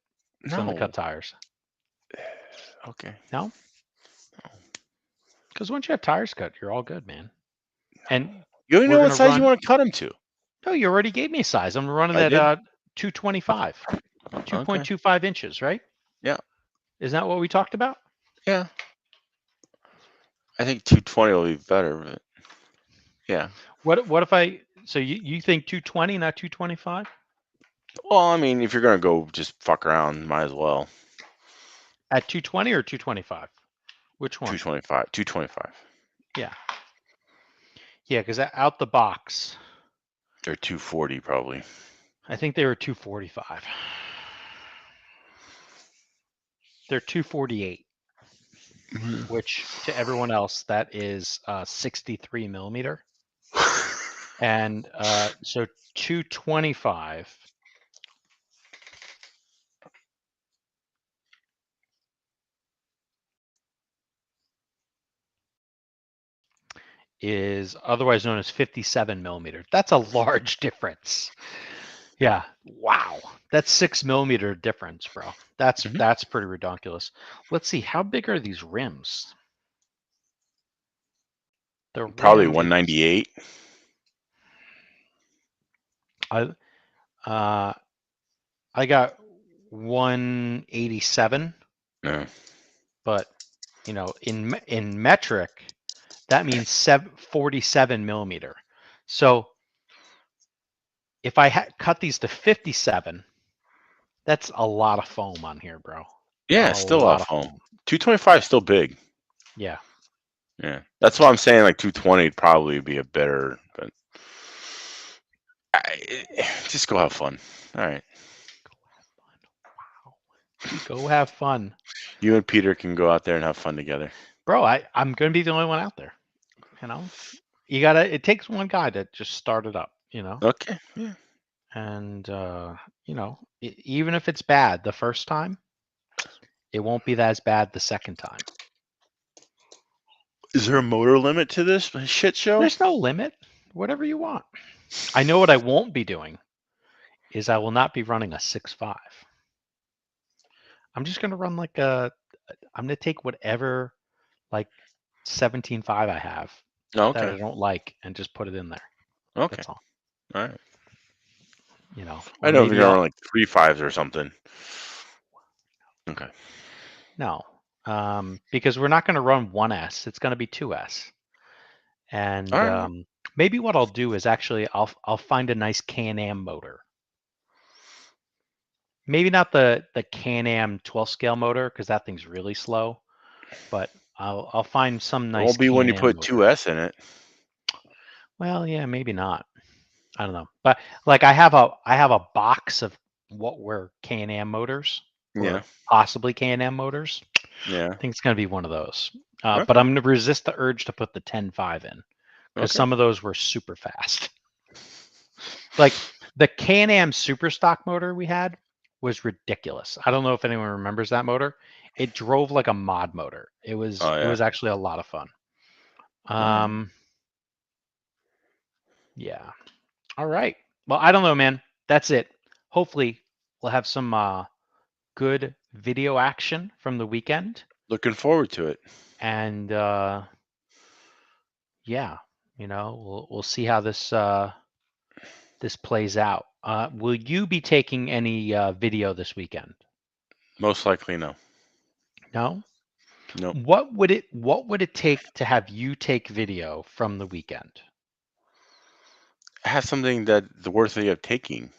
It's when the cut tires. Okay. No? Because once you have tires cut, you're all good, man. And you don't know what size you want to cut them to. No, you already gave me a size. I'm running at 225, 2.25 inches, right? Yeah. Isn't that what we talked about? Yeah. I think 220 will be better, but yeah. What if I? So you think 220, not 225? Well, I mean, if you're gonna go just fuck around, might as well. At 220 or 225? Which one? 225. 225. Yeah. Yeah, because out the box, they're 240 probably. I think they were 245. They're 248, which to everyone else that is 63 millimeter, and so 225 is otherwise known as 57 millimeter. That's a large difference. Yeah. Wow. That's 6 millimeter difference, bro. That's pretty ridiculous. Let's see. How big are these rims? They're probably 198. I got 187. Yeah. But in metric, that means 47 millimeter. So if I cut these to 57, that's a lot of foam on here, bro. Yeah, still a lot of foam. 225 is still big. Yeah. Yeah. That's why I'm saying like 220 would probably be a better, but just go have fun. All right. Go have fun. You and Peter can go out there and have fun together. Bro, I'm going to be the only one out there. It takes one guy to just start it up, Okay. Yeah. And, even if it's bad the first time, it won't be as bad the second time. Is there a motor limit to this shit show? There's no limit. Whatever you want. I know what I won't be doing is I will not be running a 6.5. I'm just going to run I'm going to take whatever like 17.5 I have Oh, that I okay. don't like, and just put it in there. Okay. That's all. All right. You know, I or know if you're maybe gonna I'll run like 3.5s or something. Okay. no, because we're not going to run 1S. It's going to be 2S, and All right. maybe what I'll do is actually I'll find a nice Can-Am motor. Maybe not the Can-Am 12 scale motor, because that thing's really slow, but I'll find some It nice won't be when you Can-Am put motor. 2S in it. Well, yeah, maybe not. I don't know, but like I have a box of what were Can-Am motors, Yeah. or possibly Can-Am motors. Yeah. I think it's going to be one of those. Okay. But I'm going to resist the urge to put the 10.5 in, because Okay. some of those were super fast. Like the Can-Am super stock motor we had was ridiculous. I don't know if anyone remembers that motor. It drove like a mod motor. It was Oh, it yeah. was actually a lot of fun. Alright. Yeah. All right. Well, I don't know, man. That's it. Hopefully we'll have some good video action from the weekend. Looking forward to it. And yeah, we'll see how this this plays out. Will you be taking any video this weekend? Most likely, no. No? Nope. What would it take to have you take video from the weekend? Have something that the worthy of taking.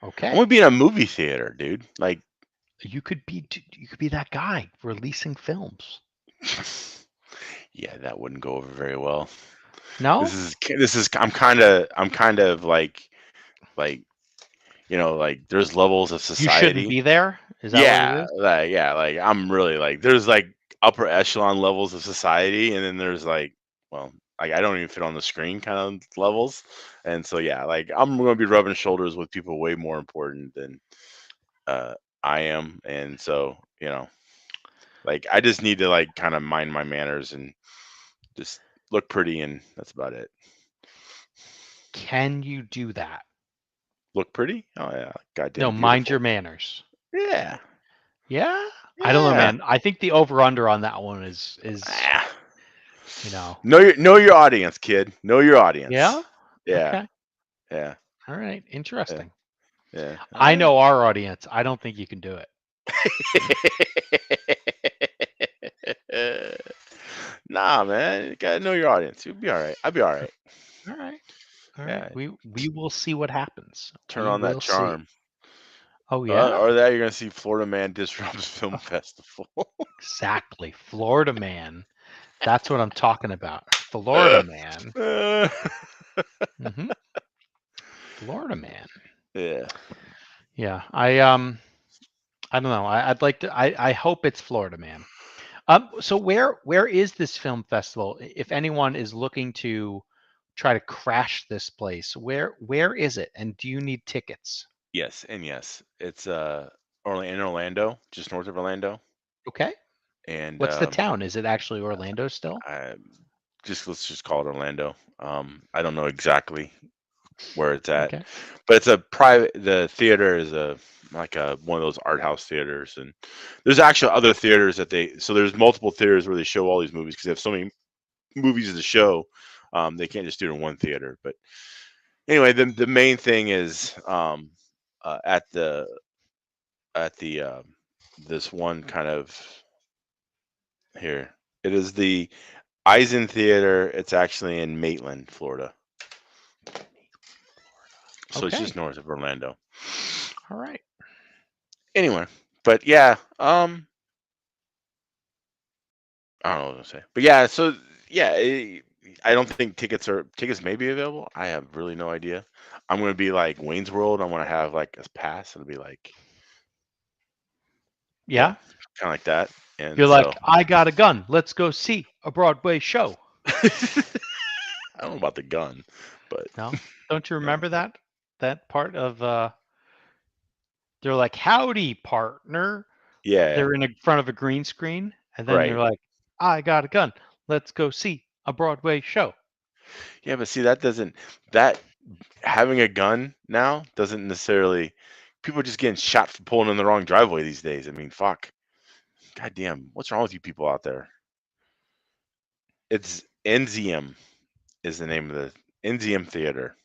I Okay. want to be in a movie theater, dude. Like, You could be that guy releasing films. yeah, that wouldn't go over very well. No? This is. I'm kind of like, like there's levels of You shouldn't society. be there? Is that what it Yeah, is? like I'm really like there's like upper echelon levels of society, and then there's like, well, like I don't even fit on the screen kind of levels, and so yeah, like I'm gonna be rubbing shoulders with people way more important than uh I am, and so like I just need to like kind of mind my manners and just look pretty, and that's about it. Can you do that? Look pretty? Oh yeah, No, goddamn mind your beautiful. manners. Yeah, Yeah? I don't know, yeah. man. I think the over under on that one is Ah. you know. Know your audience, kid. Know your audience. Yeah? Yeah, Okay. yeah. All right. Yeah, Interesting. yeah. I know our audience. I don't think you can do it. Nah, man. You gotta know your audience. You'll be all right. I'll be all right. All right. All right. Yeah. We will see what happens. Turn We on that will see. charm. Oh yeah? Or that you're gonna see Florida Man disrupts film festival. Exactly. Florida man. That's what I'm talking about. Florida man. hmm Florida man. Yeah. Yeah. I don't know. I'd like to I hope it's Florida man. So where is this film festival? If anyone is looking to try to crash this place, where is it? And do you need tickets? Yes, and yes. It's in Orlando, just north of Orlando. Okay. And What's the town? Is it actually Orlando still? I let's just call it Orlando. I don't know exactly where it's at, Okay. but it's a private. The theater is one of those art house theaters, and there's actually other theaters that there's multiple theaters where they show all these movies because they have so many movies to show. They can't just do it in one theater. But anyway, the main thing is at the this one kind of here. It is the Eisen Theater. It's actually in Maitland, Florida. So it's Okay. just north of Orlando. All right. Anyway, but yeah, I don't know what to say. But yeah, so yeah, I don't think tickets may be available. I have really no idea. I'm gonna be like Wayne's World. I'm gonna have like a pass. It'll be like Yeah. kind of like that. And You're so like, I got a gun. Let's go see a Broadway show. I don't know about the gun, but No? Don't you remember that part of they're like, howdy, partner. yeah, They're in front of a green screen, and then right. they're like, I got a gun. Let's go see a Broadway show. Yeah, but see that having a gun now doesn't necessarily people are just getting shot for pulling in the wrong driveway these days. I mean, fuck. God damn, what's wrong with you people out there? It's Enzium is the name of the Enzium Theater.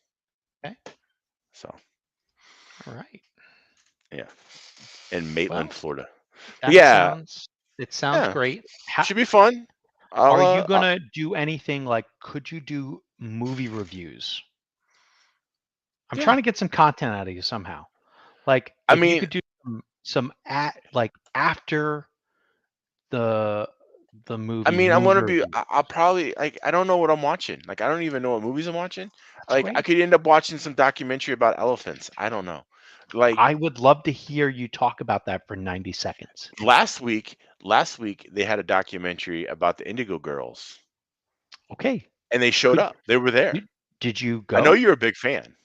Okay. So All right. yeah, in Maitland, Well, Florida. That Yeah, sounds yeah, great. should be fun. Are you gonna do anything like? Could you do movie reviews? I'm Yeah. trying to get some content out of you somehow. Like, I if you mean, could do some after the movie I'm gonna be. review. I'll probably like. I don't know what I'm watching. Like, I don't even know what movies I'm watching. That's Like, I great. could end up watching some documentary about elephants. I don't know. Like I would love to hear you talk about that for 90 seconds. last week they had a documentary about the Indigo Girls, Okay. and they showed up. They were there. Did you I know go? you're a big fan.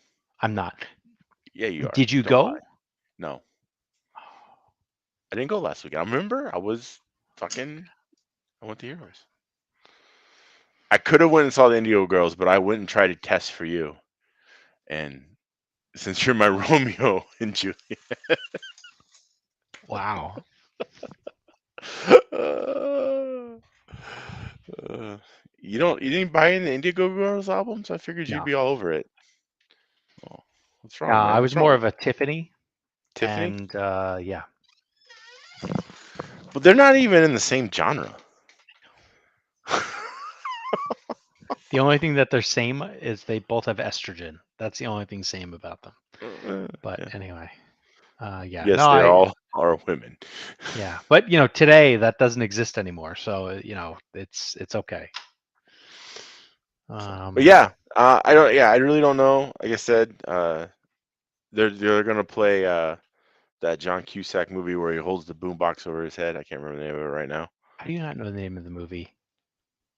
I'm not. Yeah, you are. Did you Don't go? lie. No, I didn't go last week. I remember I was fucking. I went to Heroes. I could have went and saw the Indigo Girls, but I went and tried to test for you. And since you're my Romeo and Juliet, Wow. you didn't buy any Indigo Girls albums? I figured you'd No. be all over it. Oh, what's wrong, man? I What's was more wrong? of a Tiffany. Tiffany? And yeah. But they're not even in the same genre. The only thing that they're same is they both have estrogen. That's the only thing same about them. But Yeah. anyway, yeah. Yes, No, they all are women. Yeah, but today that doesn't exist anymore. So it's okay. But yeah, I don't. Yeah, I really don't know. Like I said, they're gonna play that John Cusack movie where he holds the boombox over his head. I can't remember the name of it right now. How do you not know the name of the movie?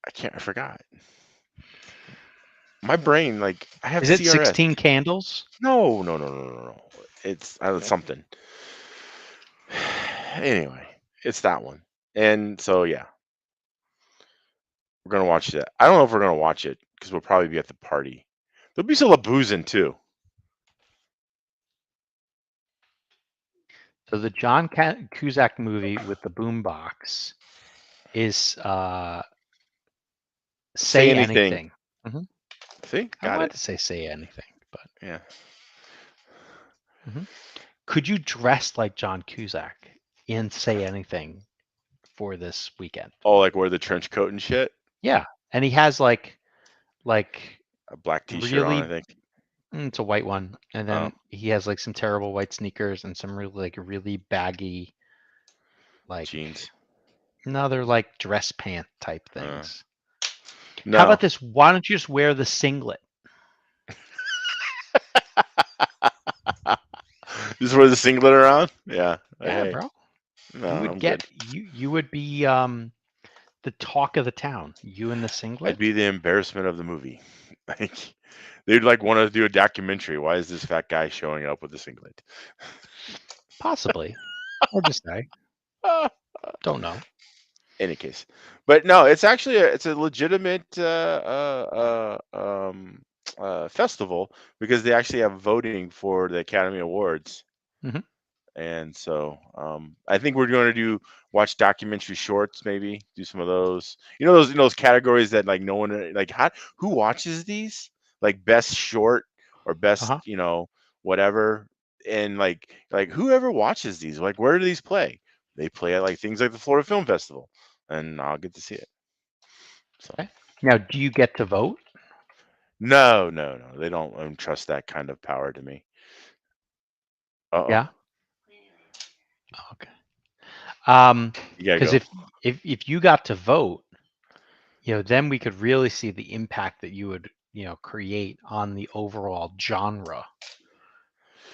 I forgot. My brain, like, I have Is it CRS. 16 Candles? No. It's something. Anyway, it's that one. And so yeah, we're gonna watch that. I don't know if we're gonna watch it because we'll probably be at the party. There'll be some boozing too. So the John Cusack movie with the boombox is Say Anything. Mm-hmm. See, I wanted to say anything, but yeah. Mm-hmm. Could you dress like John Cusack in Say Anything for this weekend? Oh, like wear the trench coat and shit. Yeah, and he has like a black T-shirt really, on, I think. It's a white one, and then he has like some terrible white sneakers and some really baggy jeans. No, they're like dress pant type things. No. How about this? Why don't you just wear the singlet? Just wear the singlet around? Yeah. Yeah, hey. bro. No, You would good. you would be the talk of the town. You in the singlet? I'd be the embarrassment of the movie. Like, they'd like want to do a documentary. Why is this fat guy showing up with a singlet? Possibly. Or just say. Don't know. Any case, but no, it's actually it's a legitimate festival because they actually have voting for the Academy Awards. Mm-hmm. And so I think we're going to watch documentary shorts, maybe do some of those. Those categories that like no one like. Who watches these? Like best short or best whatever. And like whoever watches these, like where do these play? They play at like things like the Florida Film Festival, and I'll get to see it. So okay. Now, do you get to vote? No. They don't trust that kind of power to me. Yeah. Okay. Because if you got to vote, then we could really see the impact that you would create on the overall genre.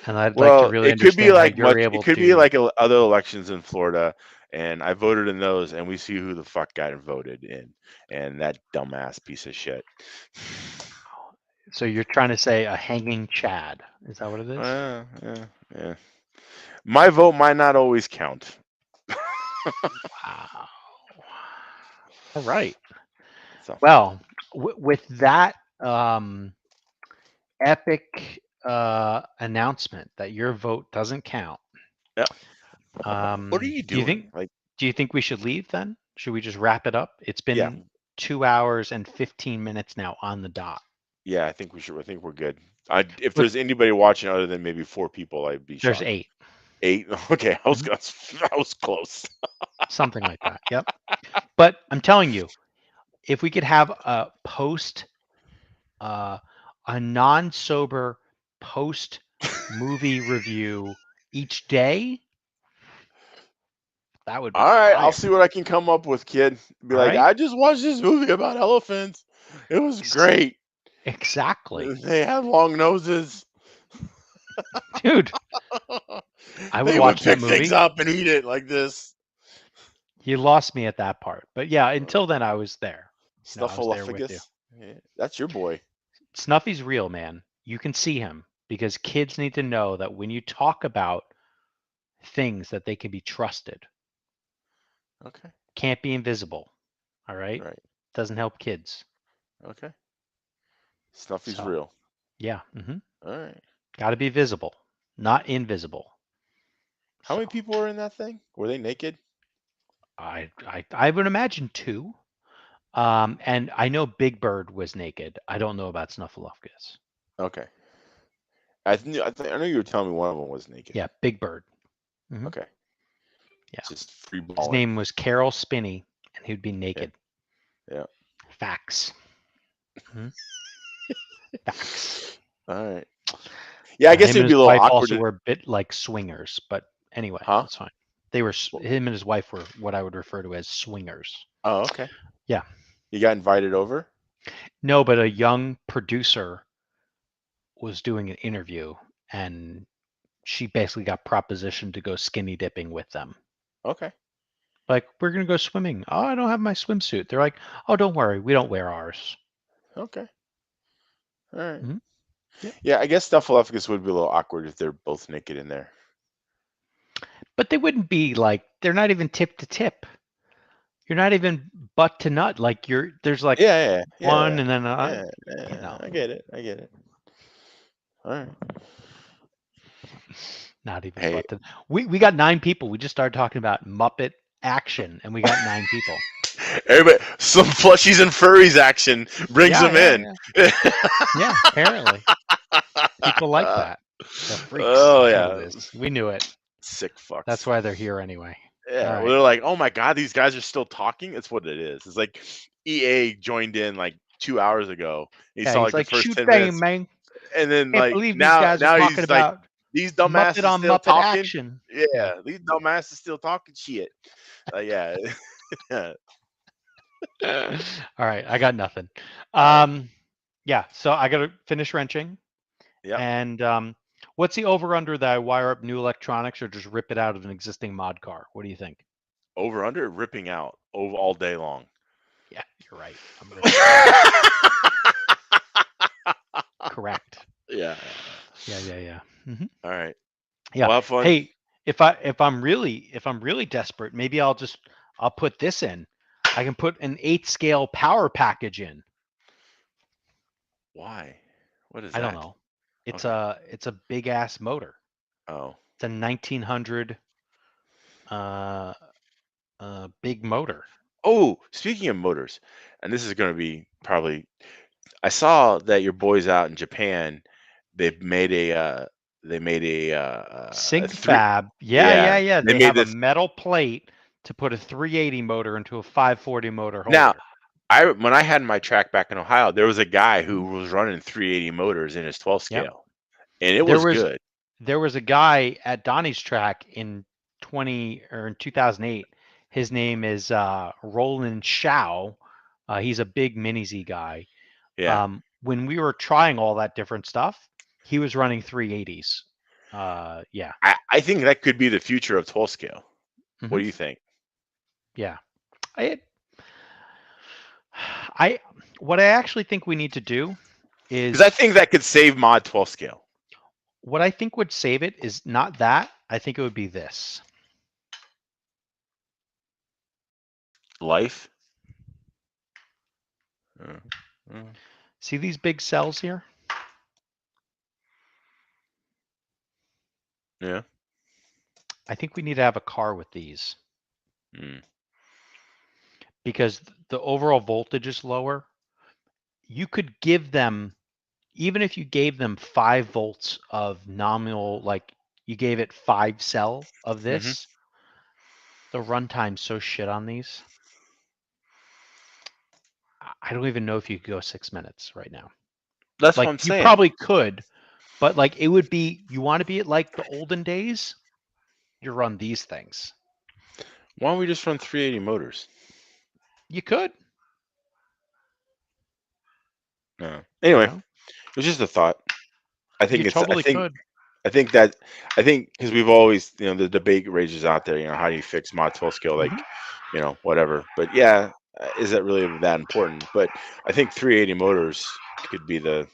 And I'd like to really understand how you're able to. It could be like other elections in Florida, and I voted in those, and we see who the fuck got voted in, and that dumbass piece of shit. So you're trying to say a hanging Chad? Is that what it is? Yeah. My vote might not always count. Wow. All right. So. Well, with that epic announcement that your vote doesn't count. Yeah. What are you doing? Do you think we should leave then? Should we just wrap it up? It's been 2 hours and 15 minutes now on the dot. Yeah, I think we should. I think we're good. If Look- there's anybody watching other than maybe 4 people, I'd be There's shocked. 8, 8. Okay, I was Mhm. I was close. something like that. Yep. But I'm telling you, if we could have a non-sober post movie review each day, that would be All right, fire. I'll see what I can come up with, kid. Be All like, right? I just watched this movie about elephants. It was great. Exactly. They had long noses. Dude, I would They watch that pick things movie. up and eat it like this. You lost me at that part. But yeah, until then I was there. No, I was there with you. Snuffleupagus. Yeah, that's your boy. Snuffy's real, man. You can see him because kids need to know that when you talk about things that they can be trusted, Okay. can't be invisible. All right? Right. Doesn't help kids. Okay. Snuffy's So, real. yeah. All right. Got to be visible, not invisible. How many So, people were in that thing? Were they naked? I would imagine 2. And I know Big Bird was naked. I don't know about Snuffleupagus. Okay. I know you were telling me one of them was naked. Yeah, Big Bird. Mhm. Okay. Yeah. Just free His balling. name was Carol Spinney, and he'd be naked. Yeah. Facts. Facts. All right. Yeah, I guess Him it'd and be a his little wife awkward. also were a bit like swingers, but anyway, Huh? that's fine. They were him and his wife were what I would refer to as swingers. Oh, okay. Yeah. You got invited over? No, but a young producer was doing an interview, and she basically got propositioned to go skinny dipping with them. Okay. Like, we're gonna go swimming. Oh, I don't have my swimsuit. They're like, oh, don't worry, we don't wear ours. Okay. All right. Mhm. Yep. Yeah, I guess Snuffleupagus would be a little awkward if they're both naked in there. But they wouldn't be like, they're not even tip to tip. You're not even butt to nut. Like there's like Yeah. one and then Yeah. know. I get it. All right. Not even Hey. butt to. We got 9 people. We just started talking about Muppet action, and we got 9 people. Everybody, some plushies and furries action brings them in. Yeah, apparently. People like that. The freaks. Oh, That's what yeah. it is. We knew it. Sick fucks. That's why they're here anyway. Yeah, All well, they're like, oh my god, these guys are still talking. It's what it is. It's like EA joined in like 2 hours ago. He saw he's like the first shoot 10 bang, minutes, man. and then Can't like believe these now guys are talking he's like, about these Muppet dumbasses on still Muppet talking. action. Yeah, these dumbasses still talking shit. Yeah. All right, I got nothing. Yeah, so I got to finish wrenching. Yeah. And what's the over under that I wire up new electronics or just rip it out of an existing mod car? What do you think? Over under ripping out all day long. Yeah, you're right. I'm ripping Correct. Yeah. Yeah. All right. Yeah. Well, have fun. Hey, if I'm really desperate, maybe I'll put this in. I can put an 8 scale power package in. Why? What is I that? don't know. It's a big ass motor. Oh. It's a 1900 big motor. Oh, speaking of motors, and this is going to be probably, I saw that your boys out in Japan, they've made a Sync three, fab. Yeah. they They made have a this. metal plate to put a 380 motor into a 540 motor holder. Now, when I had my track back in Ohio, there was a guy who was running 380 motors in his 12 scale, and it was good. There was a guy at Donnie's track in 2008. His name is Roland Shao. He's a big Mini Z guy. Yeah. When we were trying all that different stuff, he was running 380s. Yeah. I think that could be the future of 12 scale. What do you think? Yeah. What I actually think we need to do is, because I think that could save mod 12 scale. What I think would save it is not that. I think it would be this. Life. See these big cells here? Yeah. I think we need to have a car with these. because the overall voltage is lower. You could give them, even if you gave them 5 volts of nominal, like you gave it 5 cell of this, the runtime's so shit on these. I don't even know if you could go 6 minutes right now. That's Like what I'm you saying. probably could, but like it would be, you want to be at like the olden days, you run these things. Why don't we just run 380 motors? You could. No. Anyway, You know? it was just a thought. I think You totally could. I think because we've always, the debate rages out there, how do you fix mod 12 scale, like, whatever. But yeah, is that really that important? But I think 380 motors could be the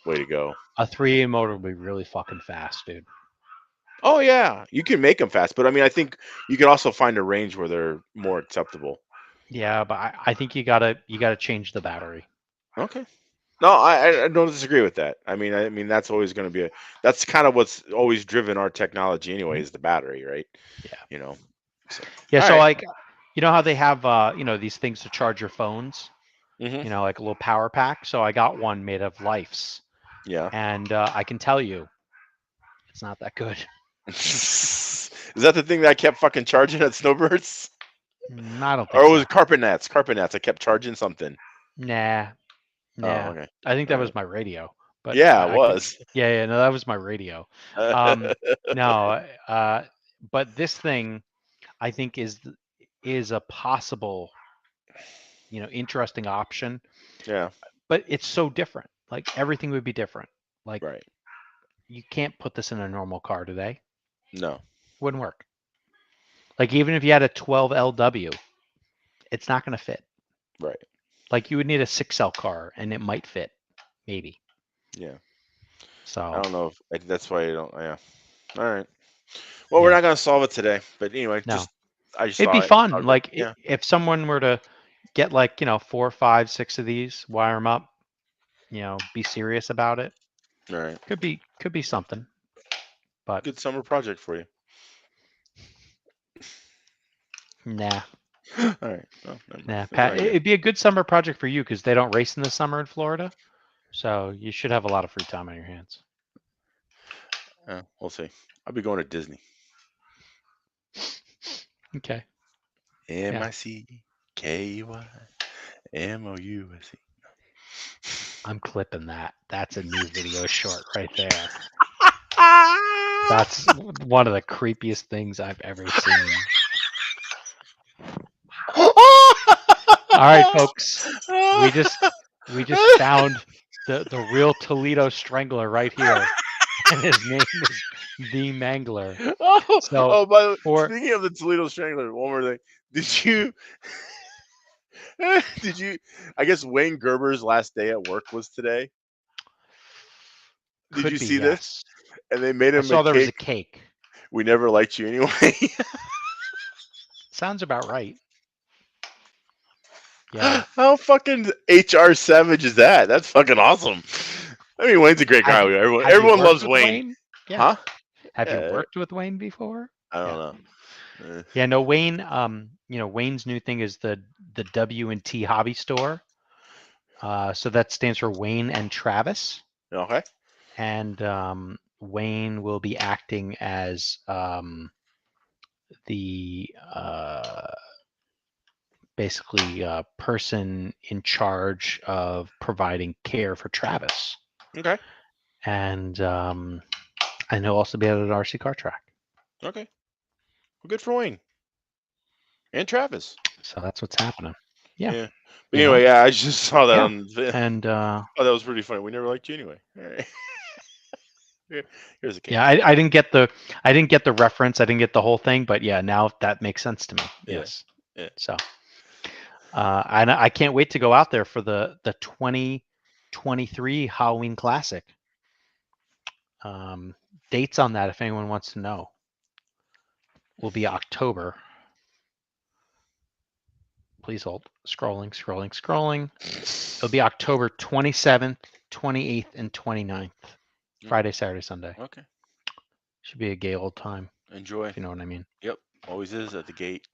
way to go. A 380 motor would be really fucking fast, dude. Oh yeah, you can make them fast, but I mean, I think you can also find a range where they're more acceptable. Yeah, but I think you gotta change the battery. Okay. No, I don't disagree with that. I mean that's always going to be that's kind of what's always driven our technology anyway, is the battery, right? Yeah. So, Yeah. all So right. like, you know how they have these things to charge your phones, Mhm. like a little power pack. So I got one made of Lifes, Yeah. and I can tell you, it's not that good. Is that the thing that I kept fucking charging at Snowbirds? I don't think Or so. was it Carpet Nats? Carpet Nats. I kept charging something. Nah. Oh, okay. I think that All was right. my radio. But Yeah, it I could, was. yeah, no, that was my radio. No, but this thing, I think is a possible, interesting option. Yeah. But it's so different. Like everything would be different. Like Right. you can't put this in a normal car today. No. Wouldn't work. Like even if you had a 12 LW, it's not going to fit. Right. Like you would need a 6L car, and it might fit, maybe. Yeah. So I don't know if that's why you don't. Yeah. All right. Well, we're yeah. not gonna solve it today, but anyway, No. I just It'd saw be it. And fun. thought about it. Like Yeah. if someone were to get like 4, 5, 6 of these, wire them up, be serious about it. All right. Could be something. But Good summer project for you. nah. All right. Oh, Nah, Pat, idea. it'd be a good summer project for you because they don't race in the summer in Florida. So you should have a lot of free time on your hands. We'll see. I'll be going to Disney. Okay. MICKEY I'm clipping that. That's a new video short right there. That's one of the creepiest things I've ever seen. All right, folks. We just found the real Toledo Strangler right here. And his name is the Mangler. So by the way, for speaking of the Toledo Strangler, one more thing. Did you I guess Wayne Gerber's last day at work was today? Did could you be see this? yes. And they made I him saw a there was a cake. cake. We never liked you anyway. Sounds about right. Yeah. How fucking HR savage is that? That's fucking awesome. I mean, Wayne's a great guy. Have you Everyone worked loves with Wayne. Yeah. Huh? Have you worked with Wayne before? I don't know. Yeah, no, Wayne, Wayne's new thing is the W&T hobby store. So that stands for Wayne and Travis. Okay. And Wayne will be acting as the basically person in charge of providing care for Travis. Okay. And he'll also be at an RC car track. Okay. Well, good for Wayne. And Travis. So that's what's happening. Yeah. But anyway, I just saw that on and oh, that was pretty funny. We never liked you anyway. All right. Here's a cake. Yeah, I didn't get the reference. I didn't get the whole thing, but yeah, now that makes sense to me. Yes. Yeah. So and I can't wait to go out there for the 2023 Halloween Classic. Dates on that, if anyone wants to know, will be October. Please hold. Scrolling. It'll be October 27th, 28th, and 29th. Friday, Saturday, Sunday. Okay. Should be a gay old time. Enjoy. If you know what I mean. Yep. Always is at the gate.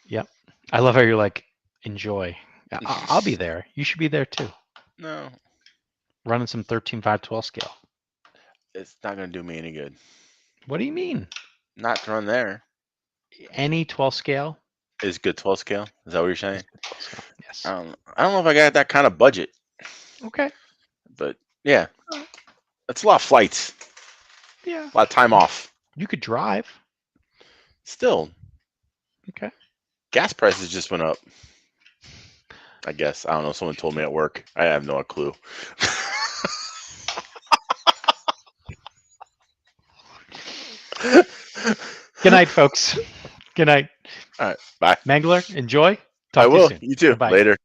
Yep. I love how you're like, enjoy. I'll be there. You should be there too. No, Running some 13.5/12 scale. it's not gonna do me any good. What do you mean? Not to run there. Any 12 scale? Is good 12 scale? Is that what you're saying? 12 scale. Yes. I don't know if I got that kind of budget, Okay. but yeah, that's a lot of flights, Yeah. a lot of time off. You could drive. Still, Okay. gas prices just went up. I guess. I don't know. Someone told me at work. I have no clue. Good night, folks. Good night. All right. Bye. Mangler, enjoy. Talk I to will. you soon. You too. Bye. Later.